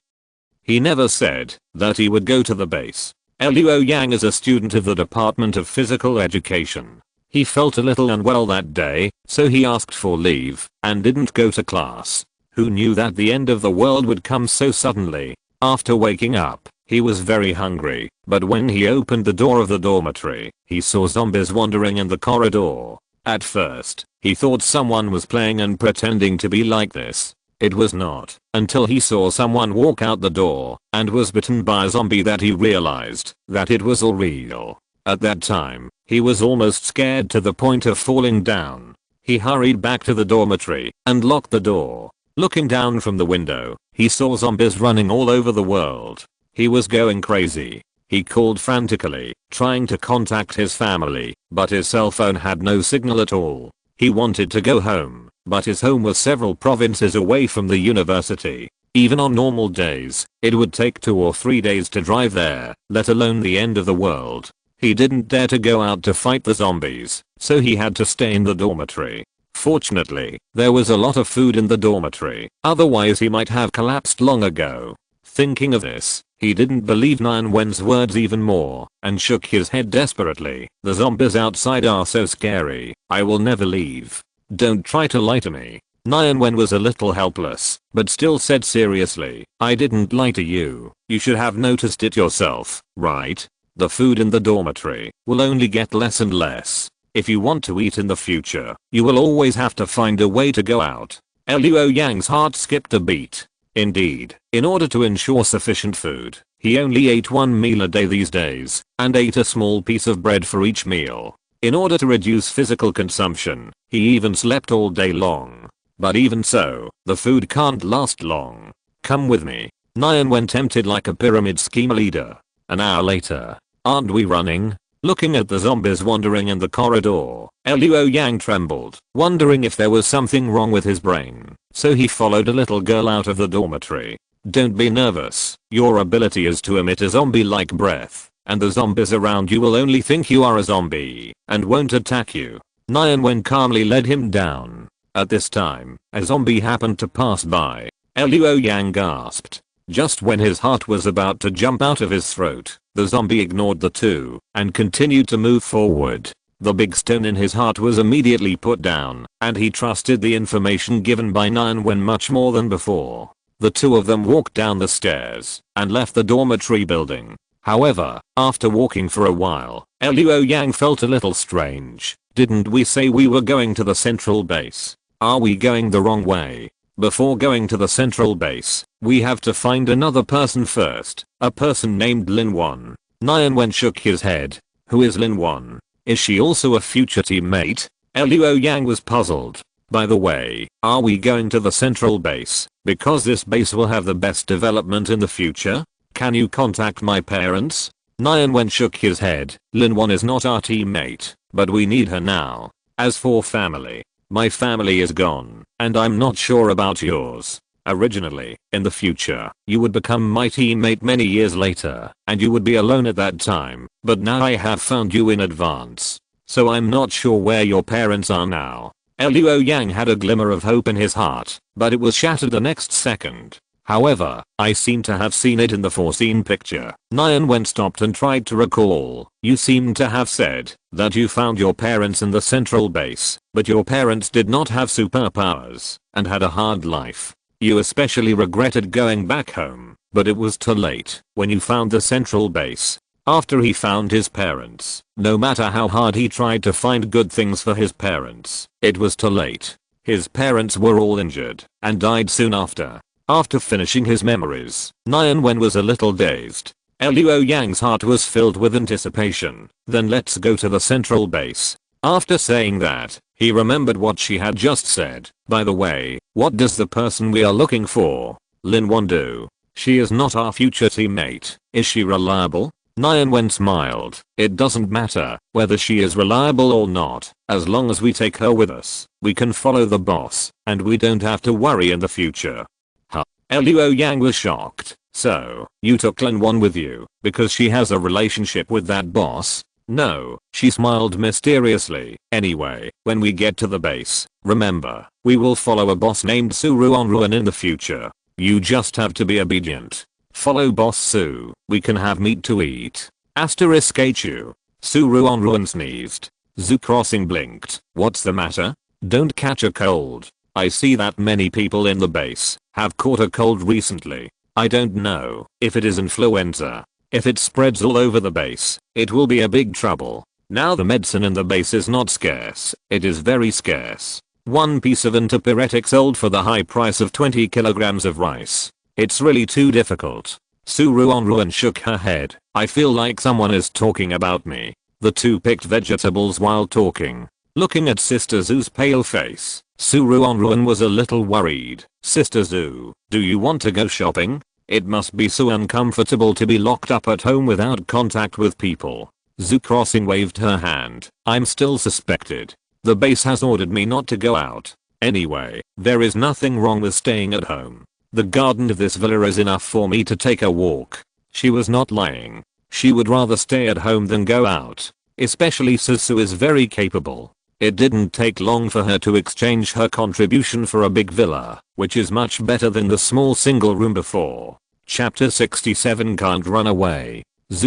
Speaker 1: He never said that he would go to the base. Luo Yang is a student of the Department of Physical Education. He felt a little unwell that day, so he asked for leave and didn't go to class. Who knew that the end of the world would come so suddenly? After waking up, he was very hungry, but when he opened the door of the dormitory, he saw zombies wandering in the corridor. At first, he thought someone was playing and pretending to be like this. It was not, until he saw someone walk out the door and was bitten by a zombie that he realized that it was all real. At that time, he was almost scared to the point of falling down. He hurried back to the dormitory and locked the door. Looking down from the window, he saw zombies running all over the world. He was going crazy. He called frantically, trying to contact his family, but his cell phone had no signal at all. He wanted to go home, but his home was several provinces away from the university. Even on normal days, it would take 2 or 3 days to drive there, let alone the end of the world. He didn't dare to go out to fight the zombies, so he had to stay in the dormitory. Fortunately, there was a lot of food in the dormitory, otherwise he might have collapsed long ago. Thinking of this, he didn't believe Nyan Wen's words even more, and shook his head desperately. The zombies outside are so scary, I will never leave. Don't try to lie to me. Nyan Wen was a little helpless, but still said seriously, I didn't lie to you. You should have noticed it yourself, right? The food in the dormitory will only get less and less. If you want to eat in the future, you will always have to find a way to go out. Luo Yang's heart skipped a beat. Indeed, in order to ensure sufficient food, he only ate 1 meal a day these days, and ate a small piece of bread for each meal. In order to reduce physical consumption, he even slept all day long. But even so, the food can't last long. Come with me. Nyan Wen tempted like a pyramid scheme leader. An hour later. Aren't we running? Looking at the zombies wandering in the corridor, Luo Yang trembled, wondering if there was something wrong with his brain. So he followed a little girl out of the dormitory. Don't be nervous. Your ability is to emit a zombie-like breath, and the zombies around you will only think you are a zombie and won't attack you. Nyan Wen calmly led him down. At this time, a zombie happened to pass by. Luo Yang gasped. Just when his heart was about to jump out of his throat, the zombie ignored the two and continued to move forward. The big stone in his heart was immediately put down, and he trusted the information given by Nyan Wen much more than before. The two of them walked down the stairs and left the dormitory building. However, after walking for a while, Luo Yang felt a little strange. Didn't we say we were going to the central base? Are we going the wrong way? Before going to the central base, we have to find another person first, a person named Lin Wan. Nyan Wen shook his head. Who is Lin Wan? Is she also a future teammate? Luo Yang was puzzled. By the way, are we going to the central base, because this base will have the best development in the future? Can you contact my parents? Nyan Wen shook his head. Lin Wan is not our teammate, but we need her now. As for family, my family is gone, and I'm not sure about yours. Originally, in the future, you would become my teammate many years later, and you would be alone at that time, but now I have found you in advance. So I'm not sure where your parents are now. Luo Yang had a glimmer of hope in his heart, but it was shattered the next second. However, I seem to have seen it in the foreseen picture. Nyan Wen stopped and tried to recall. You seem to have said that you found your parents in the central base, but your parents did not have superpowers and had a hard life. You especially regretted going back home, but it was too late when you found the central base. After he found his parents, no matter how hard he tried to find good things for his parents, it was too late. His parents were all injured and died soon after. After finishing his memories, Ruanruan was a little dazed. Luo Yang's heart was filled with anticipation. Then let's go to the central base. After saying that, he remembered what she had just said. By the way, what does the person we are looking for, Ruanruan, do? She is not our future teammate. Is she reliable? Ruanruan smiled. It doesn't matter whether she is reliable or not. As long as we take her with us, we can follow the boss, and we don't have to worry in the future. Huh? Luo Yang was shocked. So, you took Ruanruan with you because she has a relationship with that boss? No, she smiled mysteriously. Anyway, when we get to the base, remember, we will follow a boss named Ruanruan in the future. You just have to be obedient. Follow Boss Su. We can have meat to eat. Asterisk HU. Ruanruan sneezed. Crossing blinked. What's the matter? Don't catch a cold. I see that many people in the base have caught a cold recently. I don't know if it is influenza. If it spreads all over the base, it will be a big trouble. Now the medicine in the base is not scarce. It is very scarce. One piece of antipyretic sold for the high price of 20 kilograms of rice. It's really too difficult. Ruanruan shook her head. I feel like someone is talking about me. The two picked vegetables while talking. Looking at Sister Zhu's pale face, Ruanruan was a little worried. Sister Zhu, do you want to go shopping? It must be so uncomfortable to be locked up at home without contact with people. Crossing waved her hand. I'm still suspected. The base has ordered me not to go out. Anyway, there is nothing wrong with staying at home. The garden of this villa is enough for me to take a walk. She was not lying. She would rather stay at home than go out. Especially Susu is very capable. It didn't take long for her to exchange her contribution for a big villa, which is much better than the small single room before. Chapter 67 Can't Run Away.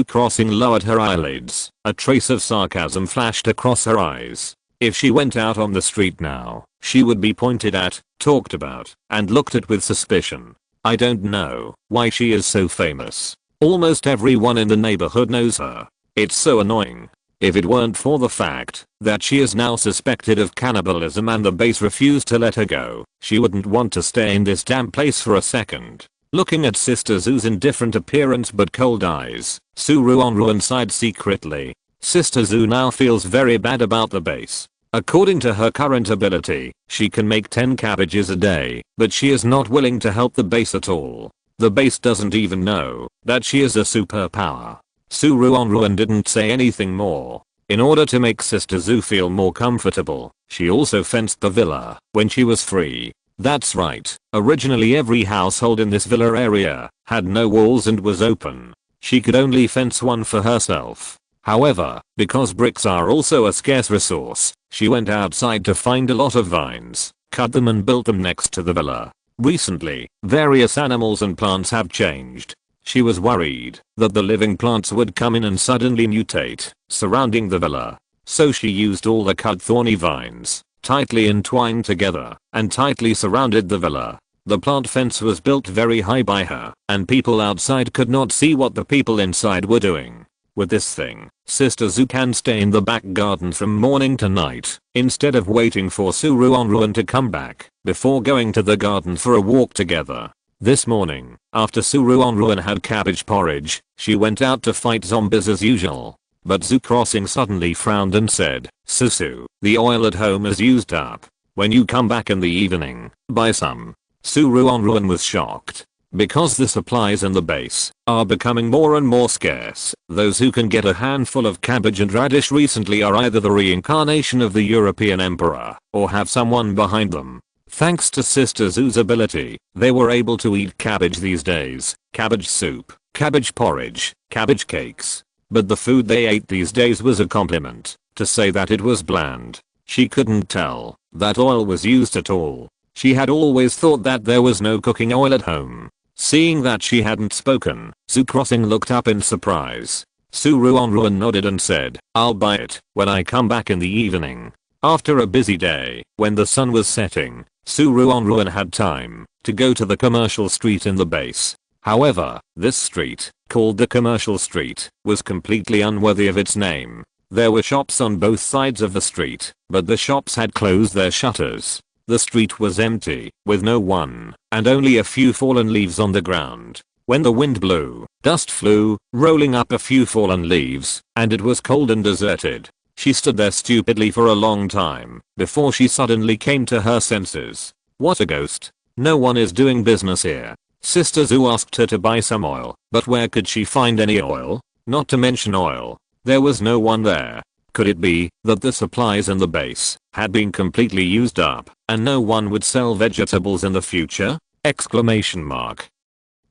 Speaker 1: Crossing lowered her eyelids. A trace of sarcasm flashed across her eyes. If she went out on the street now, she would be pointed at, talked about, and looked at with suspicion. I don't know why she is so famous. Almost everyone in the neighborhood knows her. It's so annoying. If it weren't for the fact that she is now suspected of cannibalism and the base refused to let her go, she wouldn't want to stay in this damn place for a second. Looking at Sister Zhu's indifferent appearance but cold eyes, Ruanruan sighed secretly. Sister Zhu now feels very bad about the base. According to her current ability, she can make 10 cabbages a day, but she is not willing to help the base at all. The base doesn't even know that she is a superpower. Ruanruan didn't say anything more. In order to make Sister Zhu feel more comfortable, she also fenced the villa when she was free. That's right, originally every household in this villa area had no walls and was open. She could only fence one for herself. However, because bricks are also a scarce resource, she went outside to find a lot of vines, cut them and built them next to the villa. Recently, various animals and plants have changed. She was worried that the living plants would come in and suddenly mutate, surrounding the villa. So she used all the cut thorny vines, tightly entwined together, and tightly surrounded the villa. The plant fence was built very high by her, and people outside could not see what the people inside were doing. With this thing, Sister Zhu can stay in the back garden from morning to night, instead of waiting for Ruanruan to come back, before going to the garden for a walk together. This morning, after Ruanruan had cabbage porridge, she went out to fight zombies as usual. But Crossing suddenly frowned and said, Susu, the oil at home is used up. When you come back in the evening, buy some. Ruanruan was shocked. Because the supplies in the base are becoming more and more scarce, those who can get a handful of cabbage and radish recently are either the reincarnation of the European emperor, or have someone behind them. Thanks to Sister Zhu's ability, they were able to eat cabbage these days, cabbage soup, cabbage porridge, cabbage cakes. But the food they ate these days was a compliment. To say that it was bland, she couldn't tell that oil was used at all. She had always thought that there was no cooking oil at home. Seeing that she hadn't spoken, Crossing looked up in surprise. Ruanruan nodded and said, I'll buy it when I come back in the evening. After a busy day, when the sun was setting, Ruanruan had time to go to the commercial street in the base. However, this street, called the Commercial Street, was completely unworthy of its name. There were shops on both sides of the street, but the shops had closed their shutters. The street was empty, with no one, and only a few fallen leaves on the ground. When the wind blew, dust flew, rolling up a few fallen leaves, and it was cold and deserted. She stood there stupidly for a long time, before she suddenly came to her senses. What a ghost. No one is doing business here. Sister Zoo asked her to buy some oil, but where could she find any oil? Not to mention oil. There was no one there. Could it be that the supplies in the base had been completely used up and no one would sell vegetables in the future? Exclamation mark.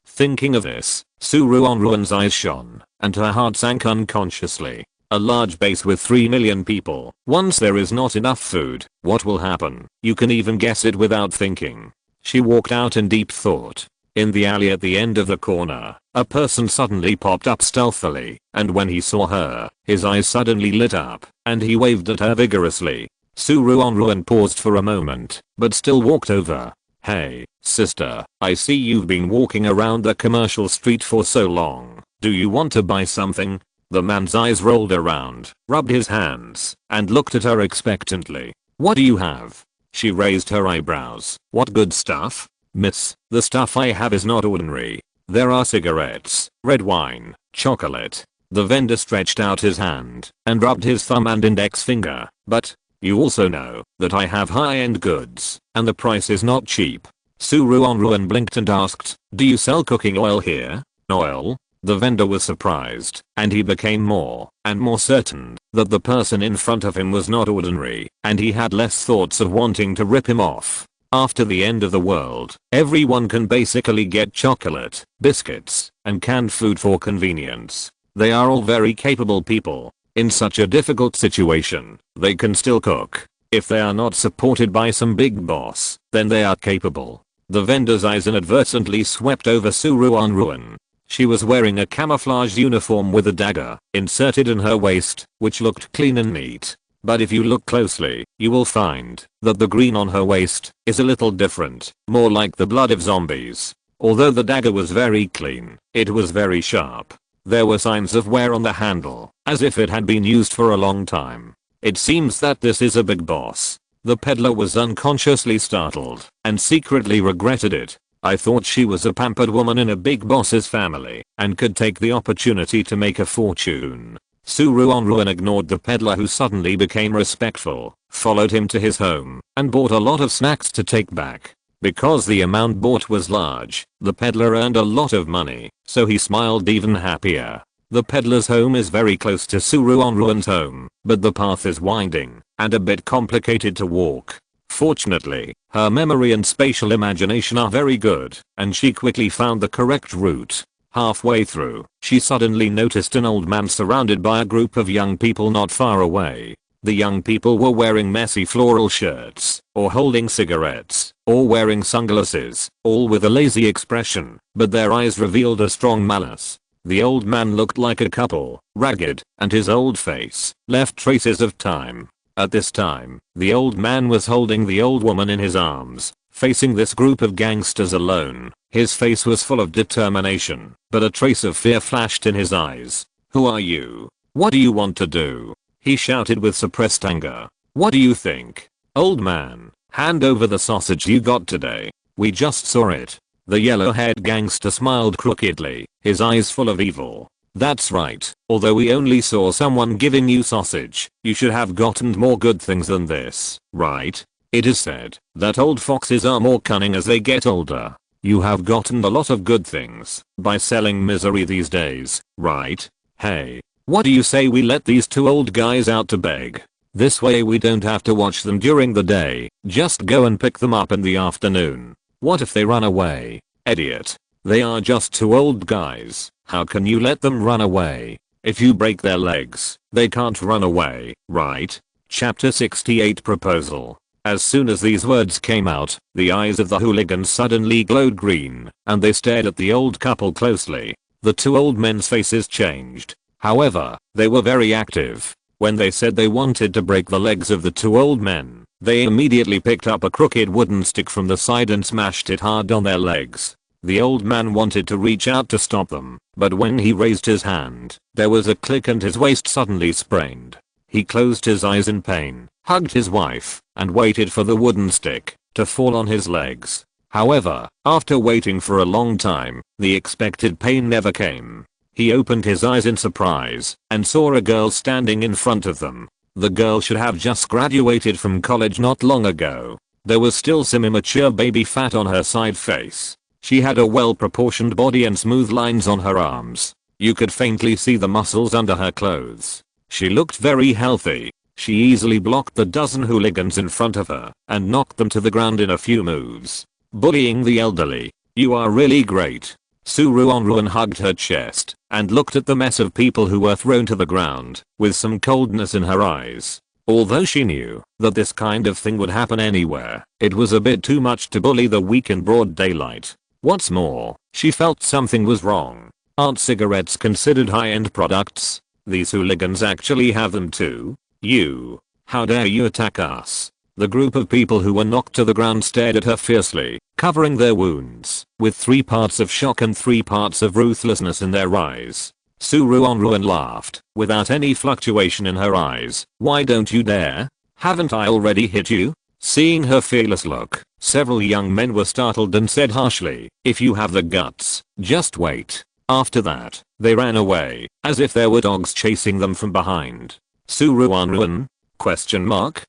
Speaker 1: Thinking of this, Ruanruan's eyes shone and her heart sank unconsciously. A large base with 3 million people. Once there is not enough food, what will happen? You can even guess it without thinking. She walked out in deep thought. In the alley at the end of the corner, a person suddenly popped up stealthily, and when he saw her, his eyes suddenly lit up, and he waved at her vigorously. Ruanruan paused for a moment, but still walked over. Hey, sister, I see you've been walking around the Commercial Street for so long. Do you want to buy something? The man's eyes rolled around, rubbed his hands, and looked at her expectantly. What do you have? She raised her eyebrows. What good stuff? Miss, the stuff I have is not ordinary. There are cigarettes, red wine, chocolate. The vendor stretched out his hand and rubbed his thumb and index finger. But, you also know that I have high-end goods, and the price is not cheap. Ruanruan blinked and asked, do you sell cooking oil here? Oil? The vendor was surprised, and he became more and more certain that the person in front of him was not ordinary, and he had less thoughts of wanting to rip him off. After the end of the world, everyone can basically get chocolate, biscuits, and canned food for convenience. They are all very capable people. In such a difficult situation, they can still cook. If they are not supported by some big boss, then they are capable. The vendor's eyes inadvertently swept over Ruanruan. She was wearing a camouflage uniform with a dagger inserted in her waist, which looked clean and neat. But if you look closely, you will find that the green on her waist is a little different, more like the blood of zombies. Although the dagger was very clean, it was very sharp. There were signs of wear on the handle, as if it had been used for a long time. It seems that this is a big boss. The peddler was unconsciously startled and secretly regretted it. I thought she was a pampered woman in a big boss's family and could take the opportunity to make a fortune. Ruanruan ignored the peddler, who suddenly became respectful, followed him to his home, and bought a lot of snacks to take back. Because the amount bought was large, the peddler earned a lot of money, so he smiled even happier. The peddler's home is very close to Ruanruan's home, but the path is winding and a bit complicated to walk. Fortunately, her memory and spatial imagination are very good, and she quickly found the correct route. Halfway through, she suddenly noticed an old man surrounded by a group of young people not far away. The young people were wearing messy floral shirts, or holding cigarettes, or wearing sunglasses, all with a lazy expression, but their eyes revealed a strong malice. The old man looked like a couple, ragged, and his old face left traces of time. At this time, the old man was holding the old woman in his arms, facing this group of gangsters alone. His face was full of determination, but a trace of fear flashed in his eyes. Who are you? What do you want to do? He shouted with suppressed anger. What do you think? Old man, hand over the sausage you got today. We just saw it. The yellow-haired gangster smiled crookedly, his eyes full of evil. That's right, although we only saw someone giving you sausage, you should have gotten more good things than this, right? It is said that old foxes are more cunning as they get older. You have gotten a lot of good things by selling misery these days, right? Hey, what do you say we let these two old guys out to beg? This way we don't have to watch them during the day, just go and pick them up in the afternoon. What if they run away? Idiot. They are just two old guys. How can you let them run away? If you break their legs, they can't run away, right? Chapter 68 Proposal. As soon as these words came out, the eyes of the hooligans suddenly glowed green, and they stared at the old couple closely. The two old men's faces changed. However, they were very active. When they said they wanted to break the legs of the two old men, they immediately picked up a crooked wooden stick from the side and smashed it hard on their legs. The old man wanted to reach out to stop them, but when he raised his hand, there was a click and his waist suddenly sprained. He closed his eyes in pain, hugged his wife, and waited for the wooden stick to fall on his legs. However, after waiting for a long time, the expected pain never came. He opened his eyes in surprise and saw a girl standing in front of them. The girl should have just graduated from college not long ago. There was still some immature baby fat on her side face. She had a well-proportioned body and smooth lines on her arms. You could faintly see the muscles under her clothes. She looked very healthy. She easily blocked the dozen hooligans in front of her and knocked them to the ground in a few moves. Bullying the elderly. You are really great. Ruanruan hugged her chest and looked at the mess of people who were thrown to the ground with some coldness in her eyes. Although she knew that this kind of thing would happen anywhere, it was a bit too much to bully the weak in broad daylight. What's more, she felt something was wrong. Aren't cigarettes considered high-end products? These hooligans actually have them too. You. How dare you attack us? The group of people who were knocked to the ground stared at her fiercely, covering their wounds with 3 parts of shock and 3 parts of ruthlessness in their eyes. Ruanruan laughed without any fluctuation in her eyes. Why don't you dare? Haven't I already hit you? Seeing her fearless look, several young men were startled and said harshly, if you have the guts, just wait. After that, they ran away, as if there were dogs chasing them from behind. Ruanruan? Question mark?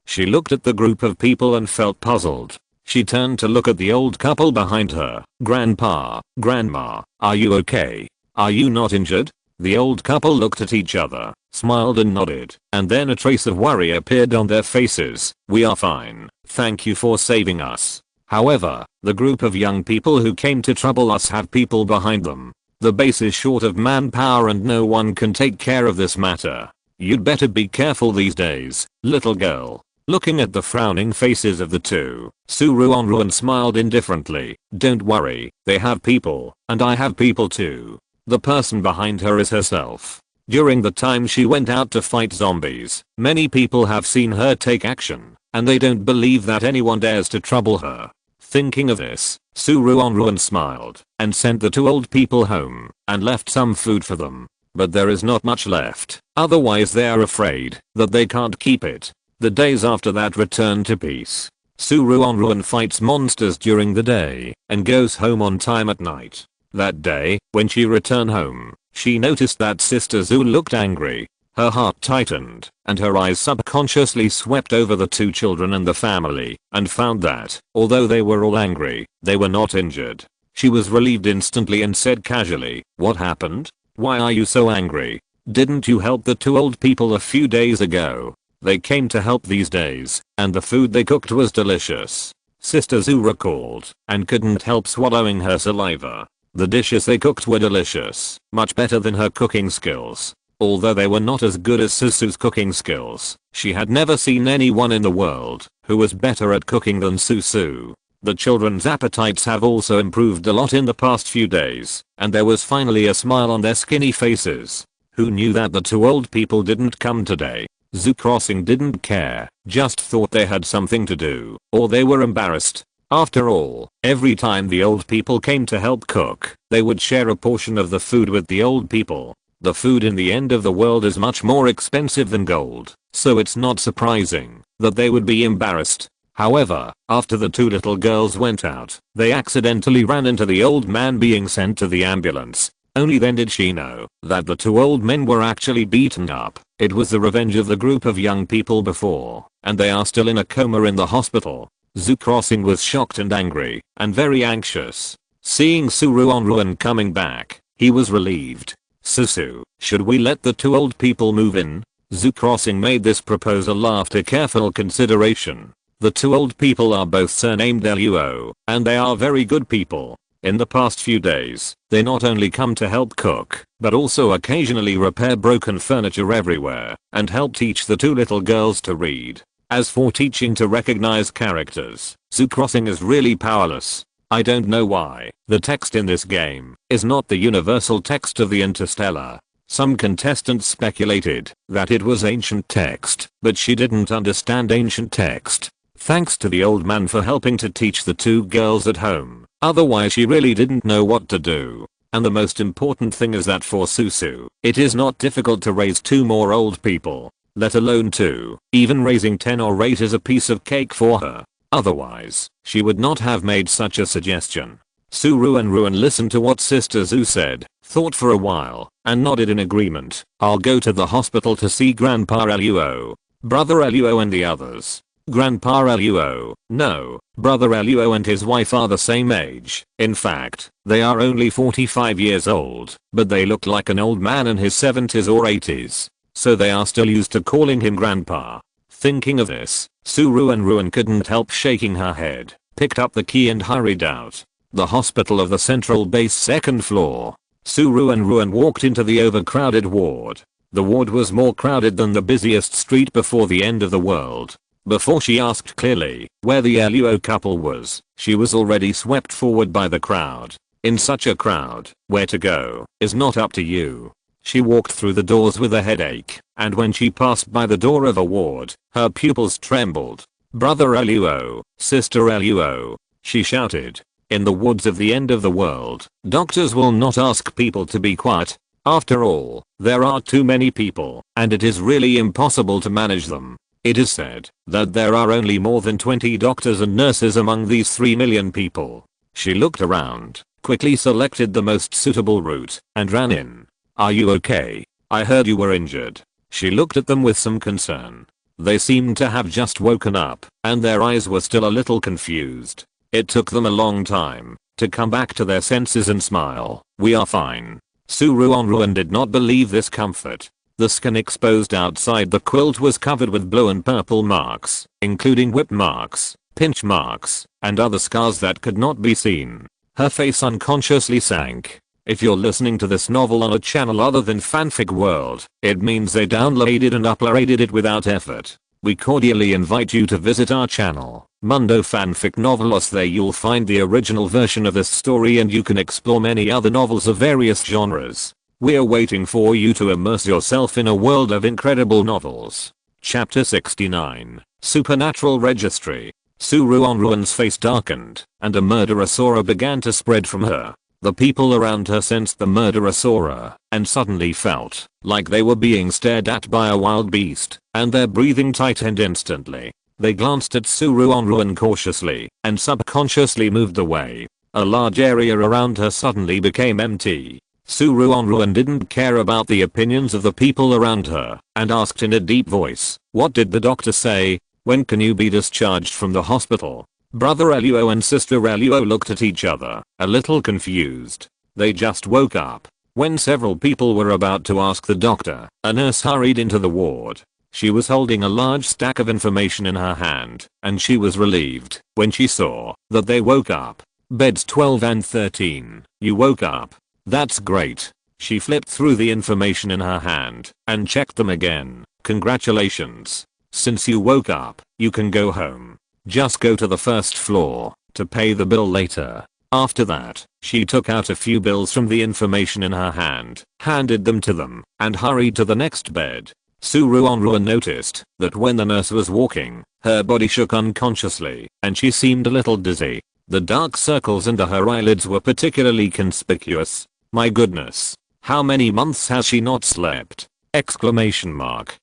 Speaker 1: She looked at the group of people and felt puzzled. She turned to look at the old couple behind her. Grandpa, Grandma, are you okay? Are you not injured? The old couple looked at each other, smiled and nodded, and then a trace of worry appeared on their faces. We are fine. Thank you for saving us. However, the group of young people who came to trouble us have people behind them. The base is short of manpower and no one can take care of this matter. You'd better be careful these days, little girl. Looking at the frowning faces of the two, Ruanruan smiled indifferently. Don't worry, they have people, and I have people too. The person behind her is herself. During the time she went out to fight zombies, many people have seen her take action, and they don't believe that anyone dares to trouble her. Thinking of this, Ruanruan smiled and sent the 2 old people home and left some food for them. But there is not much left, otherwise they are afraid that they can't keep it. The days after that return to peace. Ruanruan fights monsters during the day and goes home on time at night. That day, when she returned home, she noticed that Sister Zu looked angry. Her heart tightened, and her eyes subconsciously swept over the 2 children and the family, and found that, although they were all angry, they were not injured. She was relieved instantly and said casually, what happened? Why are you so angry? Didn't you help the 2 old people a few days ago? They came to help these days, and the food they cooked was delicious. Sister Zu recalled, and couldn't help swallowing her saliva. The dishes they cooked were delicious, much better than her cooking skills. Although they were not as good as Susu's cooking skills, she had never seen anyone in the world who was better at cooking than Susu. The children's appetites have also improved a lot in the past few days, and there was finally a smile on their skinny faces. Who knew that the 2 old people didn't come today? Zoo Crossing didn't care, just thought they had something to do, or they were embarrassed. After all, every time the old people came to help cook, they would share a portion of the food with the old people. The food in the end of the world is much more expensive than gold, so it's not surprising that they would be embarrassed. However, after the 2 little girls went out, they accidentally ran into the old man being sent to the ambulance. Only then did she know that the 2 old men were actually beaten up. It was the revenge of the group of young people before, and they are still in a coma in the hospital. Zoo Crossing was shocked and angry, and very anxious. Seeing Ruanruan coming back, he was relieved. Susu, should we let the 2 old people move in? Zoo Crossing made this proposal after careful consideration. The 2 old people are both surnamed Luo, and they are very good people. In the past few days, they not only come to help cook, but also occasionally repair broken furniture everywhere, and help teach the 2 little girls to read. As for teaching to recognize characters, Zoo Crossing is really powerless. I don't know why the text in this game is not the universal text of the Interstellar. Some contestants speculated that it was ancient text, but she didn't understand ancient text. Thanks to the old man for helping to teach the 2 girls at home, Otherwise she really didn't know what to do. And the most important thing is that for Susu, it is not difficult to raise 2 more old people, let alone 2. Even raising 10 or 8 is a piece of cake for her. Otherwise, she would not have made such a suggestion. Ruanruan listened to what Sister Zhu said, thought for a while, and nodded in agreement. I'll go to the hospital to see Grandpa Luo, Brother Luo and the others. Grandpa Luo, no, Brother Luo and his wife are the same age. In fact, they are only 45 years old, but they look like an old man in his 70s or 80s. So they are still used to calling him Grandpa. Thinking of this, Ruanruan couldn't help shaking her head, picked up the key and hurried out. The hospital of the central base 2nd floor. Ruanruan walked into the overcrowded ward. The ward was more crowded than the busiest street before the end of the world. Before she asked clearly where the Luo couple was, she was already swept forward by the crowd. In such a crowd, where to go is not up to you. She walked through the doors with a headache, and when she passed by the door of a ward, her pupils trembled. Brother Luo, Sister Luo, she shouted. In the woods of the end of the world, doctors will not ask people to be quiet. After all, there are too many people, and it is really impossible to manage them. It is said that there are only more than 20 doctors and nurses among these 3 million people. She looked around, quickly selected the most suitable route, and ran in. Are you okay? I heard you were injured. She looked at them with some concern. They seemed to have just woken up, and their eyes were still a little confused. It took them a long time to come back to their senses and smile. We are fine. Ruanruan did not believe this comfort. The skin exposed outside the quilt was covered with blue and purple marks, including whip marks, pinch marks, and other scars that could not be seen. Her face unconsciously sank. If you're listening to this novel on a channel other than Fanfic World, it means they downloaded and uploaded it without effort. We cordially invite you to visit our channel, Mundo Fanfic Novelos. There you'll find the original version of this story and you can explore many other novels of various genres. We're waiting for you to immerse yourself in a world of incredible novels. Chapter 69, Supernatural Registry. Ruanruan's face darkened, and a murderous aura began to spread from her. The people around her sensed the murderous aura, and suddenly felt like they were being stared at by a wild beast, and their breathing tightened instantly. They glanced at Ruanruan cautiously, and subconsciously moved away. A large area around her suddenly became empty. Ruanruan didn't care about the opinions of the people around her, and asked in a deep voice, "What did the doctor say? When can you be discharged from the hospital?" Brother Luo and Sister Luo looked at each other, a little confused. They just woke up. When several people were about to ask the doctor, a nurse hurried into the ward. She was holding a large stack of information in her hand, and she was relieved when she saw that they woke up. Beds 12 and 13. You woke up. That's great. She flipped through the information in her hand and checked them again. Congratulations. Since you woke up, you can go home. Just go to the 1st floor to pay the bill later. After that, she took out a few bills from the information in her hand, handed them to them, and hurried to the next bed. Ruanruan noticed that when the nurse was walking, her body shook unconsciously, and she seemed a little dizzy. The dark circles under her eyelids were particularly conspicuous. My goodness. How many months has she not slept? Exclamation mark.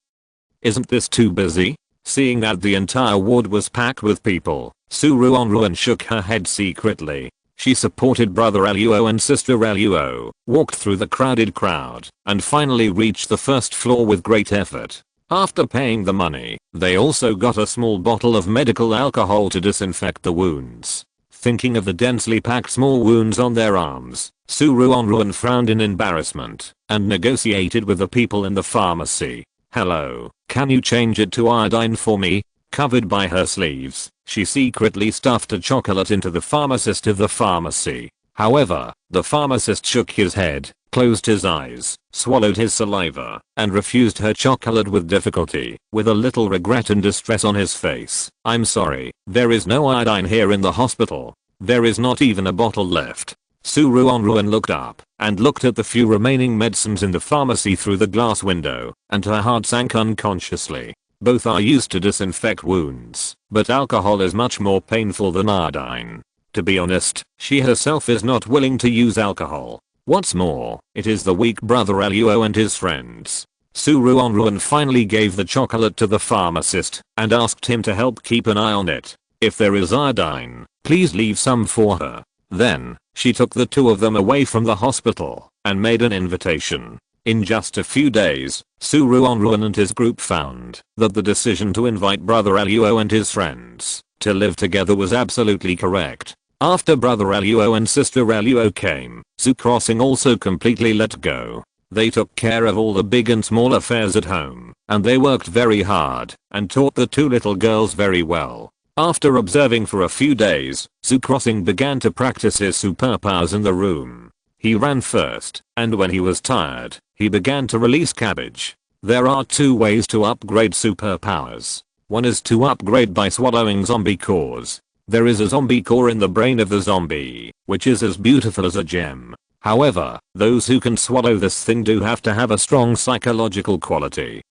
Speaker 1: Isn't this too busy? Seeing that the entire ward was packed with people, Ruanruan shook her head secretly. She supported Brother Luo and Sister Luo, walked through the crowded crowd, and finally reached the 1st floor with great effort. After paying the money, they also got a small bottle of medical alcohol to disinfect the wounds. Thinking of the densely packed small wounds on their arms, Ruanruan frowned in embarrassment, and negotiated with the people in the pharmacy. "Hello, can you change it to iodine for me?" Covered by her sleeves, she secretly stuffed a chocolate into the pharmacist of the pharmacy. However, the pharmacist shook his head, closed his eyes, swallowed his saliva, and refused her chocolate with difficulty, with a little regret and distress on his face. "I'm sorry, there is no iodine here in the hospital. There is not even a bottle left." Ruanruan looked up and looked at the few remaining medicines in the pharmacy through the glass window, and her heart sank unconsciously. Both are used to disinfect wounds, but alcohol is much more painful than iodine. To be honest, she herself is not willing to use alcohol. What's more, it is the weak brother Luo and his friends. Ruanruan finally gave the chocolate to the pharmacist and asked him to help keep an eye on it. If there is iodine, please leave some for her. Then, she took the two of them away from the hospital and made an invitation. In just a few days, Ruanruan and his group found that the decision to invite brother Luo and his friends to live together was absolutely correct. After brother Luo and sister Luo came, Crossing also completely let go. They took care of all the big and small affairs at home, and they worked very hard and taught the two little girls very well. After observing for a few days, Crossing began to practice his superpowers in the room. He ran first, and when he was tired, he began to release cabbage. There are two ways to upgrade superpowers. One is to upgrade by swallowing zombie cores. There is a zombie core in the brain of the zombie, which is as beautiful as a gem. However, those who can swallow this thing do have to have a strong psychological quality.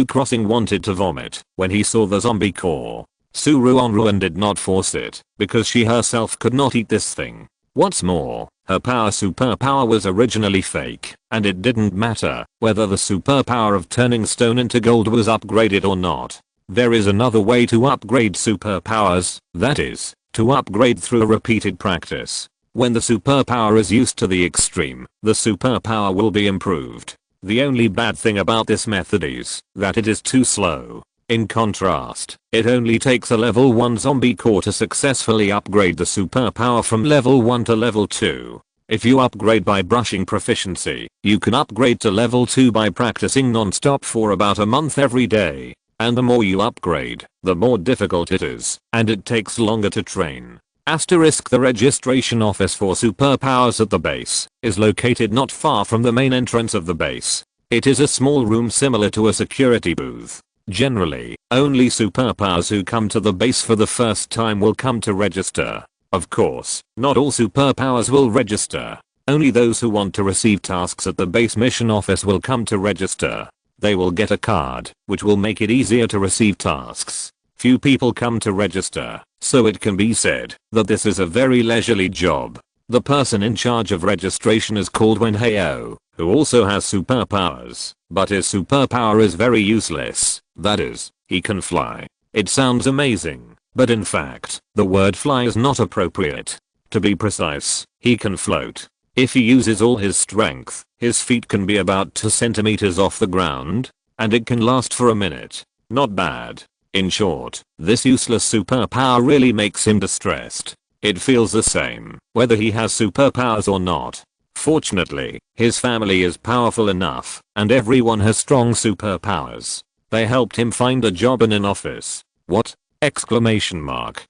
Speaker 1: Crossing wanted to vomit when he saw the zombie core. Ruanruan did not force it, because she herself could not eat this thing. What's more, her superpower was originally fake, and it didn't matter whether the superpower of turning stone into gold was upgraded or not. There is another way to upgrade superpowers, that is, to upgrade through repeated practice. When the superpower is used to the extreme, the superpower will be improved. The only bad thing about this method is that it is too slow. In contrast, it only takes a level 1 zombie core to successfully upgrade the superpower from level 1 to level 2. If you upgrade by brushing proficiency, you can upgrade to level 2 by practicing non-stop for about a month every day. And the more you upgrade, the more difficult it is, and it takes longer to train. Asterisk the registration office for superpowers at the base is located not far from the main entrance of the base. It is a small room similar to a security booth. Generally, only superpowers who come to the base for the first time will come to register. Of course, not all superpowers will register. Only those who want to receive tasks at the base mission office will come to register. They will get a card, which will make it easier to receive tasks. Few people come to register, so it can be said that this is a very leisurely job. The person in charge of registration is called Wenheo, who also has superpowers, but his superpower is very useless. That is, he can fly. It sounds amazing, but in fact, the word fly is not appropriate. To be precise, he can float. If he uses all his strength, his feet can be about 2 centimeters off the ground, and it can last for a minute. Not bad. In short, this useless superpower really makes him distressed. It feels the same, whether he has superpowers or not. Fortunately, his family is powerful enough, and everyone has strong superpowers. They helped him find a job in an office. What? Exclamation mark.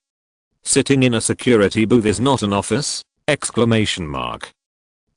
Speaker 1: Sitting in a security booth is not an office? Exclamation mark.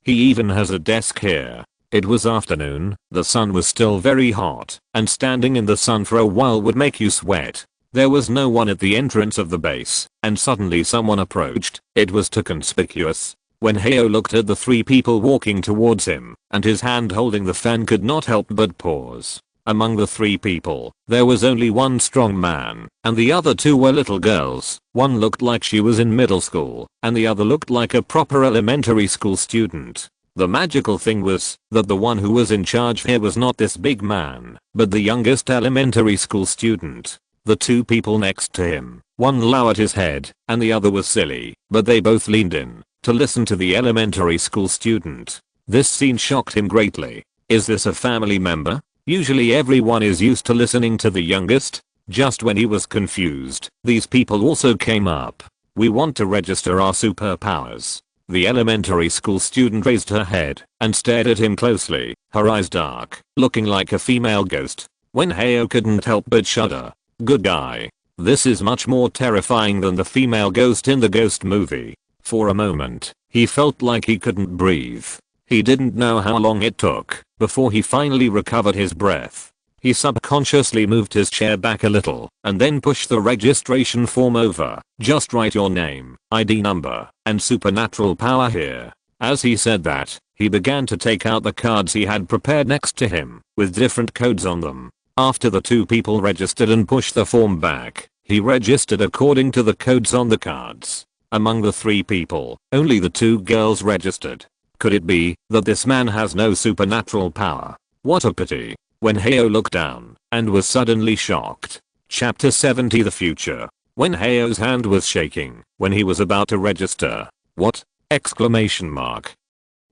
Speaker 1: He even has a desk here. It was afternoon, the sun was still very hot, and standing in the sun for a while would make you sweat. There was no one at the entrance of the base, and suddenly someone approached. It was too conspicuous. When Heo looked at the 3 people walking towards him, and his hand holding the fan could not help but pause. Among the 3 people, there was only one strong man, and the other 2 were little girls. One looked like she was in middle school, and the other looked like a proper elementary school student. The magical thing was that the one who was in charge here was not this big man, but the youngest elementary school student. The 2 people next to him, one lowered his head, and the other was silly, but they both leaned in to listen to the elementary school student. This scene shocked him greatly. Is this a family member? Usually everyone is used to listening to the youngest. Just when he was confused, these people also came up. We want to register our superpowers. The elementary school student raised her head and stared at him closely, her eyes dark, looking like a female ghost. When Heo couldn't help but shudder. Good guy. This is much more terrifying than the female ghost in the Ghost movie. For a moment, he felt like he couldn't breathe. He didn't know how long it took before he finally recovered his breath. He subconsciously moved his chair back a little and then pushed the registration form over. Just write your name, ID number, and supernatural power here. As he said that, he began to take out the cards he had prepared next to him with different codes on them. After the 2 people registered and pushed the form back, he registered according to the codes on the cards. Among the 3 people, only the 2 girls registered. Could it be that this man has no supernatural power? What a pity. When Heo looked down and was suddenly shocked. Chapter 70 The Future. When Heo's hand was shaking when he was about to register. What? Exclamation mark.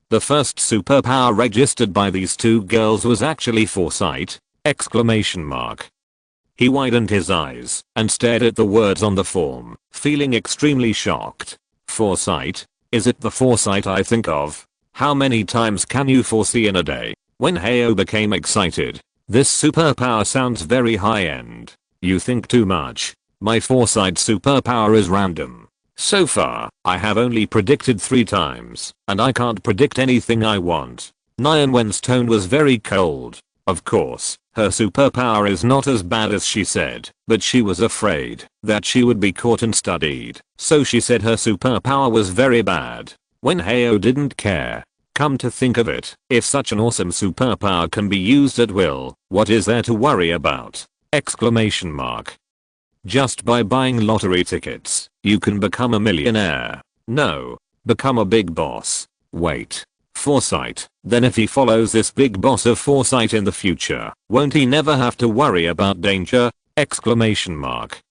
Speaker 1: The first superpower registered by these 2 girls was actually foresight. Exclamation mark. He widened his eyes and stared at the words on the form, feeling extremely shocked. Foresight? Is it the foresight I think of? How many times can you foresee in a day? When Heo became excited. This superpower sounds very high-end. You think too much. My foresight superpower is random. So far, I have only predicted 3 times, and I can't predict anything I want. Nyanwen's tone was very cold. Of course, her superpower is not as bad as she said, but she was afraid that she would be caught and studied, so she said her superpower was very bad. When Heo didn't care. Come to think of it, if such an awesome superpower can be used at will, what is there to worry about? Exclamation mark. Just by buying lottery tickets, you can become a millionaire. No. Become a big boss. Wait. Foresight. Then if he follows this big boss of foresight in the future, won't he never have to worry about danger? Exclamation mark.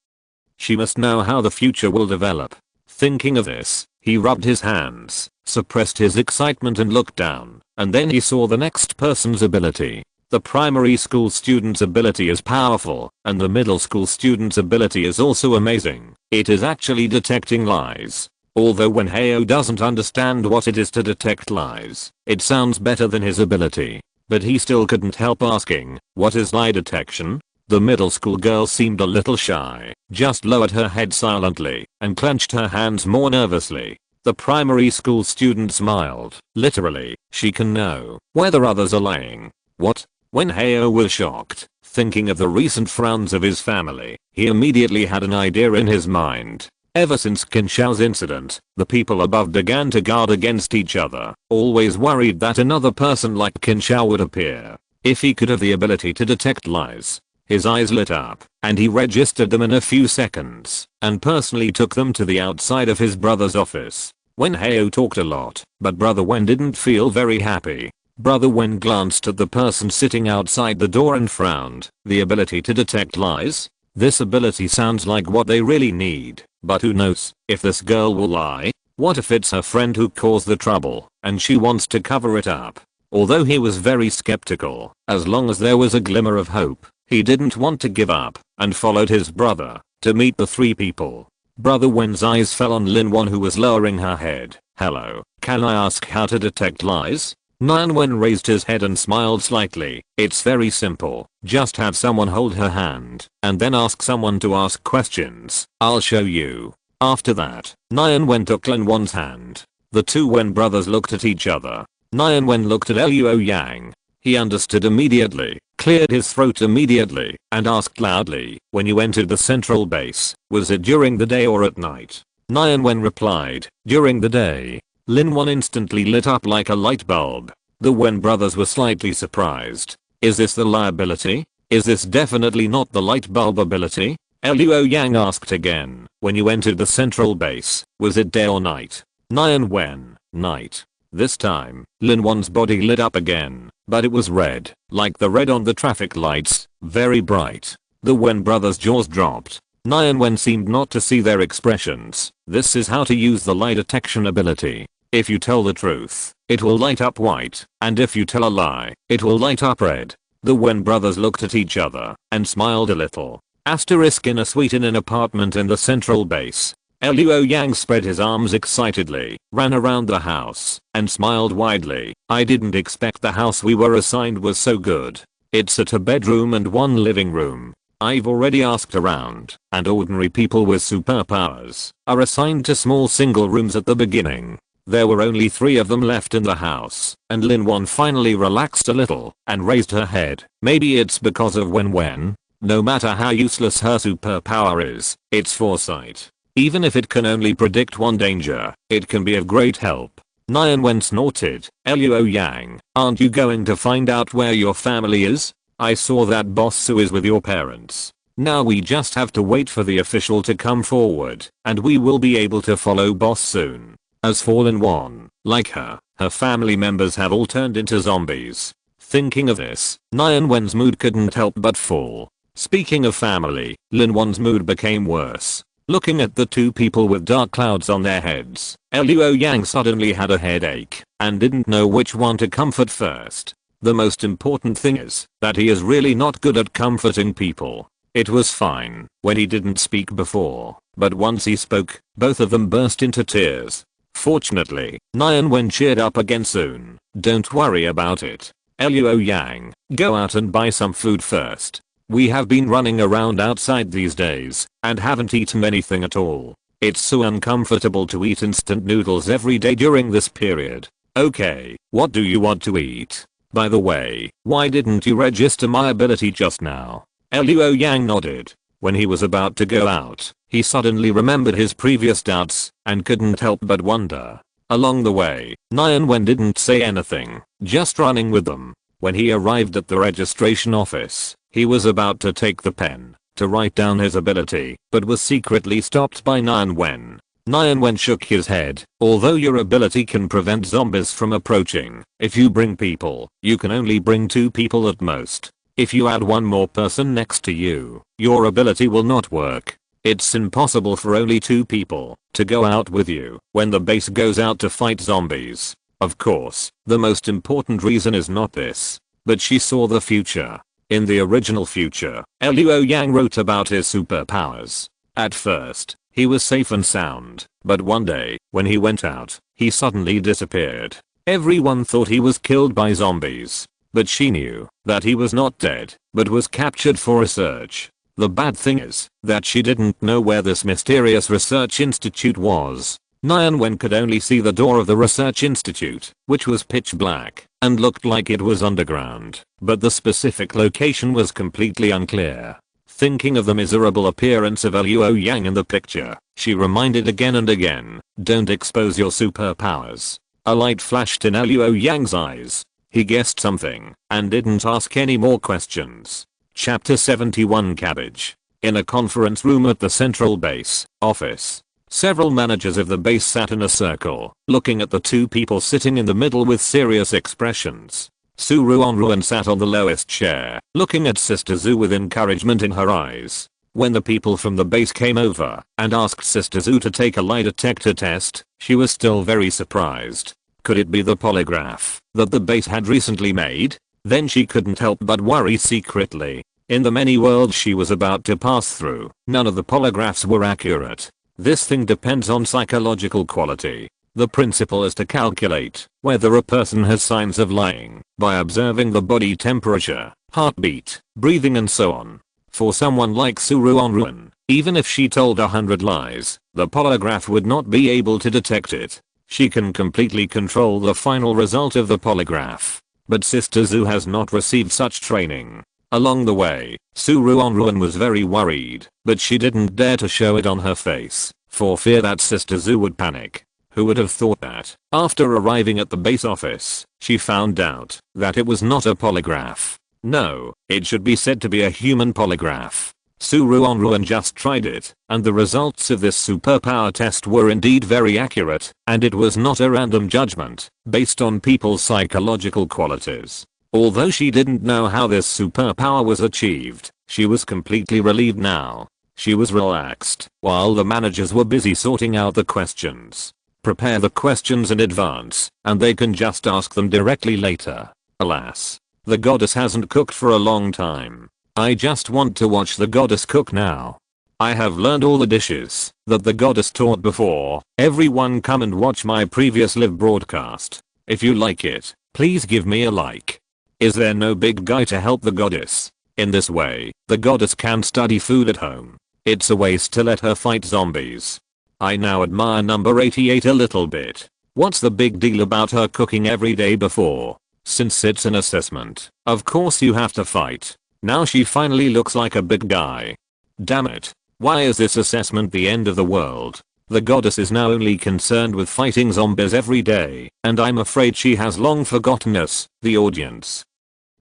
Speaker 1: She must know how the future will develop. Thinking of this, he rubbed his hands, suppressed his excitement and looked down, and then he saw the next person's ability. The primary school student's ability is powerful, and the middle school student's ability is also amazing. It is actually detecting lies. Although when Heo doesn't understand what it is to detect lies, it sounds better than his ability. But he still couldn't help asking, what is lie detection? The middle school girl seemed a little shy, just lowered her head silently, and clenched her hands more nervously. The primary school student smiled. Literally, she can know whether others are lying. What? When Heo was shocked, thinking of the recent frowns of his family, he immediately had an idea in his mind. Ever since Kinshao's incident, the people above began to guard against each other, always worried that another person like Kinshao would appear. If he could have the ability to detect lies. His eyes lit up, and he registered them in a few seconds, and personally took them to the outside of his brother's office. When Heo talked a lot, but Brother Wen didn't feel very happy. Brother Wen glanced at the person sitting outside the door and frowned. The ability to detect lies? This ability sounds like what they really need, but who knows if this girl will lie? What if it's her friend who caused the trouble, and she wants to cover it up? Although he was very skeptical, as long as there was a glimmer of hope, he didn't want to give up, and followed his brother to meet the 3 people. Brother Wen's eyes fell on Lin Wan, who was lowering her head. Hello, can I ask how to detect lies? Nyan Wen raised his head and smiled slightly. It's very simple. Just have someone hold her hand, and then ask someone to ask questions. I'll show you. After that, Nyan Wen took Lin Wan's hand. The 2 Wen brothers looked at each other. Nyan Wen looked at Luo Yang. He understood immediately, cleared his throat immediately, and asked loudly, when you entered the central base, was it during the day or at night? Nyan Wen replied, during the day. Lin Wan instantly lit up like a light bulb. The Wen brothers were slightly surprised. Is this the liability? Is this definitely not the light bulb ability? Luo Yang asked again, when you entered the central base, was it day or night? Nyan Wen, night. This time, Lin Wan's body lit up again, but it was red, like the red on the traffic lights, very bright. The Wen brothers' jaws dropped. Nyan Wen seemed not to see their expressions. This is how to use the lie detection ability. If you tell the truth, it will light up white, and if you tell a lie, it will light up red. The Wen brothers looked at each other, and smiled a little. Asterisk in a suite in an apartment in the central base. Luo Yang spread his arms excitedly, ran around the house, and smiled widely. I didn't expect the house we were assigned was so good. It's a 2-bedroom and 1 living room. I've already asked around, and ordinary people with superpowers are assigned to small single rooms at the beginning. There were only 3 of them left in the house, and Lin Wan finally relaxed a little and raised her head. Maybe it's because of Wen. No matter how useless her superpower is, it's foresight. Even if it can only predict 1 danger, it can be of great help. Nyan Wen snorted. Luo Yang, aren't you going to find out where your family is? I saw that boss Su is with your parents. Now we just have to wait for the official to come forward, and we will be able to follow boss soon. As fallen one, like her family members have all turned into zombies. Thinking of this, Nyanwen's mood couldn't help but fall. Speaking of family, Linwan's mood became worse. Looking at the two people with dark clouds on their heads, Luo Yang suddenly had a headache and didn't know which one to comfort first. The most important thing is that he is really not good at comforting people. It was fine when he didn't speak before, but once he spoke, both of them burst into tears. Fortunately, Nyanwen cheered up again soon. Don't worry about it. Luo Yang, go out and buy some food first. We have been running around outside these days and haven't eaten anything at all. It's so uncomfortable to eat instant noodles every day during this period. Okay, what do you want to eat? By the way, why didn't you register my ability just now? Luo Yang nodded. When he was about to go out, he suddenly remembered his previous doubts and couldn't help but wonder. Along the way, Nyanwen didn't say anything, just running with them. When he arrived at the registration office, he was about to take the pen to write down his ability, but was secretly stopped by Nyanwen. Nyanwen shook his head. Although your ability can prevent zombies from approaching, if you bring people, you can only bring 2 people at most. If you add one more person next to you, your ability will not work. It's impossible for only 2 people to go out with you when the base goes out to fight zombies. Of course, the most important reason is not this, but she saw the future. In the original future, Luo Yang wrote about his superpowers. At first, he was safe and sound, but one day, when he went out, he suddenly disappeared. Everyone thought he was killed by zombies, but she knew that he was not dead, but was captured for research. The bad thing is that she didn't know where this mysterious research institute was. Nyanwen could only see the door of the research institute, which was pitch black and looked like it was underground, but the specific location was completely unclear. Thinking of the miserable appearance of Luo Yang in the picture, she reminded again and again, don't expose your superpowers. A light flashed in Luo Yang's eyes. He guessed something and didn't ask any more questions. Chapter 71 Cabbage. In a conference room at the central base office, several managers of the base sat in a circle, looking at the 2 people sitting in the middle with serious expressions. Ruanruan sat on the lowest chair, looking at Sister Zhu with encouragement in her eyes. When the people from the base came over and asked Sister Zhu to take a lie detector test, she was still very surprised. Could it be the polygraph that the base had recently made? Then she couldn't help but worry secretly. In the many worlds she was about to pass through, none of the polygraphs were accurate. This thing depends on psychological quality. The principle is to calculate whether a person has signs of lying by observing the body temperature, heartbeat, breathing and so on. For someone like Ruanruan, even if she told 100 lies, the polygraph would not be able to detect it. She can completely control the final result of the polygraph. But Sister Zhu has not received such training. Along the way, Ruanruan was very worried, but she didn't dare to show it on her face, for fear that Sister Zhu would panic. Who would have thought that, after arriving at the base office, she found out that it was not a polygraph. No, it should be said to be a human polygraph. Ruanruan just tried it, and the results of this superpower test were indeed very accurate, and it was not a random judgment, based on people's psychological qualities. Although she didn't know how this superpower was achieved, she was completely relieved now. She was relaxed, while the managers were busy sorting out the questions. Prepare the questions in advance, and they can just ask them directly later. Alas, the goddess hasn't cooked for a long time. I just want to watch the goddess cook now. I have learned all the dishes that the goddess taught before. Everyone come and watch my previous live broadcast. If you like it, please give me a like. Is there no big guy to help the goddess? In this way, the goddess can study food at home. It's a waste to let her fight zombies. I now admire number 88 a little bit. What's the big deal about her cooking every day before? Since it's an assessment, of course you have to fight. Now she finally looks like a big guy. Damn it. Why is this assessment the end of the world? The goddess is now only concerned with fighting zombies every day, and I'm afraid she has long forgotten us, the audience.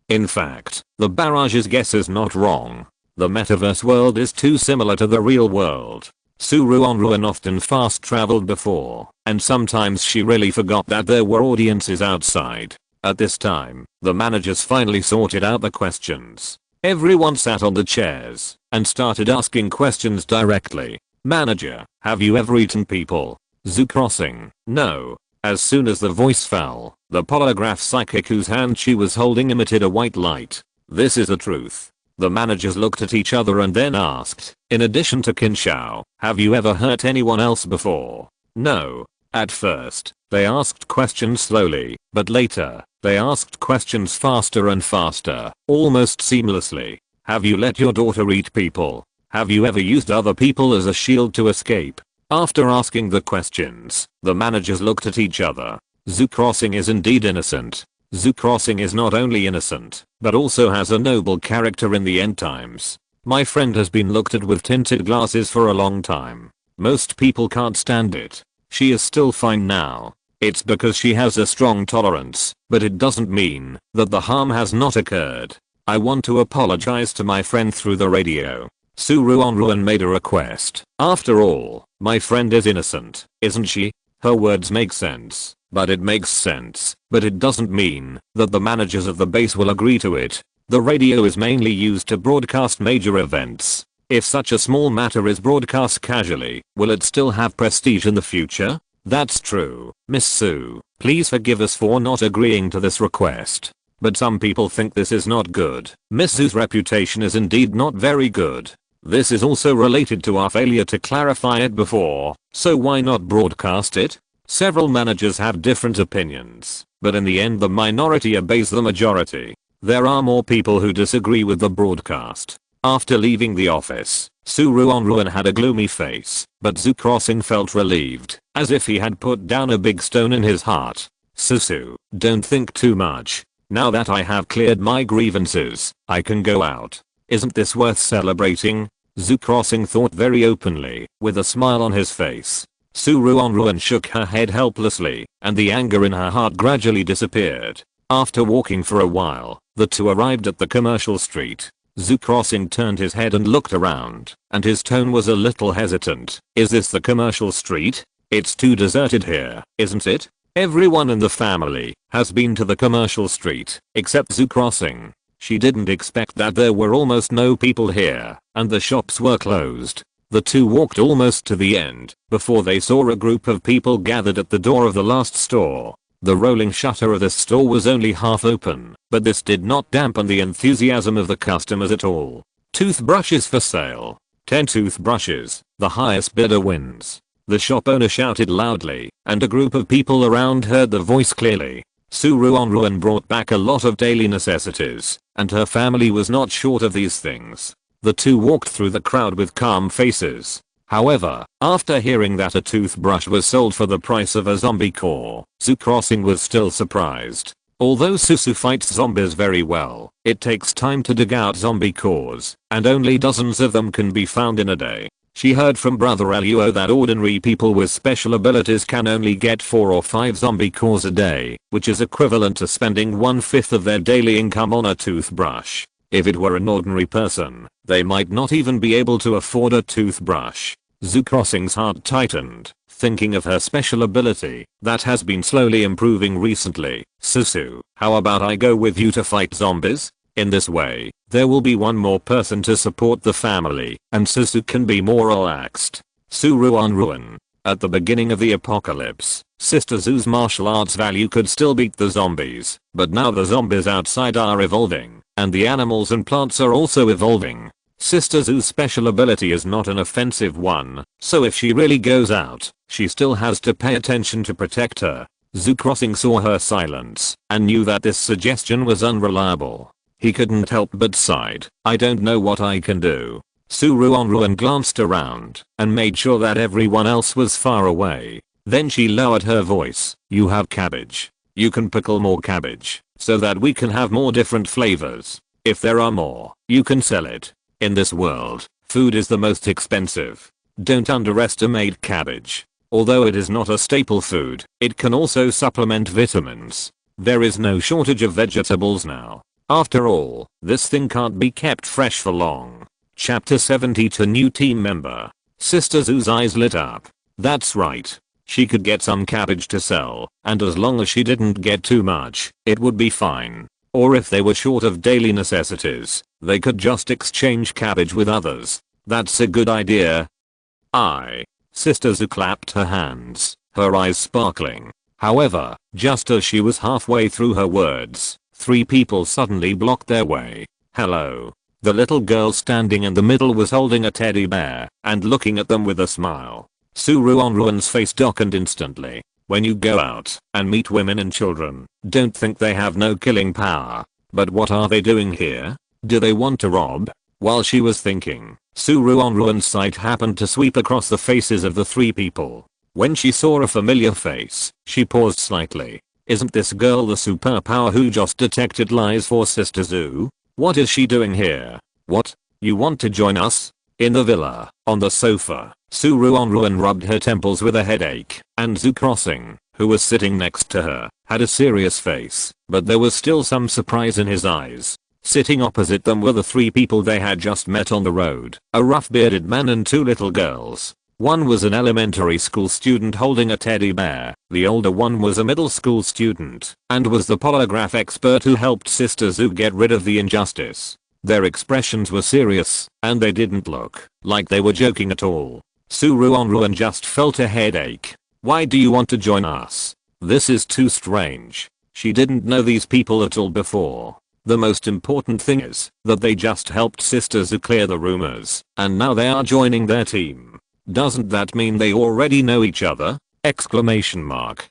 Speaker 1: In fact, the barrage's guess is not wrong. The metaverse world is too similar to the real world. Ruanruan often fast traveled before, and sometimes she really forgot that there were audiences outside. At this time, the managers finally sorted out the questions. Everyone sat on the chairs and started asking questions directly. Manager, have you ever eaten people? Zoo crossing, no. As soon as the voice fell, the polygraph psychic whose hand she was holding emitted a white light. This is the truth. The managers looked at each other and then asked, in addition to Kinshao, have you ever hurt anyone else before? No. At first, they asked questions slowly, but later, they asked questions faster and faster, almost seamlessly. Have you let your daughter eat people? Have you ever used other people as a shield to escape? After asking the questions, the managers looked at each other. Zoo crossing is indeed innocent. Zoo crossing is not only innocent, but also has a noble character in the end times. My friend has been looked at with tinted glasses for a long time. Most people can't stand it. She is still fine now. It's because she has a strong tolerance, but it doesn't mean that the harm has not occurred. I want to apologize to my friend through the radio. Ruanruan made a request. After all, my friend is innocent, isn't she? Her words make sense. But it makes sense, but it doesn't mean that the managers of the base will agree to it. The radio is mainly used to broadcast major events. If such a small matter is broadcast casually, will it still have prestige in the future? That's true, Miss Sue. Please forgive us for not agreeing to this request. But some people think this is not good. Miss Sue's reputation is indeed not very good. This is also related to our failure to clarify it before, so why not broadcast it? Several managers have different opinions, but in the end the minority obeys the majority. There are more people who disagree with the broadcast. After leaving the office, Ruanruan had a gloomy face, but Zoo Crossing felt relieved, as if he had put down a big stone in his heart. Susu, don't think too much. Now that I have cleared my grievances, I can go out. Isn't this worth celebrating? Zoo Crossing thought very openly, with a smile on his face. Ruanruan shook her head helplessly, and the anger in her heart gradually disappeared. After walking for a while, the two arrived at the commercial street. Zoo Crossing turned his head and looked around, and his tone was a little hesitant. Is this the commercial street? It's too deserted here, isn't it? Everyone in the family has been to the commercial street, except Zoo Crossing. She didn't expect that there were almost no people here, and the shops were closed. The two walked almost to the end, before they saw a group of people gathered at the door of the last store. The rolling shutter of this store was only half open, but this did not dampen the enthusiasm of the customers at all. Toothbrushes for sale. 10 toothbrushes, the highest bidder wins. The shop owner shouted loudly, and a group of people around heard the voice clearly. Ruanruan brought back a lot of daily necessities, and her family was not short of these things. The two walked through the crowd with calm faces. However, after hearing that a toothbrush was sold for the price of a zombie core, Zoo Crossing was still surprised. Although Susu fights zombies very well, it takes time to dig out zombie cores, and only dozens of them can be found in a day. She heard from Brother Luo that ordinary people with special abilities can only get 4 or 5 zombie cores a day, which is equivalent to spending 1/5 of their daily income on a toothbrush. If it were an ordinary person, they might not even be able to afford a toothbrush. Zoo Crossing's heart tightened, thinking of her special ability that has been slowly improving recently. Susu, how about I go with you to fight zombies? In this way, there will be one more person to support the family, and Susu can be more relaxed. Ruanruan. At the beginning of the apocalypse, Sister Zoo's martial arts value could still beat the zombies, but now the zombies outside are evolving, and the animals and plants are also evolving. Sister Zoo's special ability is not an offensive one, so if she really goes out, she still has to pay attention to protect her. Zoo Crossing saw her silence, and knew that this suggestion was unreliable. He couldn't help but sighed. I don't know what I can do. Ruanruan glanced around, and made sure that everyone else was far away. Then she lowered her voice. You have cabbage. You can pickle more cabbage, so that we can have more different flavors. If there are more, you can sell it. In this world, food is the most expensive. Don't underestimate cabbage. Although it is not a staple food, it can also supplement vitamins. There is no shortage of vegetables now. After all, this thing can't be kept fresh for long. Chapter 72 New team member. Sister Zoo's eyes lit up. That's right. She could get some cabbage to sell, and as long as she didn't get too much, it would be fine. Or if they were short of daily necessities, they could just exchange cabbage with others. That's a good idea. Sister Zoo clapped her hands, her eyes sparkling. However, just as she was halfway through her words, 3 people suddenly blocked their way. Hello. The little girl standing in the middle was holding a teddy bear and looking at them with a smile. Ruanruan's face darkened instantly. When you go out and meet women and children, don't think they have no killing power. But what are they doing here? Do they want to rob? While she was thinking, Ruanruan's sight happened to sweep across the faces of the 3 people. When she saw a familiar face, she paused slightly. Isn't this girl the superpower who just detected lies for Sister Zoo? What is she doing here? What? You want to join us? In the villa, on the sofa, Ruanruan rubbed her temples with a headache, and Zoo Crossing, who was sitting next to her, had a serious face, but there was still some surprise in his eyes. Sitting opposite them were the 3 people they had just met on the road, a rough-bearded man and 2 little girls. One was an elementary school student holding a teddy bear, the older one was a middle school student, and was the polygraph expert who helped Sister Zoo get rid of the injustice. Their expressions were serious, and they didn't look like they were joking at all. Ruanruan just felt a headache. Why do you want to join us? This is too strange. She didn't know these people at all before. The most important thing is that they just helped Sister Zoo clear the rumors, and now they are joining their team. Doesn't that mean they already know each other? Exclamation mark.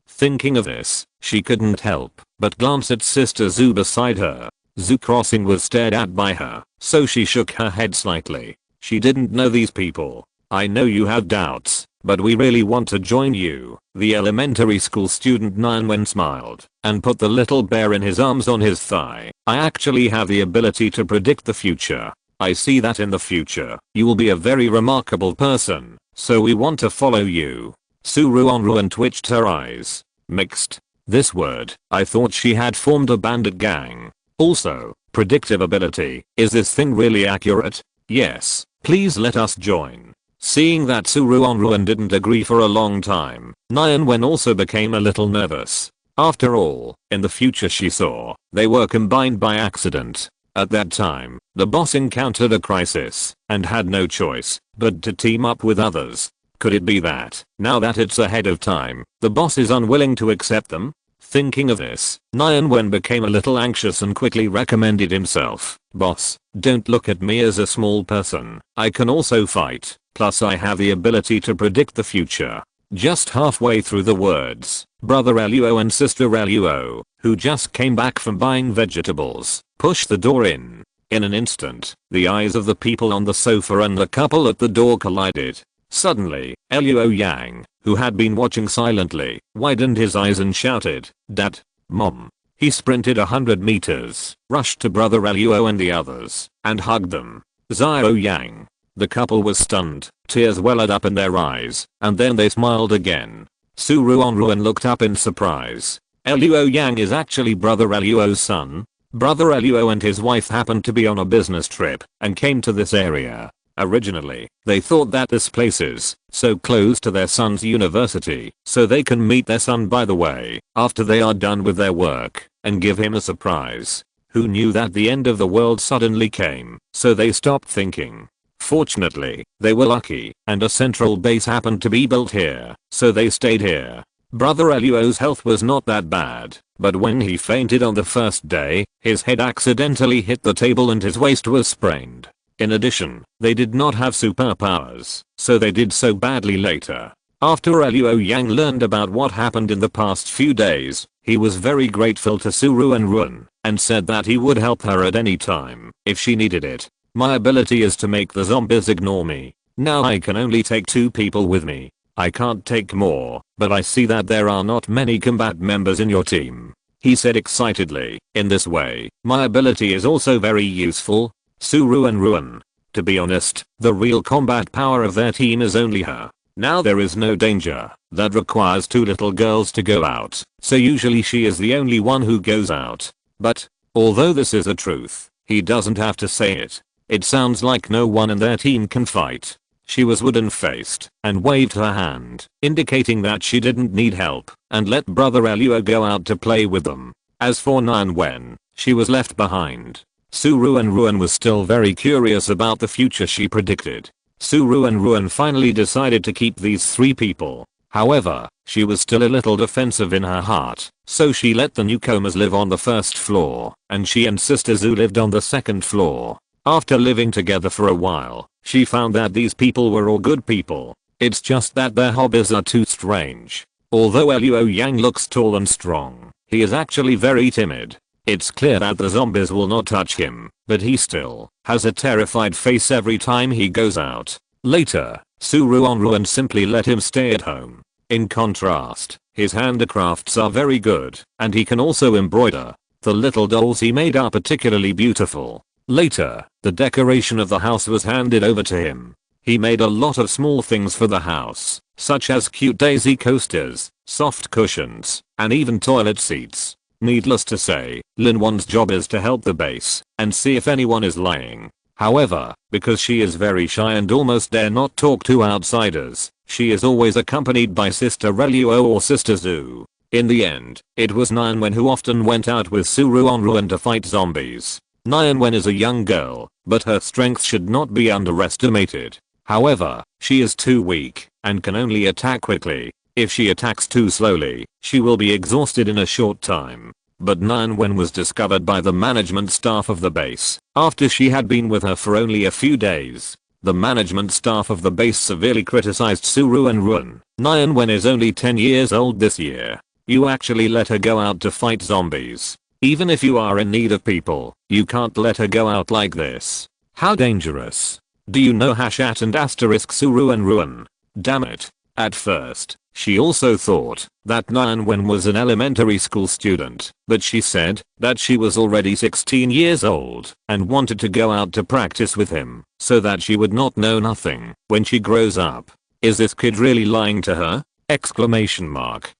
Speaker 1: Thinking of this, she couldn't help but glance at Sister Zoo beside her. Zoo Crossing was stared at by her, so she shook her head slightly. She didn't know these people. I know you have doubts, but we really want to join you. The elementary school student Ruanruan smiled and put the little bear in his arms on his thigh. I actually have the ability to predict the future. I see that in the future, you will be a very remarkable person, so we want to follow you. Ruanruan twitched her eyes. Mixed. This word, I thought she had formed a bandit gang. Also, predictive ability, is this thing really accurate? Yes, please let us join. Seeing that Ruanruan didn't agree for a long time, Ruanruan also became a little nervous. After all, in the future she saw, they were combined by accident. At that time, the boss encountered a crisis and had no choice but to team up with others. Could it be that, now that it's ahead of time, the boss is unwilling to accept them? Thinking of this, Ruanruan became a little anxious and quickly recommended himself. Boss, don't look at me as a small person. I can also fight, plus I have the ability to predict the future. Just halfway through the words, Brother Luo and Sister Luo, who just came back from buying vegetables, pushed the door in. In an instant, the eyes of the people on the sofa and the couple at the door collided. Suddenly, Luo Yang, who had been watching silently, widened his eyes and shouted, Dad, Mom. He sprinted 100 meters, rushed to Brother Luo and the others, and hugged them. Xiao Yang. The couple was stunned, tears welled up in their eyes, and then they smiled again. Ruanruan looked up in surprise. Luo Yang is actually Brother Luo's son. Brother Luo and his wife happened to be on a business trip and came to this area. Originally, they thought that this place is so close to their son's university, so they can meet their son by the way, after they are done with their work, and give him a surprise. Who knew that the end of the world suddenly came, so they stopped thinking. Fortunately, they were lucky, and a central base happened to be built here, so they stayed here. Brother Luo's health was not that bad, but when he fainted on the first day, his head accidentally hit the table and his waist was sprained. In addition, they did not have superpowers, so they did so badly later. After Luo Yang learned about what happened in the past few days, he was very grateful to Ruanruan, and said that he would help her at any time, if she needed it. My ability is to make the zombies ignore me. Now I can only take 2 people with me. I can't take more, but I see that there are not many combat members in your team. He said excitedly. In this way, my ability is also very useful. Ruanruan. To be honest, the real combat power of their team is only her. Now there is no danger that requires 2 little girls to go out, so usually she is the only one who goes out. But, although this is a truth, he doesn't have to say it. It sounds like no one in their team can fight. She was wooden-faced and waved her hand, indicating that she didn't need help, and let brother Eluo go out to play with them. As for Ruanruan, she was left behind. Ruanruan was still very curious about the future she predicted. Ruanruan finally decided to keep these 3 people. However, she was still a little defensive in her heart, so she let the newcomers live on the 1st floor, and she and Sister Zu lived on the 2nd floor. After living together for a while, she found that these people were all good people. It's just that their hobbies are too strange. Although Eluo Yang looks tall and strong, he is actually very timid. It's clear that the zombies will not touch him, but he still has a terrified face every time he goes out. Later, Ruanruan simply let him stay at home. In contrast, his handicrafts are very good, and he can also embroider. The little dolls he made are particularly beautiful. Later, the decoration of the house was handed over to him. He made a lot of small things for the house, such as cute daisy coasters, soft cushions, and even toilet seats. Needless to say, Linwan's job is to help the base and see if anyone is lying. However, because she is very shy and almost dare not talk to outsiders, she is always accompanied by Sister Eluo or Sister Zu. In the end, it was Ruanruan who often went out with Ruanruan to fight zombies. Ruanruan is a young girl, but her strength should not be underestimated. However, she is too weak and can only attack quickly. If she attacks too slowly, she will be exhausted in a short time. But Ruanruan was discovered by the management staff of the base after she had been with her for only a few days. The management staff of the base severely criticized Ruanruan. Ruanruan is only 10 years old this year. You actually let her go out to fight zombies. Even if you are in need of people, you can't let her go out like this. How dangerous. Do you know hashat and asterisk Ruanruan? Damn it. At first, she also thought that Ruanruan was an elementary school student, but she said that she was already 16 years old and wanted to go out to practice with him so that she would not know nothing when she grows up. Is this kid really lying to her? Exclamation mark.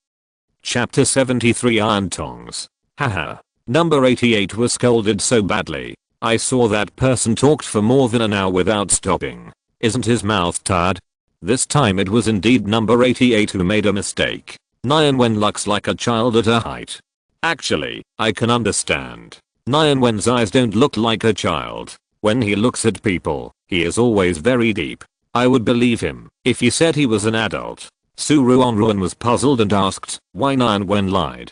Speaker 1: Chapter 73 Iron Tongs. Haha. Number 88 was scolded so badly. I saw that person talked for more than an hour without stopping. Isn't his mouth tired? This time it was indeed number 88 who made a mistake. Ruanruan looks like a child at her height. Actually, I can understand. Ruanruan's eyes don't look like a child. When he looks at people, he is always very deep. I would believe him if he said he was an adult. Ruanruan was puzzled and asked why Ruanruan lied.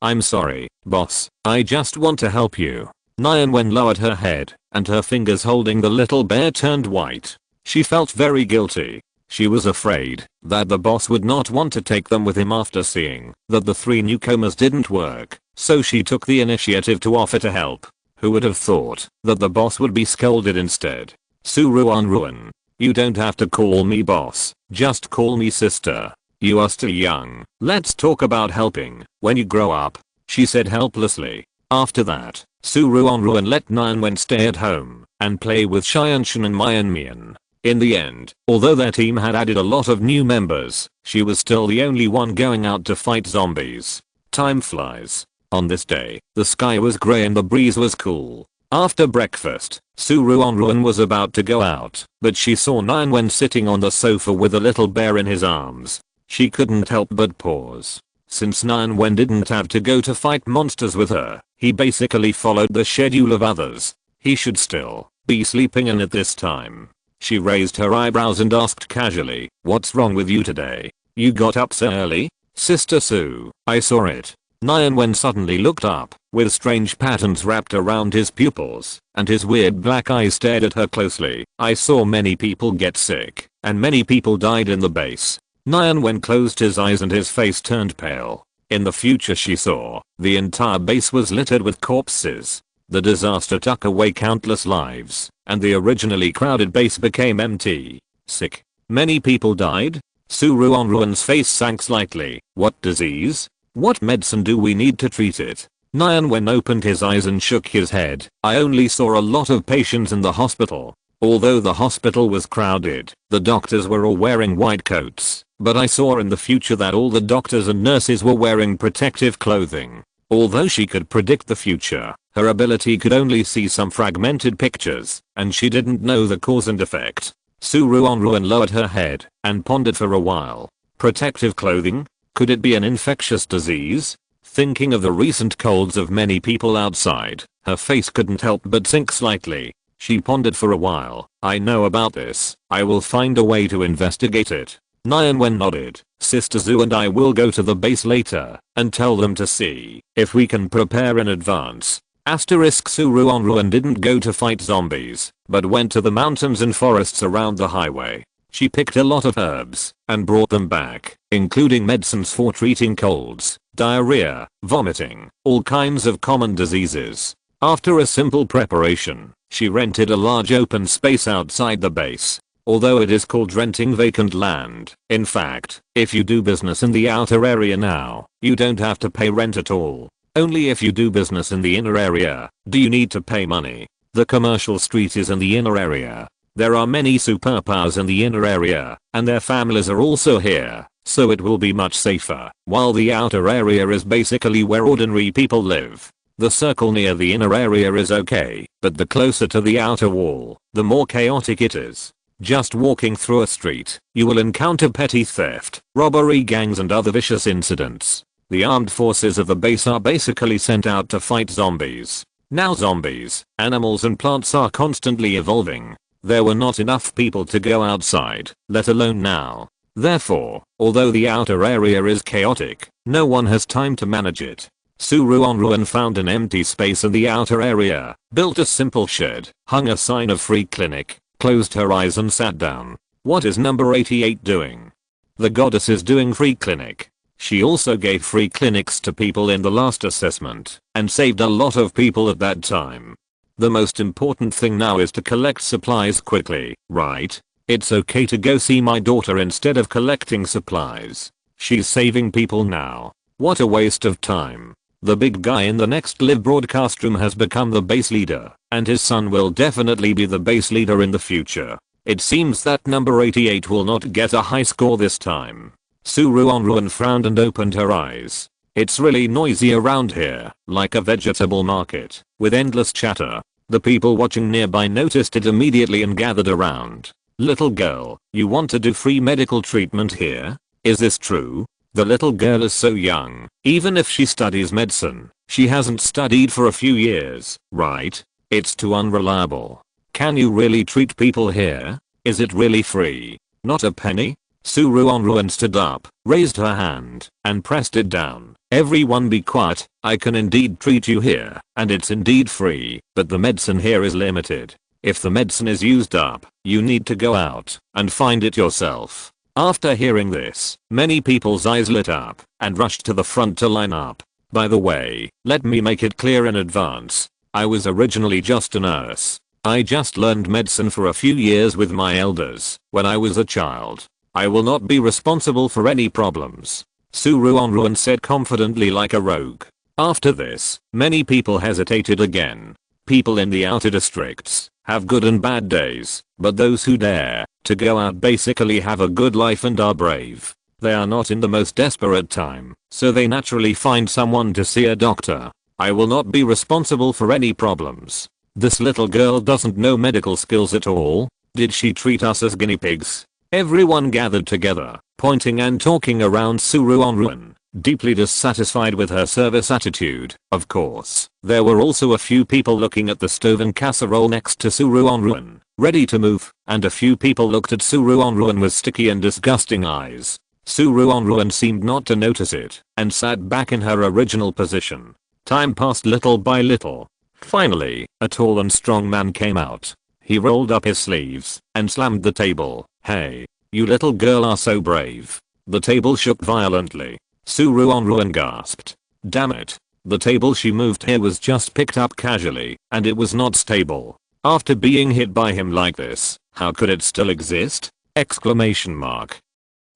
Speaker 1: I'm sorry, boss. I just want to help you. Ruanruan lowered her head, and her fingers holding the little bear turned white. She felt very guilty. She was afraid that the boss would not want to take them with him after seeing that the 3 newcomers didn't work, so she took the initiative to offer to help. Who would have thought that the boss would be scolded instead? Ruanruan, you don't have to call me boss, just call me sister. You are still young. Let's talk about helping when you grow up, she said helplessly. After that, Ruanruan let Ruanruan stay at home and play with Xianshan and Mian. In the end, although their team had added a lot of new members, she was still the only one going out to fight zombies. Time flies. On this day, the sky was grey and the breeze was cool. After breakfast, Ruanruan was about to go out, but she saw Ruanruan sitting on the sofa with a little bear in his arms. She couldn't help but pause. Since Ruanruan didn't have to go to fight monsters with her, he basically followed the schedule of others. He should still be sleeping in at this time. She raised her eyebrows and asked casually, what's wrong with you today? You got up so early? Sister Sue, I saw it. Ruanruan suddenly looked up, with strange patterns wrapped around his pupils, and his weird black eyes stared at her closely. I saw many people get sick, and many people died in the base. Ruanruan closed his eyes and his face turned pale. In the future she saw, the entire base was littered with corpses. The disaster took away countless lives, and the originally crowded base became empty. Sick. Many people died? Ruanruan's face sank slightly. What disease? What medicine do we need to treat it? Ruanruan opened his eyes and shook his head. I only saw a lot of patients in the hospital. Although the hospital was crowded, the doctors were all wearing white coats, but I saw in the future that all the doctors and nurses were wearing protective clothing. Although she could predict the future, her ability could only see some fragmented pictures, and she didn't know the cause and effect. Ruanruan lowered her head and pondered for a while. Protective clothing? Could it be an infectious disease? Thinking of the recent colds of many people outside, her face couldn't help but sink slightly. She pondered for a while. I know about this. I will find a way to investigate it. Ruanruan nodded. Sister Zu and I will go to the base later and tell them to see if we can prepare in advance. Ruanruan didn't go to fight zombies, but went to the mountains and forests around the highway. She picked a lot of herbs and brought them back, including medicines for treating colds, diarrhea, vomiting, all kinds of common diseases. After a simple preparation, she rented a large open space outside the base. Although it is called renting vacant land, in fact, if you do business in the outer area now, you don't have to pay rent at all. Only if you do business in the inner area do you need to pay money. The commercial street is in the inner area. There are many superpowers in the inner area, and their families are also here, so it will be much safer, while the outer area is basically where ordinary people live. The circle near the inner area is okay, but the closer to the outer wall, the more chaotic it is. Just walking through a street, you will encounter petty theft, robbery gangs and other vicious incidents. The armed forces of the base are basically sent out to fight zombies. Now zombies, animals and plants are constantly evolving. There were not enough people to go outside, let alone now. Therefore, although the outer area is chaotic, no one has time to manage it. Ruanruan found an empty space in the outer area, built a simple shed, hung a sign of free clinic, closed her eyes and sat down. What is number 88 doing? The goddess is doing free clinic. She also gave free clinics to people in the last assessment, and saved a lot of people at that time. The most important thing now is to collect supplies quickly, right? It's okay to go see my daughter instead of collecting supplies. She's saving people now. What a waste of time. The big guy in the next live broadcast room has become the base leader, and his son will definitely be the base leader in the future. It seems that number 88 will not get a high score this time. Ruanruan frowned and opened her eyes. It's really noisy around here, like a vegetable market, with endless chatter. The people watching nearby noticed it immediately and gathered around. Little girl, you want to do free medical treatment here? Is this true? The little girl is so young. Even if she studies medicine, she hasn't studied for a few years, right? It's too unreliable. Can you really treat people here? Is it really free? Not a penny? Ruanruan stood up, raised her hand, and pressed it down. Everyone be quiet. I can indeed treat you here, and it's indeed free, but the medicine here is limited. If the medicine is used up, you need to go out and find it yourself. After hearing this, many people's eyes lit up and rushed to the front to line up. By the way, let me make it clear in advance. I was originally just a nurse. I just learned medicine for a few years with my elders when I was a child. I will not be responsible for any problems. Ruanruan said confidently like a rogue. After this, many people hesitated again. People in the outer districts have good and bad days, but those who dare to go out basically have a good life and are brave. They are not in the most desperate time, so they naturally find someone to see a doctor. I will not be responsible for any problems. This little girl doesn't know medical skills at all. Did she treat us as guinea pigs? Everyone gathered together, pointing and talking around Ruanruan, deeply dissatisfied with her service attitude. Of course, there were also a few people looking at the stove and casserole next to Ruanruan, ready to move, and a few people looked at Ruanruan with sticky and disgusting eyes. Ruanruan seemed not to notice it, and sat back in her original position. Time passed little by little. Finally, a tall and strong man came out. He rolled up his sleeves and slammed the table. Hey, you little girl are so brave. The table shook violently. Ruanruan gasped. Damn it. The table she moved here was just picked up casually, and it was not stable. After being hit by him like this, how could it still exist? Exclamation mark.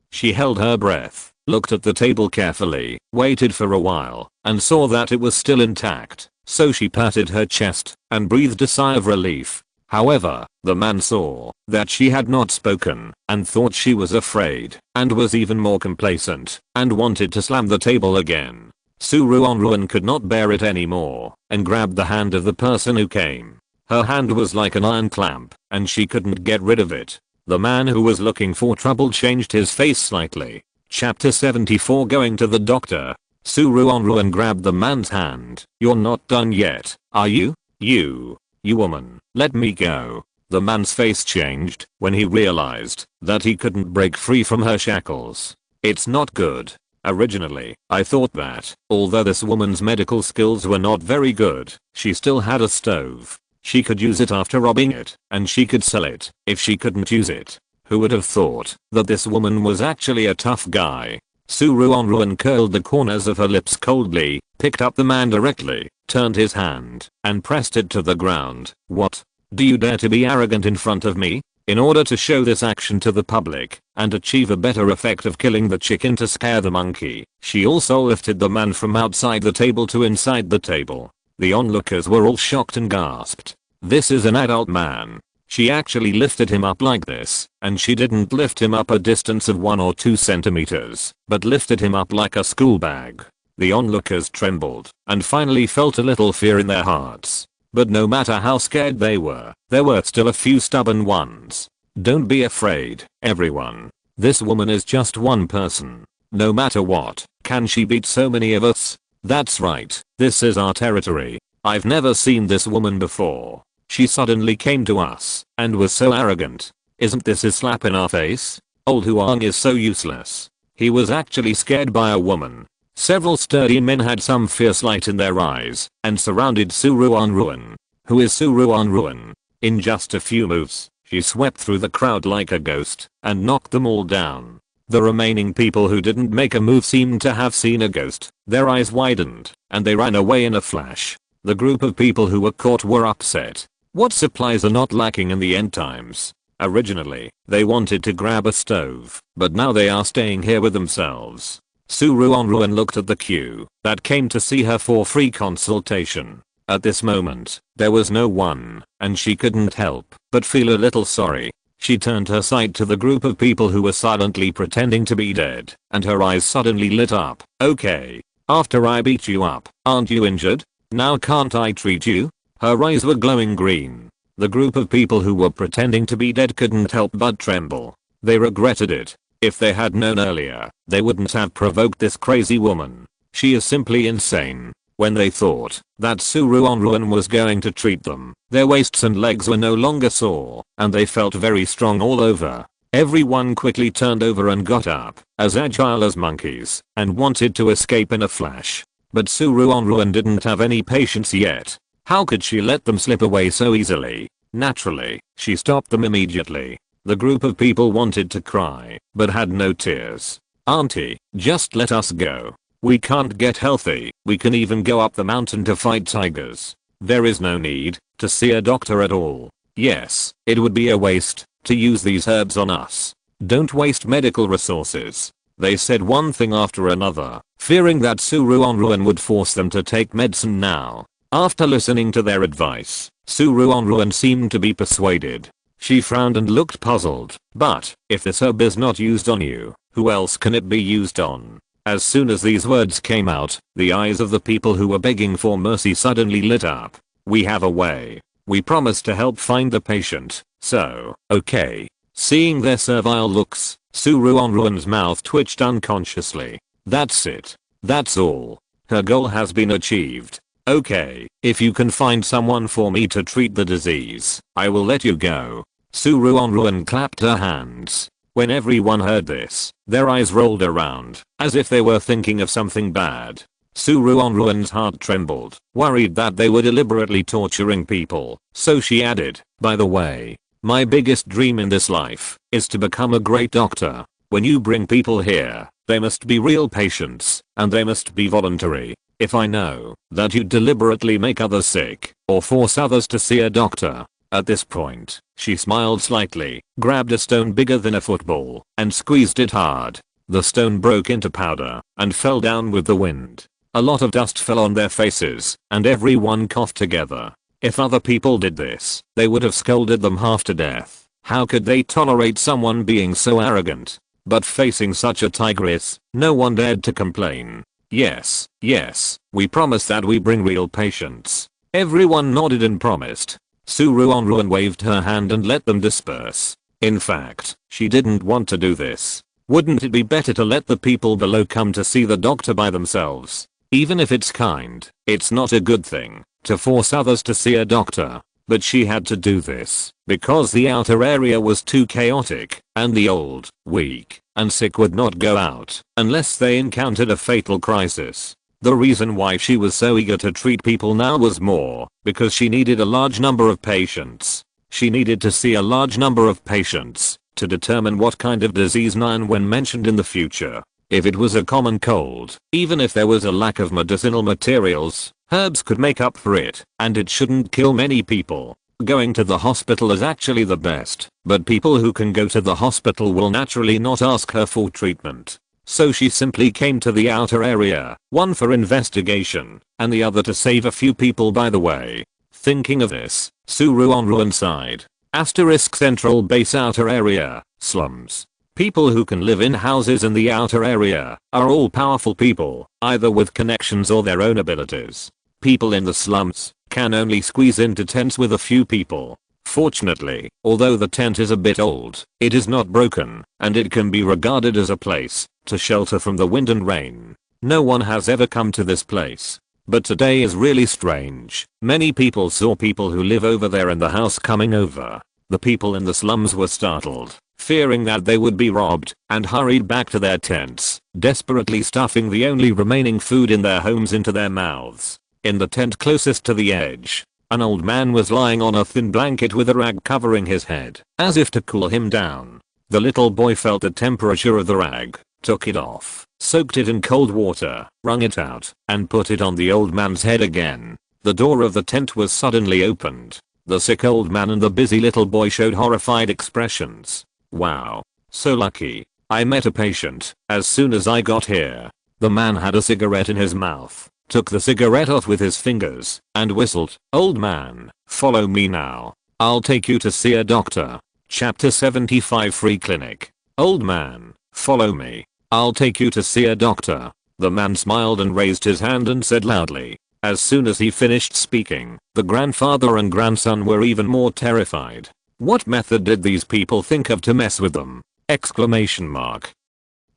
Speaker 1: She held her breath, looked at the table carefully, waited for a while, and saw that it was still intact, so she patted her chest and breathed a sigh of relief. However, the man saw that she had not spoken and thought she was afraid and was even more complacent and wanted to slam the table again. Ruanruan could not bear it anymore and grabbed the hand of the person who came. Her hand was like an iron clamp and she couldn't get rid of it. The man who was looking for trouble changed his face slightly. Chapter 74 Going to the doctor. Ruanruan grabbed the man's hand. You're not done yet, are you? You woman, let me go. The man's face changed when he realized that he couldn't break free from her shackles. It's not good. Originally, I thought that, although this woman's medical skills were not very good, she still had a stove. She could use it after robbing it, and she could sell it if she couldn't use it. Who would have thought that this woman was actually a tough guy? Ruanruan curled the corners of her lips coldly, picked up the man directly, turned his hand, and pressed it to the ground. What? Do you dare to be arrogant in front of me? In order to show this action to the public and achieve a better effect of killing the chicken to scare the monkey, she also lifted the man from outside the table to inside the table. The onlookers were all shocked and gasped. This is an adult man. She actually lifted him up like this, and she didn't lift him up a distance of 1 or 2 centimeters, but lifted him up like a school bag. The onlookers trembled and finally felt a little fear in their hearts. But no matter how scared they were, there were still a few stubborn ones. Don't be afraid, everyone. This woman is just one person. No matter what, can she beat so many of us? That's right, this is our territory. I've never seen this woman before. She suddenly came to us and was so arrogant. Isn't this a slap in our face? Old Huang is so useless. He was actually scared by a woman. Several sturdy men had some fierce light in their eyes and surrounded Ruanruan. Who is Ruanruan? In just a few moves, she swept through the crowd like a ghost and knocked them all down. The remaining people who didn't make a move seemed to have seen a ghost. Their eyes widened and they ran away in a flash. The group of people who were caught were upset. What supplies are not lacking in the end times? Originally, they wanted to grab a stove, but now they are staying here with themselves. Ruanruan looked at the queue that came to see her for free consultation. At this moment, there was no one, and she couldn't help but feel a little sorry. She turned her sight to the group of people who were silently pretending to be dead, and her eyes suddenly lit up. Okay. After I beat you up, aren't you injured? Now can't I treat you? Her eyes were glowing green. The group of people who were pretending to be dead couldn't help but tremble. They regretted it. If they had known earlier, they wouldn't have provoked this crazy woman. She is simply insane. When they thought that Ruanruan was going to treat them, their waists and legs were no longer sore, and they felt very strong all over. Everyone quickly turned over and got up, as agile as monkeys, and wanted to escape in a flash. But Ruanruan didn't have any patience yet. How could she let them slip away so easily? Naturally, she stopped them immediately. The group of people wanted to cry, but had no tears. Auntie, just let us go. We can't get healthy. We can even go up the mountain to fight tigers. There is no need to see a doctor at all. Yes, it would be a waste to use these herbs on us. Don't waste medical resources. They said one thing after another, fearing that Ruanruan would force them to take medicine now. After listening to their advice, Ruanruan seemed to be persuaded. She frowned and looked puzzled. But, if this herb is not used on you, who else can it be used on? As soon as these words came out, the eyes of the people who were begging for mercy suddenly lit up. We have a way. We promise to help find the patient, so, okay. Seeing their servile looks, Ruanruan's mouth twitched unconsciously. That's it. That's all. Her goal has been achieved. Okay, if you can find someone for me to treat the disease, I will let you go. Ruanruan clapped her hands. When everyone heard this, their eyes rolled around, as if they were thinking of something bad. Ruanruan's heart trembled, worried that they were deliberately torturing people, so she added, by the way, my biggest dream in this life is to become a great doctor. When you bring people here, they must be real patients, and they must be voluntary. If I know that you deliberately make others sick, or force others to see a doctor. At this point, she smiled slightly, grabbed a stone bigger than a football, and squeezed it hard. The stone broke into powder, and fell down with the wind. A lot of dust fell on their faces, and everyone coughed together. If other people did this, they would have scolded them half to death. How could they tolerate someone being so arrogant? But facing such a tigress, no one dared to complain. Yes, yes, we promise that we bring real patients. Everyone nodded and promised. Ruanruan waved her hand and let them disperse. In fact, she didn't want to do this. Wouldn't it be better to let the people below come to see the doctor by themselves? Even if it's kind, it's not a good thing to force others to see a doctor. But she had to do this because the outer area was too chaotic and the old, weak, and sick would not go out unless they encountered a fatal crisis. The reason why she was so eager to treat people now was more because she needed a large number of patients. She needed to see a large number of patients to determine what kind of disease none when mentioned in the future. If it was a common cold, even if there was a lack of medicinal materials, herbs could make up for it, and it shouldn't kill many people. Going to the hospital is actually the best, but people who can go to the hospital will naturally not ask her for treatment. So she simply came to the outer area, one for investigation, and the other to save a few people by the way. Thinking of this, Ruanruan sighed. Asterisk central base outer area, slums. People who can live in houses in the outer area are all powerful people, either with connections or their own abilities. People in the slums can only squeeze into tents with a few people. Fortunately, although the tent is a bit old, it is not broken, and it can be regarded as a place to shelter from the wind and rain. No one has ever come to this place. But today is really strange. Many people saw people who live over there in the house coming over. The people in the slums were startled, fearing that they would be robbed, and hurried back to their tents, desperately stuffing the only remaining food in their homes into their mouths. In the tent closest to the edge, an old man was lying on a thin blanket with a rag covering his head, as if to cool him down. The little boy felt the temperature of the rag, took it off, soaked it in cold water, wrung it out, and put it on the old man's head again. The door of the tent was suddenly opened. The sick old man and the busy little boy showed horrified expressions. Wow. So lucky. I met a patient as soon as I got here. The man had a cigarette in his mouth, took the cigarette off with his fingers, and whistled. Old man, follow me now. I'll take you to see a doctor. Chapter 75 Free Clinic. Old man, follow me. I'll take you to see a doctor. The man smiled and raised his hand and said loudly. As soon as he finished speaking, the grandfather and grandson were even more terrified. What method did these people think of to mess with them? Exclamation mark.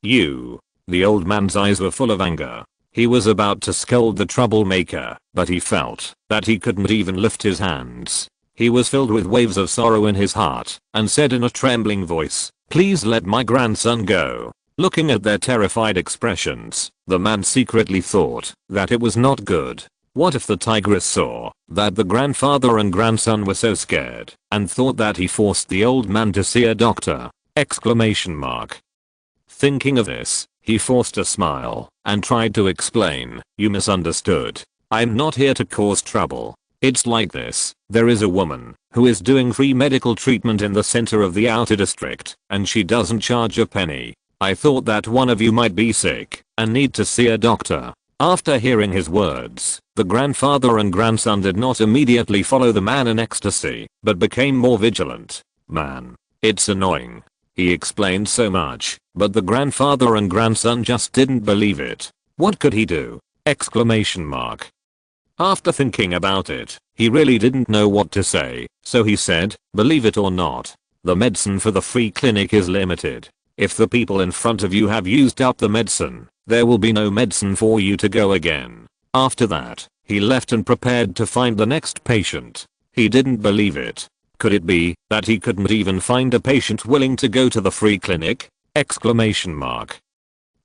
Speaker 1: You. The old man's eyes were full of anger. He was about to scold the troublemaker, but he felt that he couldn't even lift his hands. He was filled with waves of sorrow in his heart, and said in a trembling voice, please let my grandson go. Looking at their terrified expressions, the man secretly thought that it was not good. What if the tigress saw that the grandfather and grandson were so scared and thought that he forced the old man to see a doctor? Exclamation mark. Thinking of this, he forced a smile and tried to explain, you misunderstood. I'm not here to cause trouble. It's like this, there is a woman who is doing free medical treatment in the center of the outer district, and she doesn't charge a penny. I thought that one of you might be sick and need to see a doctor. After hearing his words, the grandfather and grandson did not immediately follow the man in ecstasy, but became more vigilant. Man, it's annoying. He explained so much, but the grandfather and grandson just didn't believe it. What could he do? Exclamation mark. After thinking about it, he really didn't know what to say, so he said, believe it or not, the medicine for the free clinic is limited. If the people in front of you have used up the medicine, there will be no medicine for you to go again. After that, he left and prepared to find the next patient. He didn't believe it. Could it be that he couldn't even find a patient willing to go to the free clinic? Exclamation mark.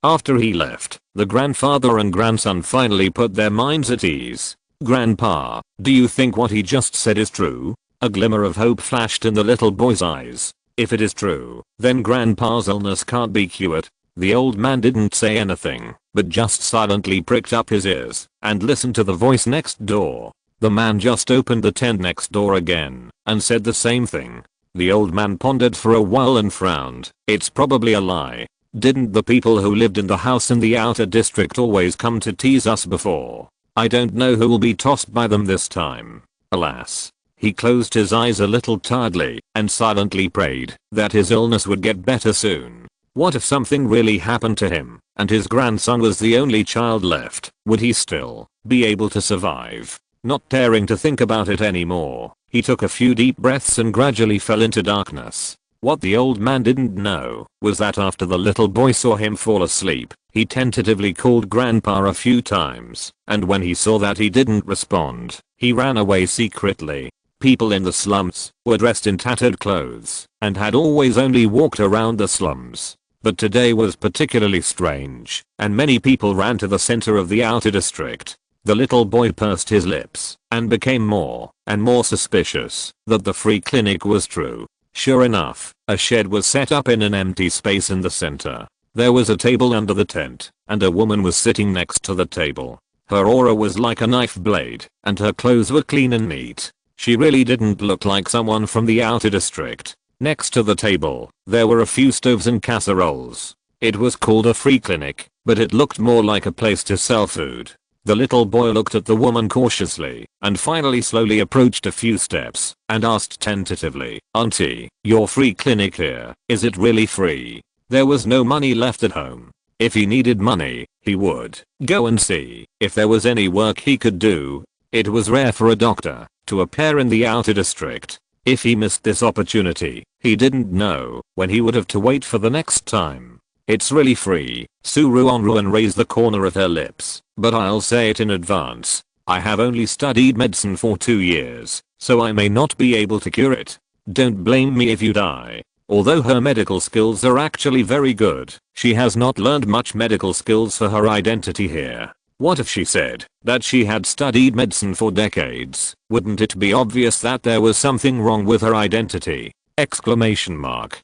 Speaker 1: After he left, the grandfather and grandson finally put their minds at ease. Grandpa, do you think what he just said is true? A glimmer of hope flashed in the little boy's eyes. If it is true, then Grandpa's illness can't be cured. The old man didn't say anything, but just silently pricked up his ears and listened to the voice next door. The man just opened the tent next door again and said the same thing. The old man pondered for a while and frowned. It's probably a lie. Didn't the people who lived in the house in the outer district always come to tease us before? I don't know who will be tossed by them this time. Alas. He closed his eyes a little tiredly and silently prayed that his illness would get better soon. What if something really happened to him, and his grandson was the only child left? Would he still be able to survive? Not daring to think about it anymore, he took a few deep breaths and gradually fell into darkness. What the old man didn't know was that after the little boy saw him fall asleep, he tentatively called Grandpa a few times, and when he saw that he didn't respond, he ran away secretly. People in the slums were dressed in tattered clothes and had always only walked around the slums. But today was particularly strange, and many people ran to the center of the outer district. The little boy pursed his lips and became more and more suspicious that the free clinic was true. Sure enough, a shed was set up in an empty space in the center. There was a table under the tent, and a woman was sitting next to the table. Her aura was like a knife blade, and her clothes were clean and neat. She really didn't look like someone from the outer district. Next to the table, there were a few stoves and casseroles. It was called a free clinic, but it looked more like a place to sell food. The little boy looked at the woman cautiously, and finally slowly approached a few steps, and asked tentatively, "Auntie, your free clinic here, is it really free?" There was no money left at home. If he needed money, he would go and see if there was any work he could do. It was rare for a doctor to appear in the outer district. If he missed this opportunity, he didn't know when he would have to wait for the next time. "It's really free." Ruanruan raised the corner of her lips, "but I'll say it in advance. I have only studied medicine for 2 years, so I may not be able to cure it. Don't blame me if you die." Although her medical skills are actually very good, she has not learned much medical skills for her identity here. What if she said that she had studied medicine for decades? Wouldn't it be obvious that there was something wrong with her identity? Exclamation mark.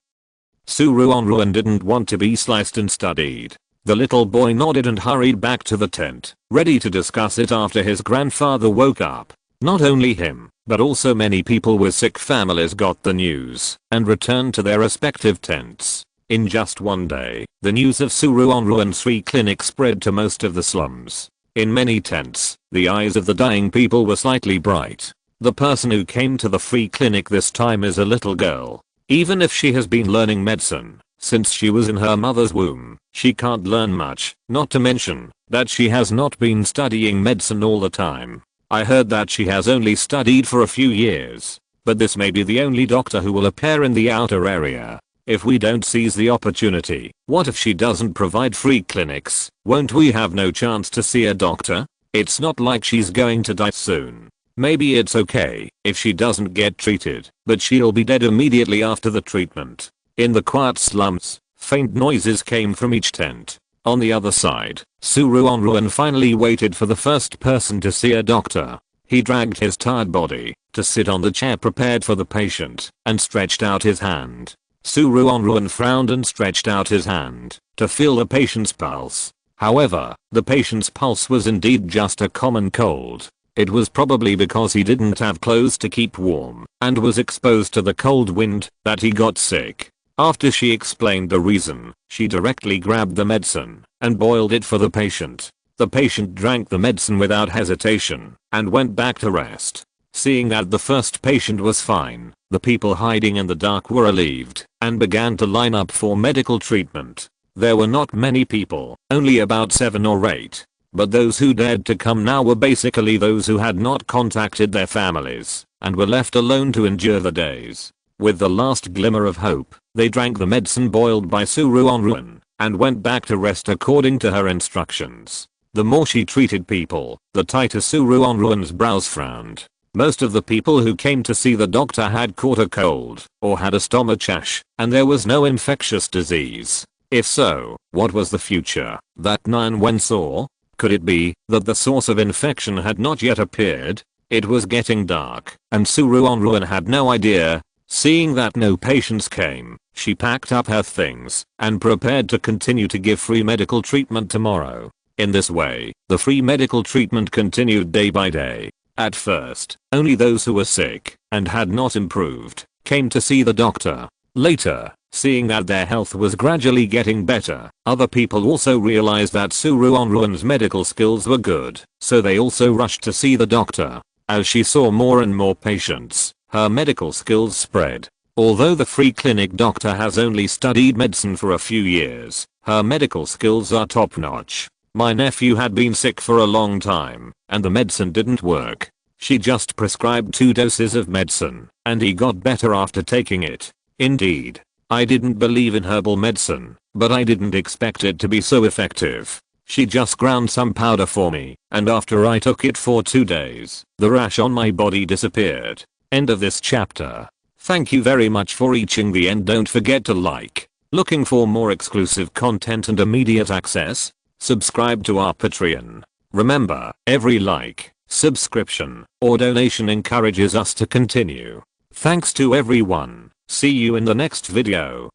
Speaker 1: Ruanruan didn't want to be sliced and studied. The little boy nodded and hurried back to the tent, ready to discuss it after his grandfather woke up. Not only him, but also many people with sick families got the news and returned to their respective tents. In just one day, the news of Ruanruan's free clinic spread to most of the slums. In many tents, the eyes of the dying people were slightly bright. The person who came to the free clinic this time is a little girl. Even if she has been learning medicine since she was in her mother's womb, she can't learn much, not to mention that she has not been studying medicine all the time. I heard that she has only studied for a few years, but this may be the only doctor who will appear in the outer area. If we don't seize the opportunity, what if she doesn't provide free clinics? Won't we have no chance to see a doctor? It's not like she's going to die soon. Maybe it's okay if she doesn't get treated, but she'll be dead immediately after the treatment. In the quiet slums, faint noises came from each tent. On the other side, Ruanruan finally waited for the first person to see a doctor. He dragged his tired body to sit on the chair prepared for the patient and stretched out his hand. Ruanruan frowned and stretched out his hand to feel the patient's pulse. However, the patient's pulse was indeed just a common cold. It was probably because he didn't have clothes to keep warm and was exposed to the cold wind that he got sick. After she explained the reason, she directly grabbed the medicine and boiled it for the patient. The patient drank the medicine without hesitation and went back to rest. Seeing that the first patient was fine, the people hiding in the dark were relieved and began to line up for medical treatment. There were not many people, only about 7 or 8. But those who dared to come now were basically those who had not contacted their families and were left alone to endure the days. With the last glimmer of hope, they drank the medicine boiled by Ruanruan and went back to rest according to her instructions. The more she treated people, the tighter Ruanruan's brows frowned. Most of the people who came to see the doctor had caught a cold or had a stomachache, and there was no infectious disease. If so, what was the future that none one saw? Could it be that the source of infection had not yet appeared? It was getting dark, and Ruanruan had no idea. Seeing that no patients came, she packed up her things and prepared to continue to give free medical treatment tomorrow. In this way, the free medical treatment continued day by day. At first, only those who were sick and had not improved came to see the doctor. Later, seeing that their health was gradually getting better, other people also realized that Ruanruan's medical skills were good, so they also rushed to see the doctor. As she saw more and more patients, her medical skills spread. Although the free clinic doctor has only studied medicine for a few years, her medical skills are top notch. My nephew had been sick for a long time, and the medicine didn't work. She just prescribed 2 doses of medicine, and he got better after taking it. Indeed, I didn't believe in herbal medicine, but I didn't expect it to be so effective. She just ground some powder for me, and after I took it for 2 days, the rash on my body disappeared. End of this chapter. Thank you very much for reaching the end. Don't forget to like. Looking for more exclusive content and immediate access? Subscribe to our Patreon. Remember, every like, subscription, or donation encourages us to continue. Thanks to everyone. See you in the next video.